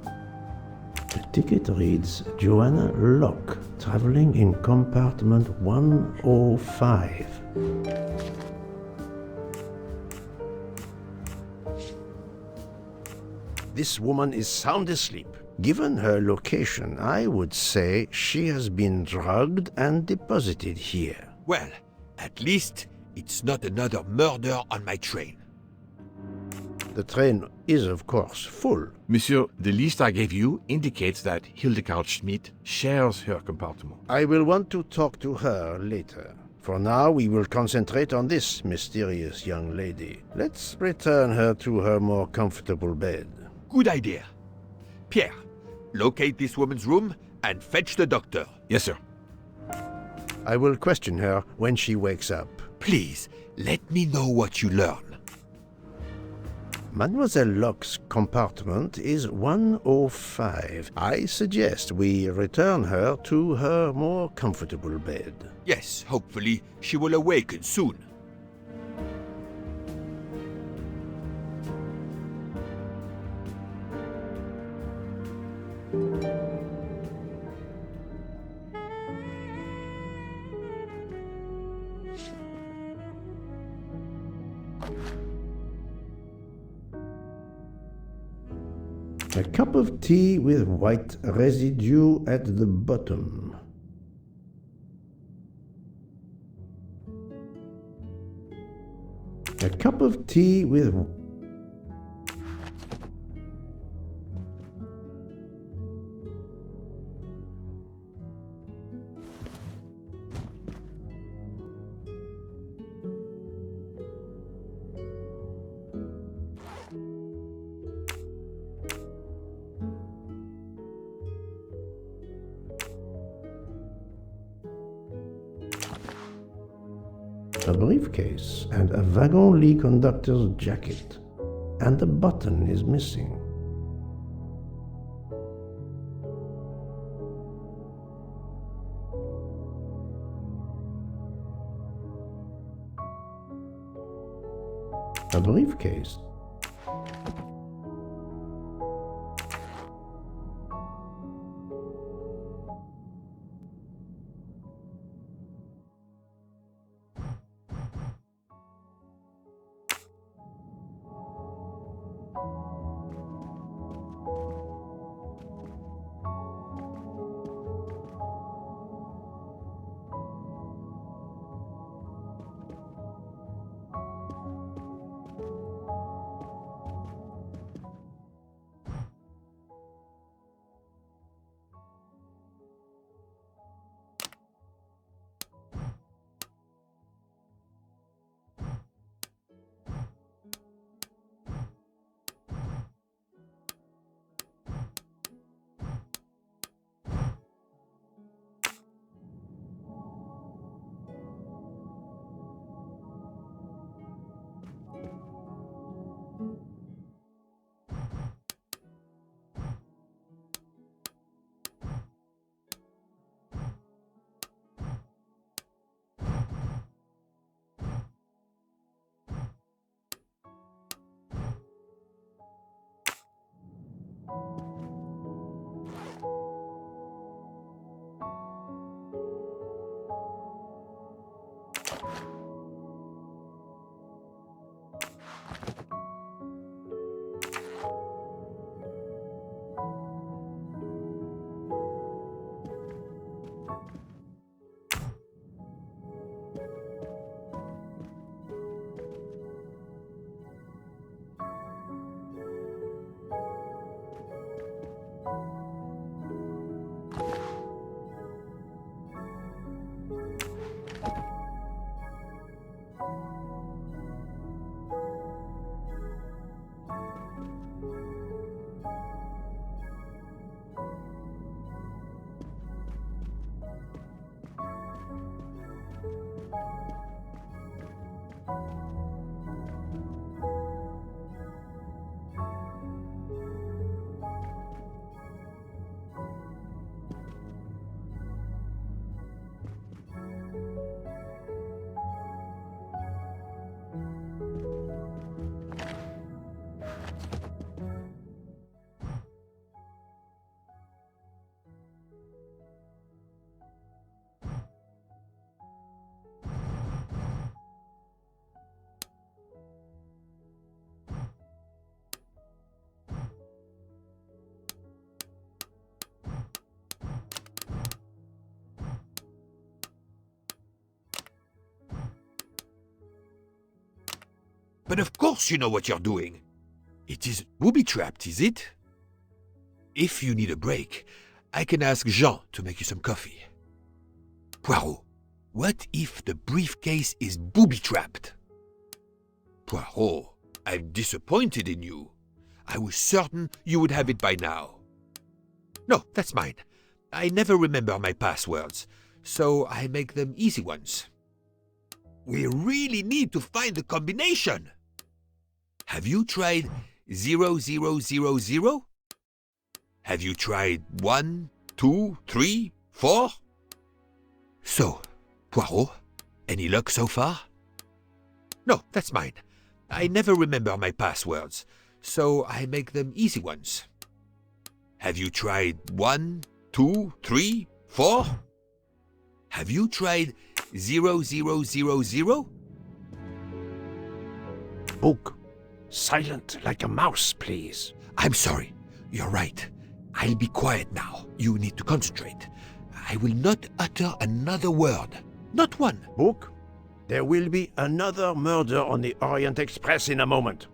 The ticket reads Joanna Locke, traveling in compartment 105. This woman is sound asleep. Given her location, I would say she has been drugged and deposited here. Well, at least it's not another murder on my train. The train is, of course, full. Monsieur, the list I gave you indicates that Hildegard Schmidt shares her compartment. I will want to talk to her later. For now, we will concentrate on this mysterious young lady. Let's return her to her more comfortable bed. Good idea. Pierre, locate this woman's room and fetch the doctor. Yes, sir. I will question her when she wakes up. Please, let me know what you learn. Mademoiselle Locke's compartment is 105. I suggest we return her to her more comfortable bed. Yes, hopefully she will awaken soon. A cup of tea with white residue at the bottom. A cup of tea with... a briefcase and a wagon-lit conductor's jacket, and the button is missing. A briefcase. But of course you know what you're doing. It is booby-trapped, is it? If you need a break, I can ask Jean to make you some coffee. Poirot, what if the briefcase is booby-trapped? Poirot, I'm disappointed in you. I was certain you would have it by now. No, that's mine. I never remember my passwords, so I make them easy ones. We really need to find the combination. Have you tried 0000? Have you tried 1, 2, 3, 4? So, Poirot, any luck so far? No, that's mine. I never remember my passwords, so I make them easy ones. Have you tried 1, 2, 3, 4? Have you tried 0000? Book. Silent like a mouse, please. I'm sorry. You're right. I'll be quiet now. You need to concentrate. I will not utter another word. Not one. Book, there will be another murder on the Orient Express in a moment.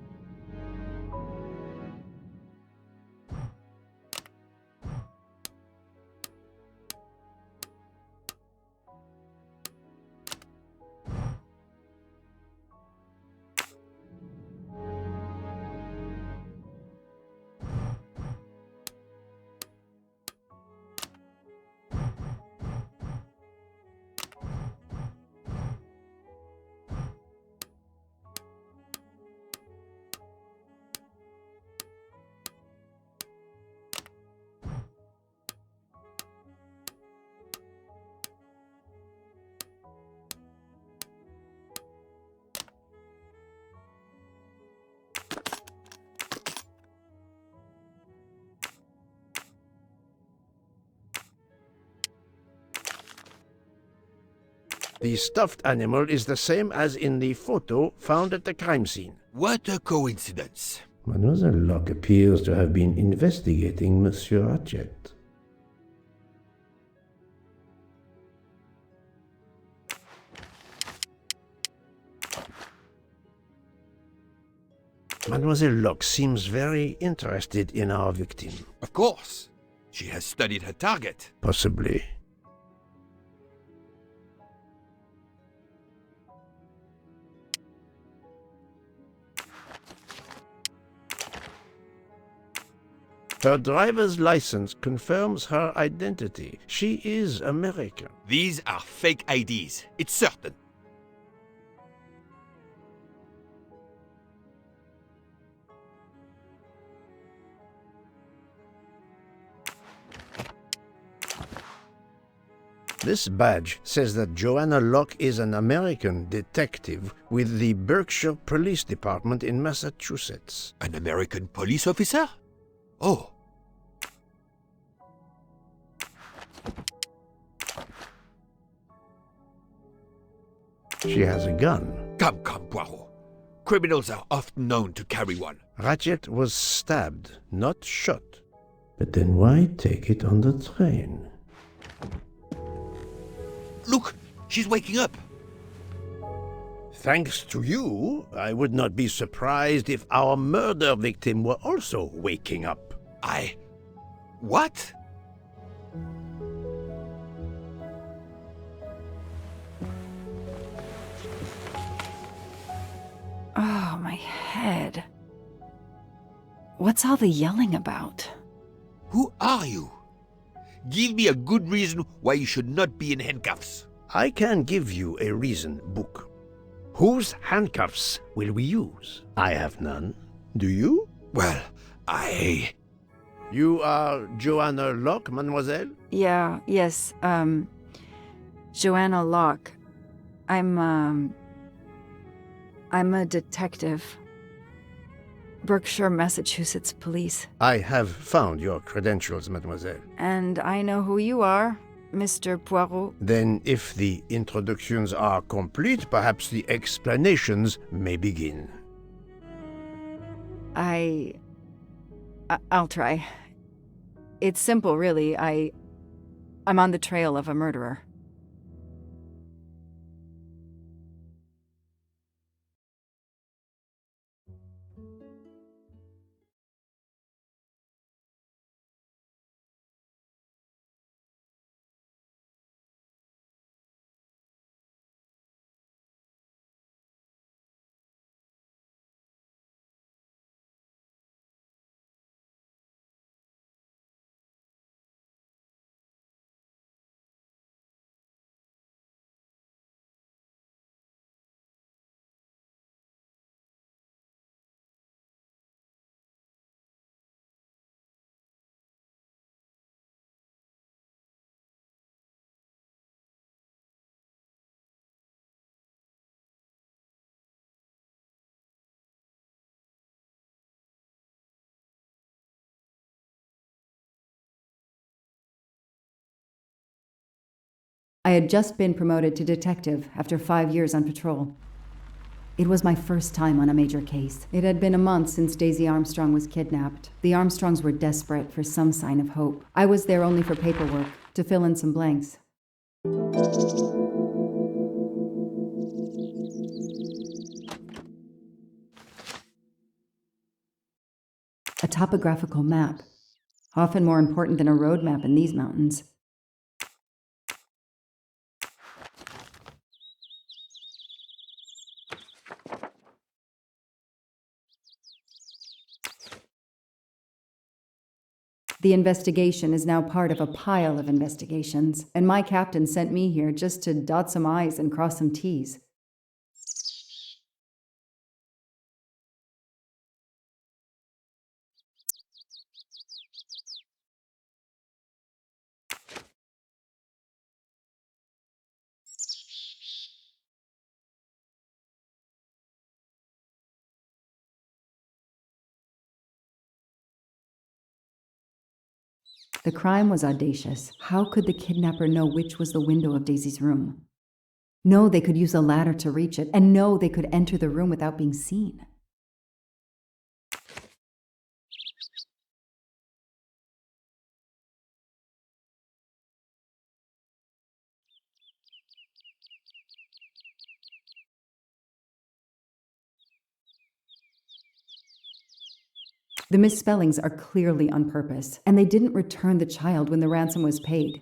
The stuffed animal is the same as in the photo found at the crime scene. What a coincidence. Mademoiselle Locke appears to have been investigating Monsieur Ratchet. Mademoiselle Locke seems very interested in our victim. Of course. She has studied her target. Possibly. Her driver's license confirms her identity. She is American. These are fake IDs. It's certain. This badge says that Joanna Locke is an American detective with the Berkshire Police Department in Massachusetts. An American police officer? Oh, She has a gun. Come, Poirot. Criminals are often known to carry one. Ratchet was stabbed, not shot. But then why take it on the train? Look, she's waking up. Thanks to you, I would not be surprised if our murder victim were also waking up. What? Oh, my head. What's all the yelling about? Who are you? Give me a good reason why you should not be in handcuffs. I can give you a reason, Book. Whose handcuffs will we use? I have none. Do you? Well, You are Joanna Locke, mademoiselle? Yes, Joanna Locke. I'm a detective. Berkshire, Massachusetts Police. I have found your credentials, mademoiselle. And I know who you are, Mr. Poirot. Then, if the introductions are complete, perhaps the explanations may begin. I'll try. It's simple, really. I'm on the trail of a murderer. I had just been promoted to detective after 5 years on patrol. It was my first time on a major case. It had been a month since Daisy Armstrong was kidnapped. The Armstrongs were desperate for some sign of hope. I was there only for paperwork, to fill in some blanks. A topographical map, often more important than a road map in these mountains. The investigation is now part of a pile of investigations, and my captain sent me here just to dot some I's and cross some T's. The crime was audacious. How could the kidnapper know which was the window of Daisy's room? No, they could use a ladder to reach it, and no, they could enter the room without being seen. The misspellings are clearly on purpose, and they didn't return the child when the ransom was paid.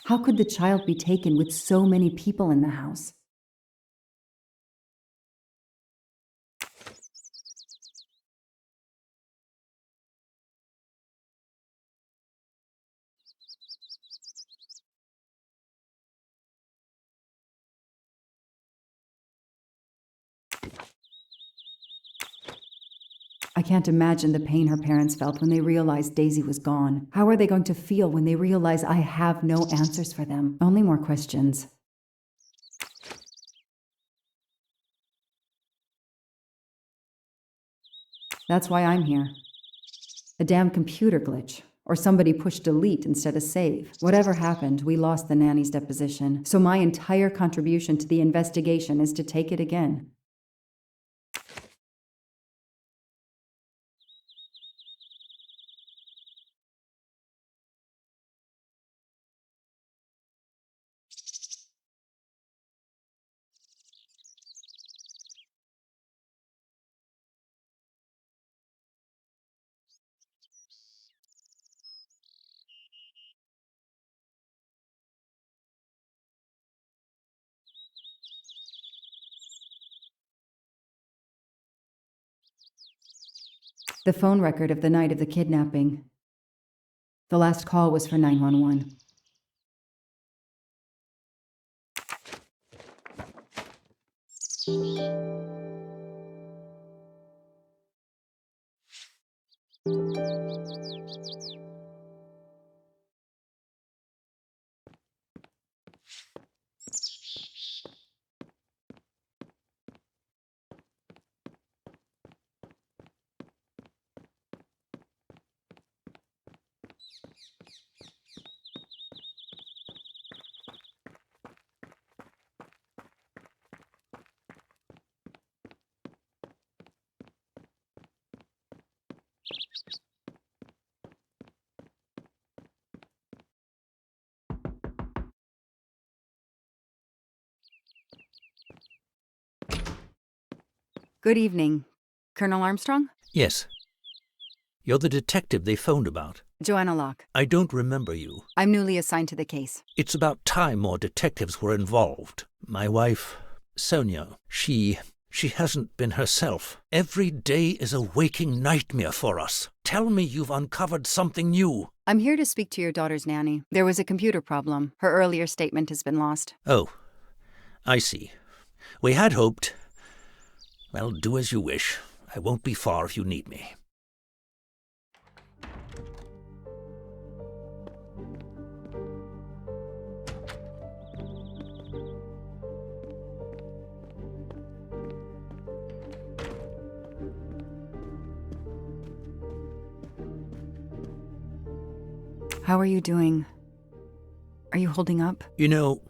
How could the child be taken with so many people in the house? I can't imagine the pain her parents felt when they realized Daisy was gone. How are they going to feel when they realize I have no answers for them? Only more questions. That's why I'm here. A damn computer glitch. Or somebody pushed delete instead of save. Whatever happened, we lost the nanny's deposition, so my entire contribution to the investigation is to take it again. The phone record of the night of the kidnapping. The last call was for 911. Good evening. Colonel Armstrong? Yes. You're the detective they phoned about. Joanna Locke. I don't remember you. I'm newly assigned to the case. It's about time more detectives were involved. My wife, Sonia, she hasn't been herself. Every day is a waking nightmare for us. Tell me you've uncovered something new. I'm here to speak to your daughter's nanny. There was a computer problem. Her earlier statement has been lost. Oh, I see. We had hoped. Well, do as you wish. I won't be far if you need me. How are you doing? Are you holding up? You know,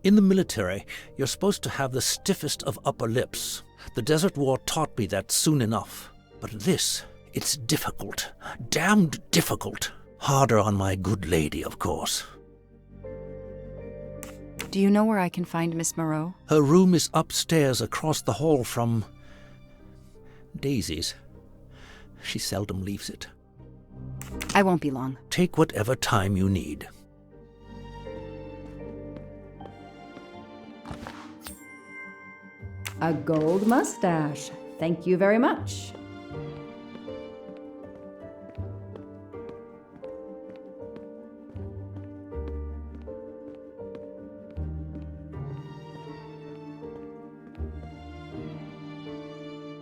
in the military, you're supposed to have the stiffest of upper lips. The Desert War taught me that soon enough. But this, it's difficult. Damned difficult. Harder on my good lady, of course. Do you know where I can find Miss Moreau? Her room is upstairs across the hall from Daisy's. She seldom leaves it. I won't be long. Take whatever time you need. A gold mustache. Thank you very much.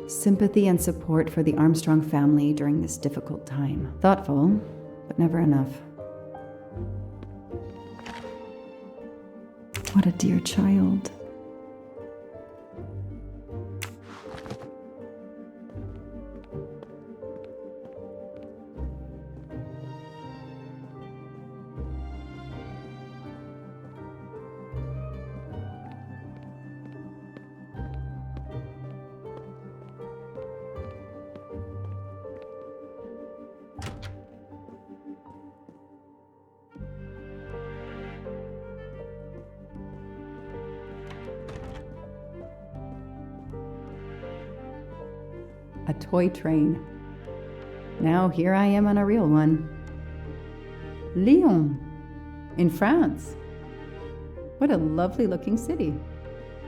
Sympathy and support for the Armstrong family during this difficult time. Thoughtful, but never enough. What a dear child. A toy train. Now here I am on a real one. Lyon, in France. What a lovely looking city.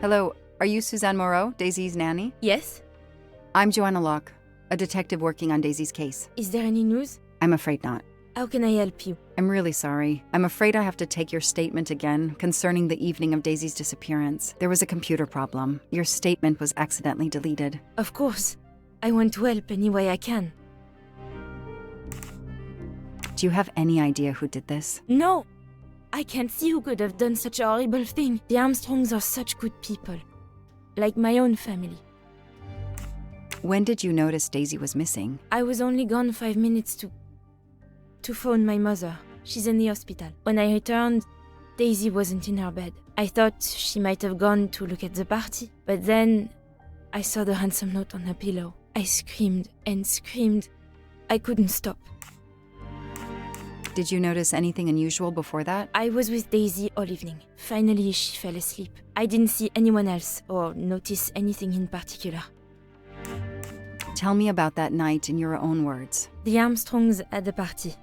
Hello, are you Suzanne Moreau, Daisy's nanny? Yes? I'm Joanna Locke, a detective working on Daisy's case. Is there any news? I'm afraid not. How can I help you? I'm really sorry. I'm afraid I have to take your statement again concerning the evening of Daisy's disappearance. There was a computer problem. Your statement was accidentally deleted. Of course. I want to help any way I can. Do you have any idea who did this? No! I can't see who could have done such a horrible thing. The Armstrongs are such good people. Like my own family. When did you notice Daisy was missing? I was only gone 5 minutes to phone my mother. She's in the hospital. When I returned, Daisy wasn't in her bed. I thought she might have gone to look at the party, but then I saw the ransom note on her pillow. I screamed and screamed. I couldn't stop. Did you notice anything unusual before that? I was with Daisy all evening. Finally, she fell asleep. I didn't see anyone else or notice anything in particular. Tell me about that night in your own words. The Armstrongs had a party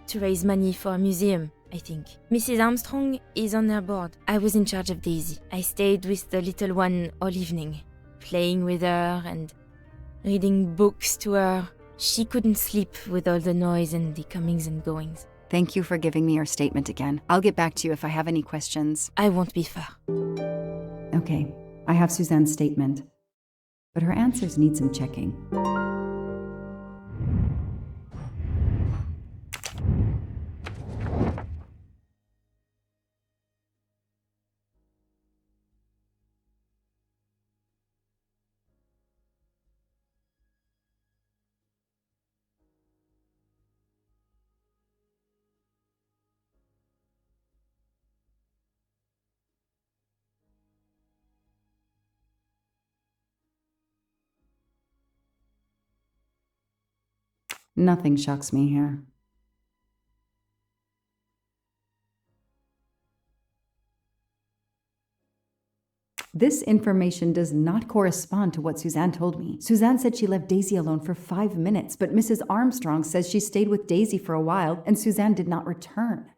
to raise money for a museum, I think. Mrs. Armstrong is on their board. I was in charge of Daisy. I stayed with the little one all evening, playing with her and reading books to her. She couldn't sleep with all the noise and the comings and goings. Thank you for giving me your statement again. I'll get back to you if I have any questions. I won't be far. Okay, I have Suzanne's statement, but her answers need some checking. Nothing shocks me here. This information does not correspond to what Suzanne told me. Suzanne said she left Daisy alone for 5 minutes, but Mrs. Armstrong says she stayed with Daisy for a while and Suzanne did not return.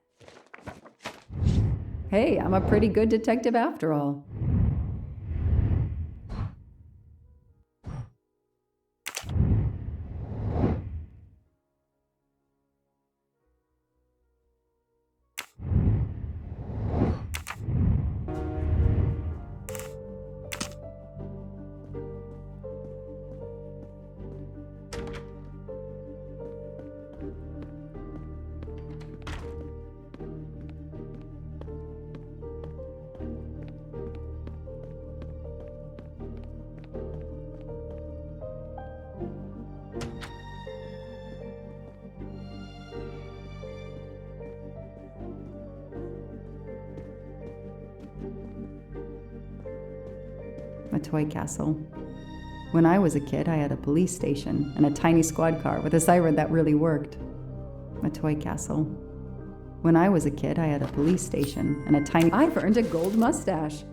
Hey, I'm a pretty good detective after all. A toy castle. When I was a kid, I had a police station and a tiny squad car with a siren that really worked. A toy castle. When I was a kid, I had a police station and a tiny... I've earned a gold mustache.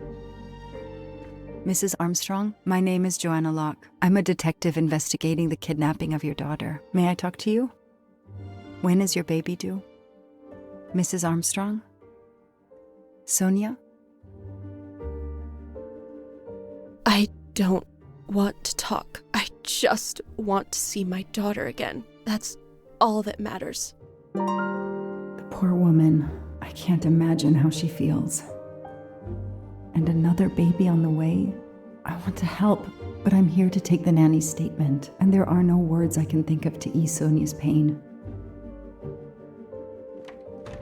Mrs. Armstrong, my name is Joanna Locke. I'm a detective investigating the kidnapping of your daughter. May I talk to you? When is your baby due? Mrs. Armstrong? Sonia? I don't want to talk. I just want to see my daughter again. That's all that matters. The poor woman. I can't imagine how she feels. And another baby on the way? I want to help, but I'm here to take the nanny's statement, and there are no words I can think of to ease Sonia's pain.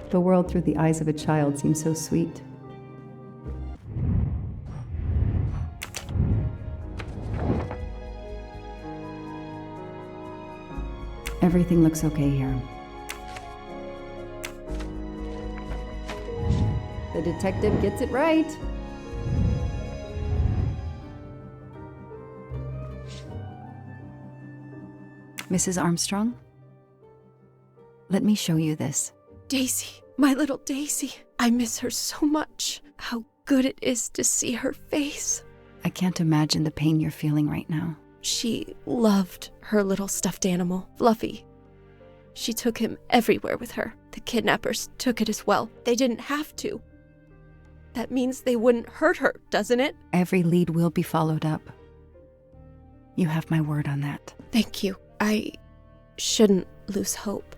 The world through the eyes of a child seems so sweet. Everything looks okay here. The detective gets it right. Mrs. Armstrong? Let me show you this. Daisy, my little Daisy. I miss her so much. How good it is to see her face. I can't imagine the pain you're feeling right now. She loved her little stuffed animal, Fluffy. She took him everywhere with her. The kidnappers took it as well. They didn't have to. That means they wouldn't hurt her, doesn't it? Every lead will be followed up. You have my word on that. Thank you. I shouldn't lose hope.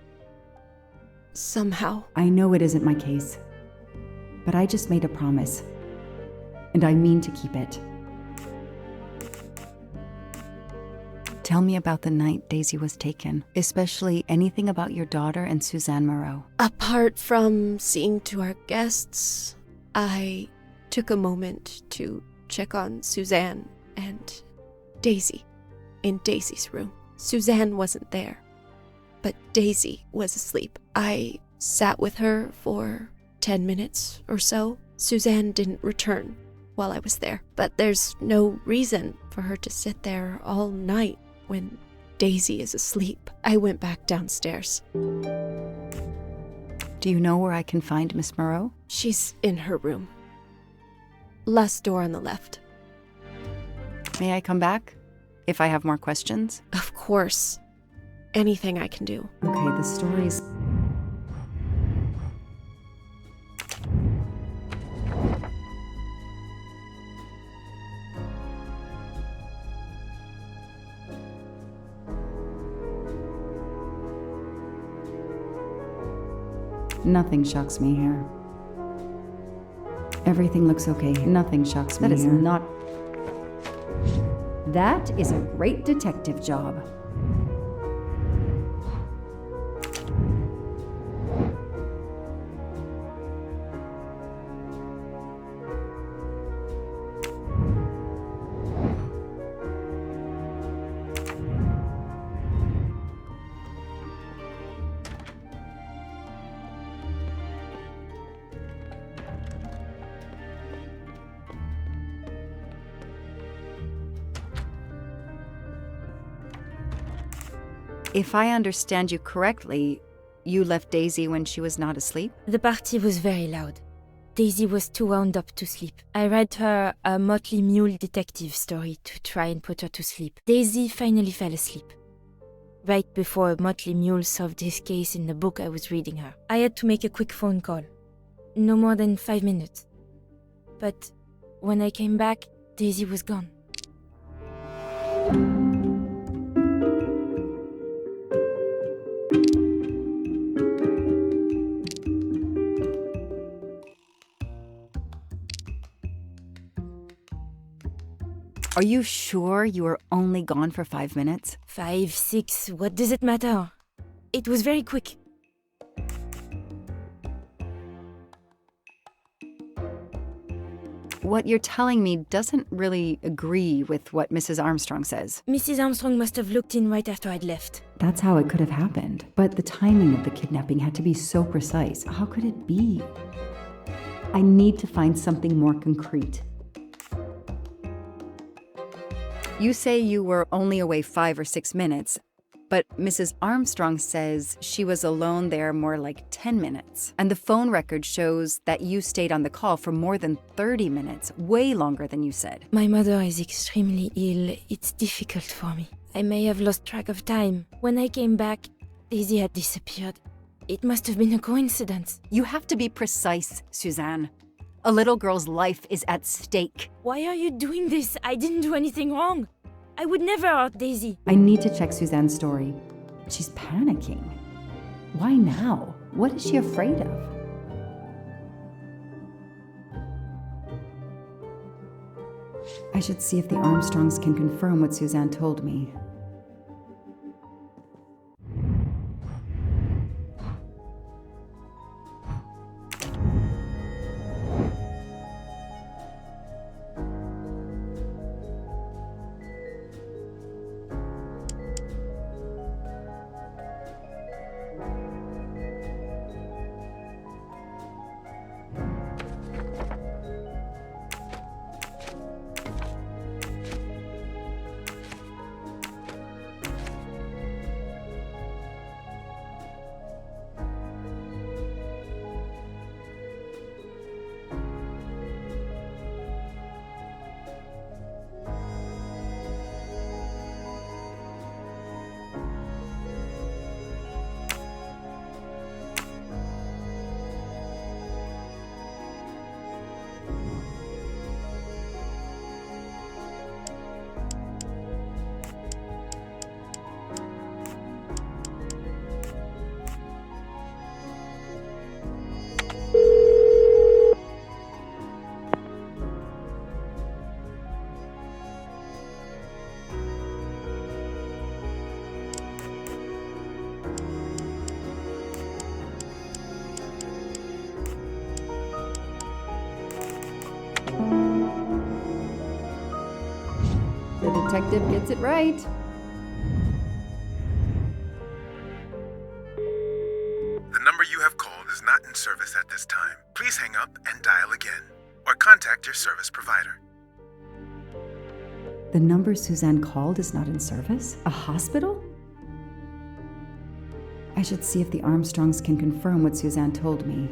Somehow. I know it isn't my case, but I just made a promise, and I mean to keep it. Tell me about the night Daisy was taken, especially anything about your daughter and Suzanne Moreau. Apart from seeing to our guests, I took a moment to check on Suzanne and Daisy in Daisy's room. Suzanne wasn't there, but Daisy was asleep. I sat with her for 10 minutes or so. Suzanne didn't return while I was there, but there's no reason for her to sit there all night when Daisy is asleep. I went back downstairs. Do you know where I can find Miss Moreau? She's in her room. Last door on the left. May I come back if I have more questions? Of course. Anything I can do. Okay, the story's... Nothing shocks me here. Everything looks okay. Nothing shocks me here. That is not... That is a great detective job. If I understand you correctly, you left Daisy when she was not asleep? The party was very loud. Daisy was too wound up to sleep. I read her a Motley Mule detective story to try and put her to sleep. Daisy finally fell asleep. Right before Motley Mule solved his case in the book I was reading her. I had to make a quick phone call. No more than 5 minutes. But when I came back, Daisy was gone. Are you sure you were only gone for 5 minutes? 5, 6, what does it matter? It was very quick. What you're telling me doesn't really agree with what Mrs. Armstrong says. Mrs. Armstrong must have looked in right after I'd left. That's how it could have happened. But the timing of the kidnapping had to be so precise. How could it be? I need to find something more concrete. You say you were only away 5 or 6 minutes, but Mrs. Armstrong says she was alone there more like 10 minutes. And the phone record shows that you stayed on the call for more than 30 minutes, way longer than you said. My mother is extremely ill. It's difficult for me. I may have lost track of time. When I came back, Daisy had disappeared. It must have been a coincidence. You have to be precise, Suzanne. A little girl's life is at stake. Why are you doing this? I didn't do anything wrong. I would never hurt Daisy. I need to check Suzanne's story. She's panicking. Why now? What is she afraid of? I should see if the Armstrongs can confirm what Suzanne told me. The detective gets it right. The number you have called is not in service at this time. Please hang up and dial again, or contact your service provider. The number Suzanne called is not in service? A hospital? I should see if the Armstrongs can confirm what Suzanne told me.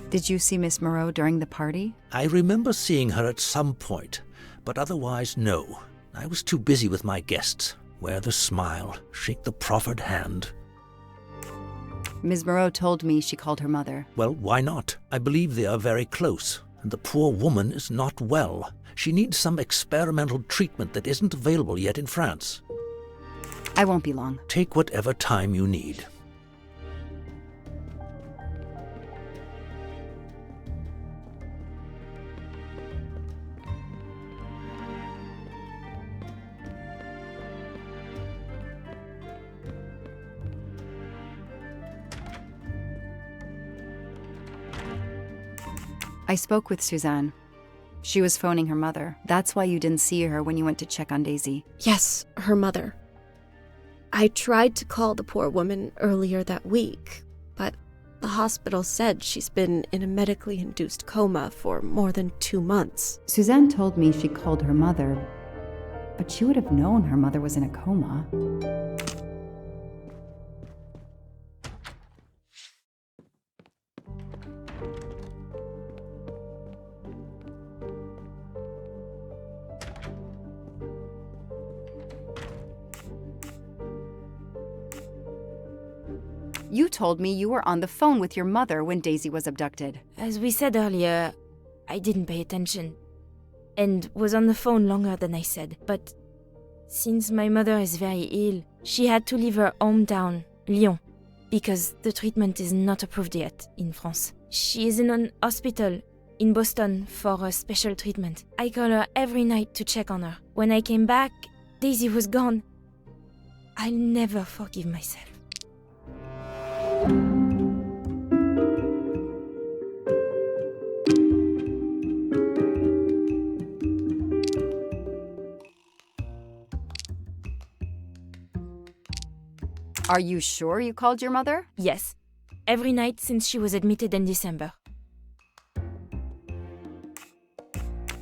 Did you see Miss Moreau during the party? I remember seeing her at some point, but otherwise, no. I was too busy with my guests. Wear the smile, shake the proffered hand. Ms. Moreau told me she called her mother. Well, why not? I believe they are very close, and the poor woman is not well. She needs some experimental treatment that isn't available yet in France. I won't be long. Take whatever time you need. I spoke with Suzanne. She was phoning her mother. That's why you didn't see her when you went to check on Daisy. Yes, her mother. I tried to call the poor woman earlier that week, but the hospital said she's been in a medically induced coma for more than 2 months. Suzanne told me she called her mother, but she would have known her mother was in a coma. You told me you were on the phone with your mother when Daisy was abducted. As we said earlier, I didn't pay attention and was on the phone longer than I said. But since my mother is very ill, she had to leave her hometown, Lyon, because the treatment is not approved yet in France. She is in an hospital in Boston for a special treatment. I call her every night to check on her. When I came back, Daisy was gone. I'll never forgive myself. Are you sure you called your mother? Yes, every night since she was admitted in December.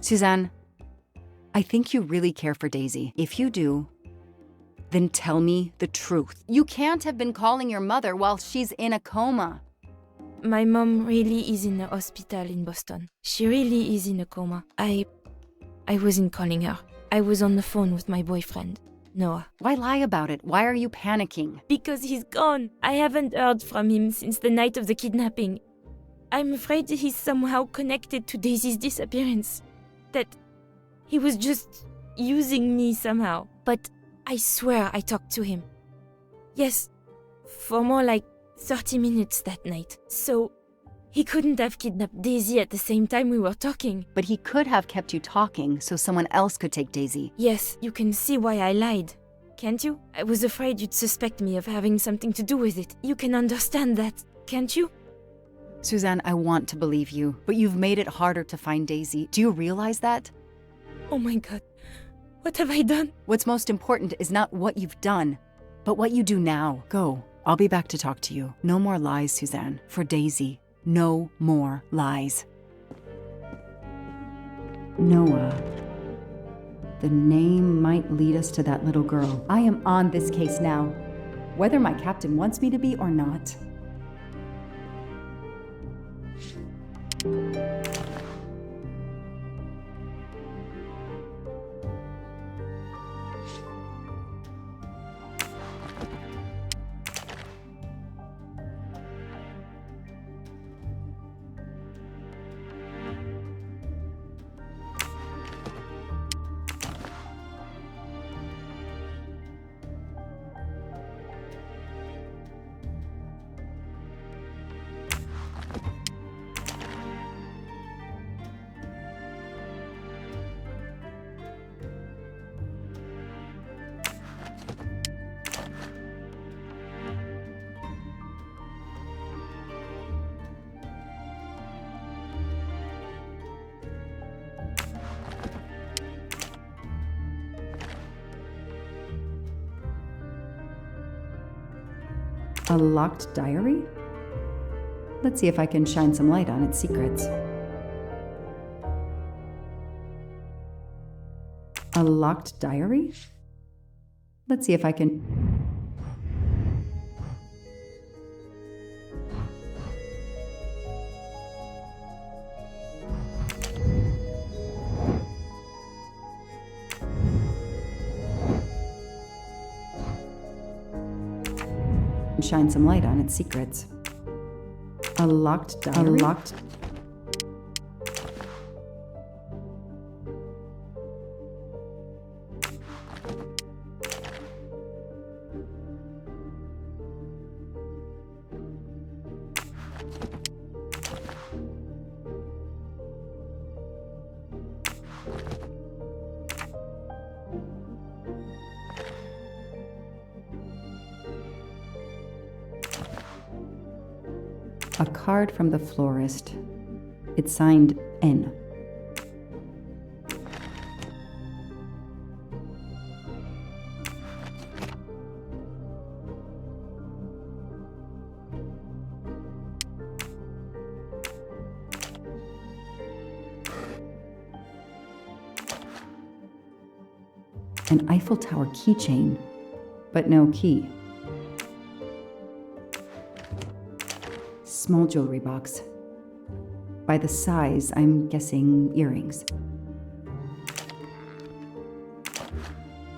Suzanne, I think you really care for Daisy. If you do, then tell me the truth. You can't have been calling your mother while she's in a coma. My mom really is in a hospital in Boston. She really is in a coma. I wasn't calling her. I was on the phone with my boyfriend, Noah. Why lie about it? Why are you panicking? Because he's gone. I haven't heard from him since the night of the kidnapping. I'm afraid he's somehow connected to Daisy's disappearance. That he was just using me somehow. But I swear I talked to him. Yes, for more like 30 minutes that night. So he couldn't have kidnapped Daisy at the same time we were talking. But he could have kept you talking so someone else could take Daisy. Yes, you can see why I lied. Can't you? I was afraid you'd suspect me of having something to do with it. You can understand that, can't you? Suzanne, I want to believe you, but you've made it harder to find Daisy. Do you realize that? Oh my God. What have I done? What's most important is not what you've done, but what you do now. Go. I'll be back to talk to you. No more lies, Suzanne. For Daisy, no more lies. Noah. The name might lead us to that little girl. I am on this case now, whether my captain wants me to be or not. A locked diary? Let's see if I can shine some light on its secrets. A locked diary? Let's see if I can... shine some light on its secrets. A locked diary? A card from the florist. It's signed N. An Eiffel Tower keychain, but no key. Small jewelry box. By the size, I'm guessing earrings.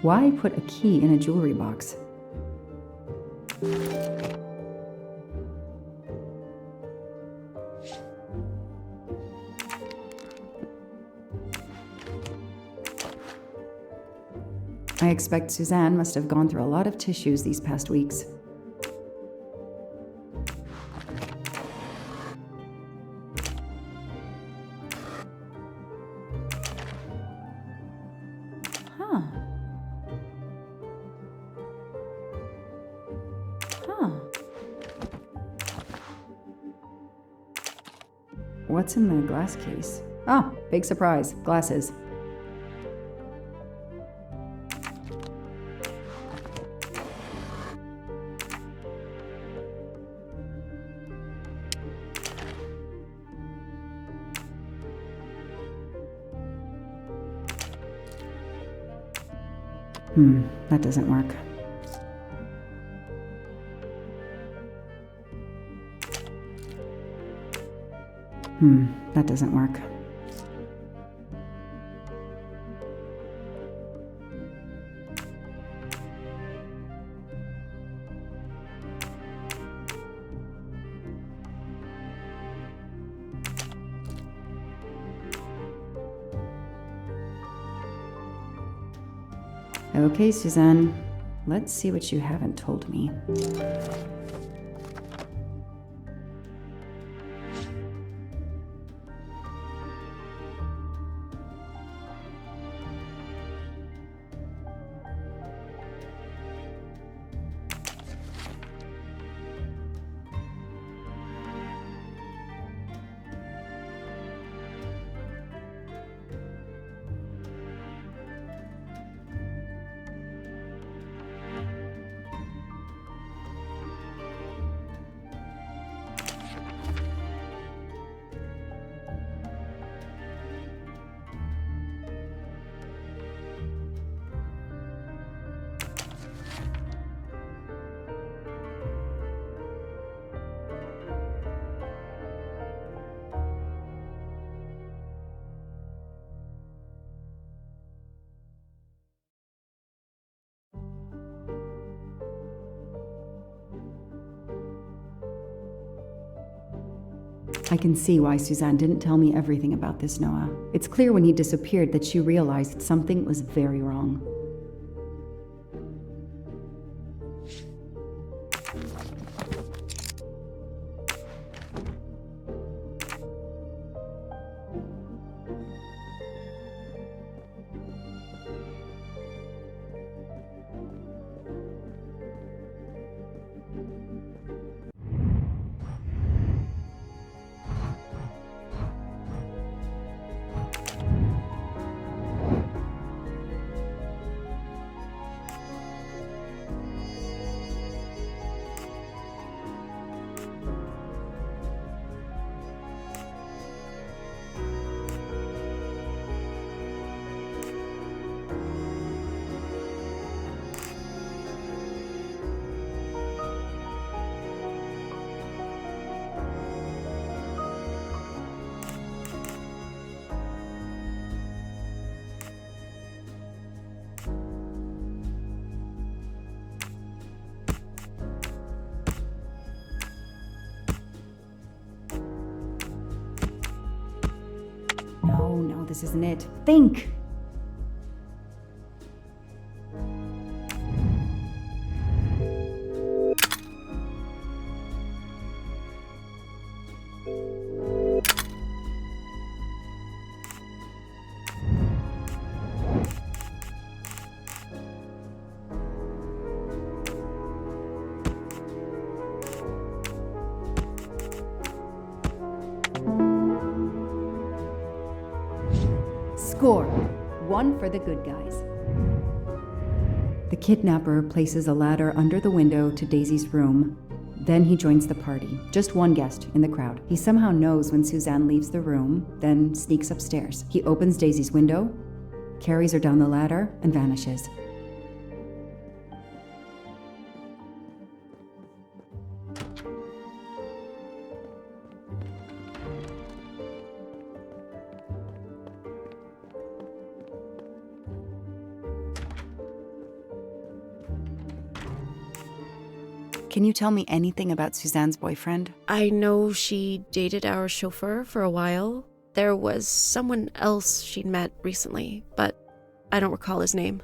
Why put a key in a jewelry box? I expect Suzanne must have gone through a lot of tissues these past weeks. What's in the glass case? Ah, big surprise. Glasses. That doesn't work. That doesn't work. Okay, Suzanne, let's see what you haven't told me. I can see why Suzanne didn't tell me everything about this, Noah. It's clear when he disappeared that she realized something was very wrong. this isn't it. Think! Score. 1 for the good guys. The kidnapper places a ladder under the window to Daisy's room. Then he joins the party, just one guest in the crowd. He somehow knows when Suzanne leaves the room, then sneaks upstairs. He opens Daisy's window, carries her down the ladder, and vanishes. Can you tell me anything about Suzanne's boyfriend? I know she dated our chauffeur for a while. There was someone else she'd met recently, but I don't recall his name.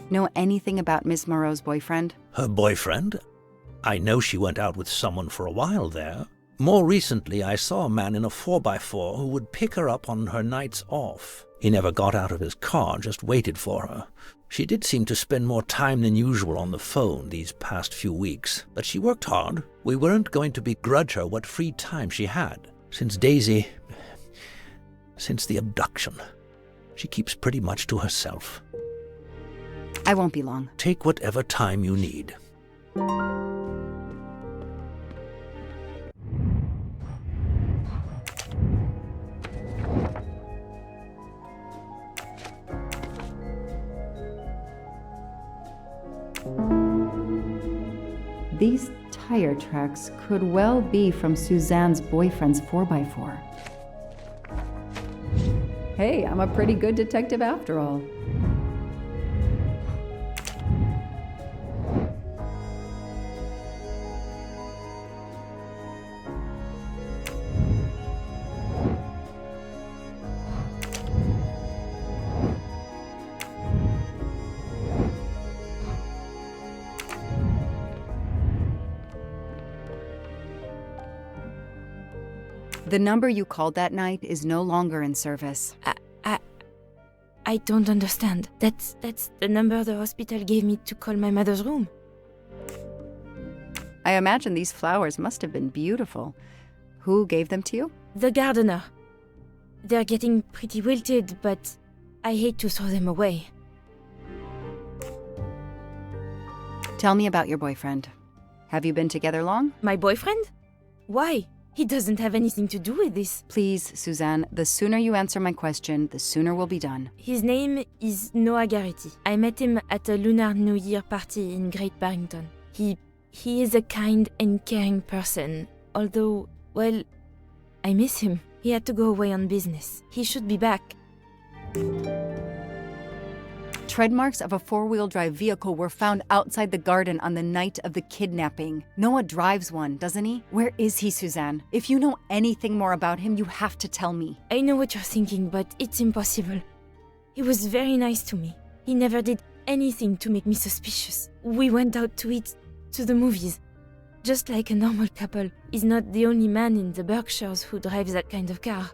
Know anything about Miss Moreau's boyfriend? Her boyfriend? I know she went out with someone for a while there. More recently, I saw a man in a 4x4 who would pick her up on her nights off. He never got out of his car, just waited for her. She did seem to spend more time than usual on the phone these past few weeks, but she worked hard. We weren't going to begrudge her what free time she had. Since the abduction, she keeps pretty much to herself. I won't be long. Take whatever time you need. These tire tracks could well be from Suzanne's boyfriend's 4x4. Hey, I'm a pretty good detective after all. The number you called that night is no longer in service. I don't understand. That's the number the hospital gave me to call my mother's room. I imagine these flowers must have been beautiful. Who gave them to you? The gardener. They're getting pretty wilted, but I hate to throw them away. Tell me about your boyfriend. Have you been together long? My boyfriend? Why? He doesn't have anything to do with this. Please, Suzanne, the sooner you answer my question, the sooner we'll be done. His name is Noah Garrity. I met him at a Lunar New Year party in Great Barrington. He is a kind and caring person, although, well, I miss him. He had to go away on business. He should be back. Tread marks of a four-wheel drive vehicle were found outside the garden on the night of the kidnapping. Noah drives one, doesn't he? Where is he, Suzanne? If you know anything more about him, you have to tell me. I know what you're thinking, but it's impossible. He was very nice to me. He never did anything to make me suspicious. We went out to eat, to the movies. Just like a normal couple. He's not the only man in the Berkshires who drives that kind of car.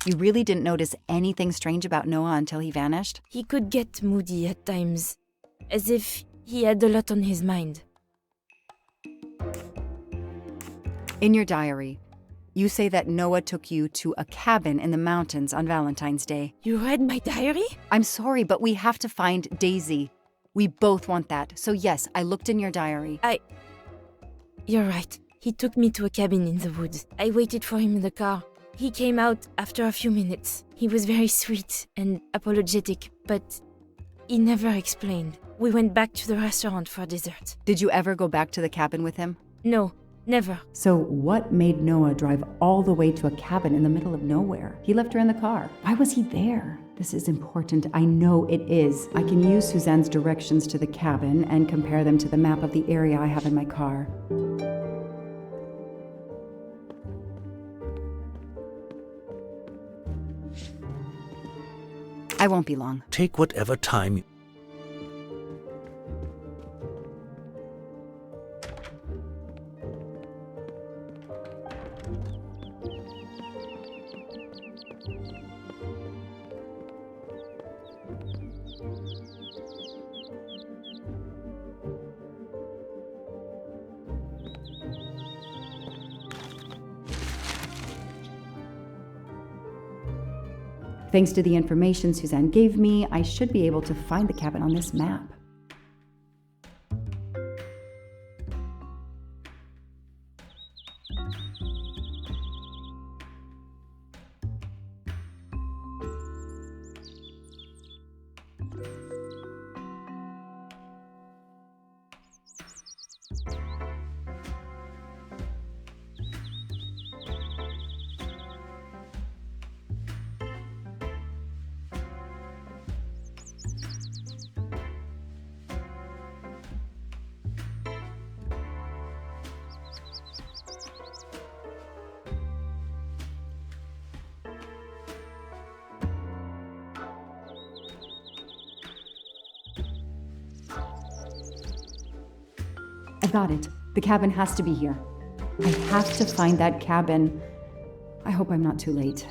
You really didn't notice anything strange about Noah until he vanished? He could get moody at times, as if he had a lot on his mind. In your diary, you say that Noah took you to a cabin in the mountains on Valentine's Day. You read my diary? I'm sorry, but we have to find Daisy. We both want that. So yes, I looked in your diary. You're right. He took me to a cabin in the woods. I waited for him in the car. He came out after a few minutes. He was very sweet and apologetic, but he never explained. We went back to the restaurant for dessert. Did you ever go back to the cabin with him? No, never. So what made Noah drive all the way to a cabin in the middle of nowhere? He left her in the car. Why was he there? This is important. I know it is. I can use Suzanne's directions to the cabin and compare them to the map of the area I have in my car. I won't be long. Take whatever time. Thanks to the information Suzanne gave me, I should be able to find the cabin on this map. I got it. The cabin has to be here. I have to find that cabin. I hope I'm not too late.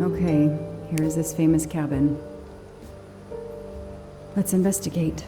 Okay, here's this famous cabin. Let's investigate.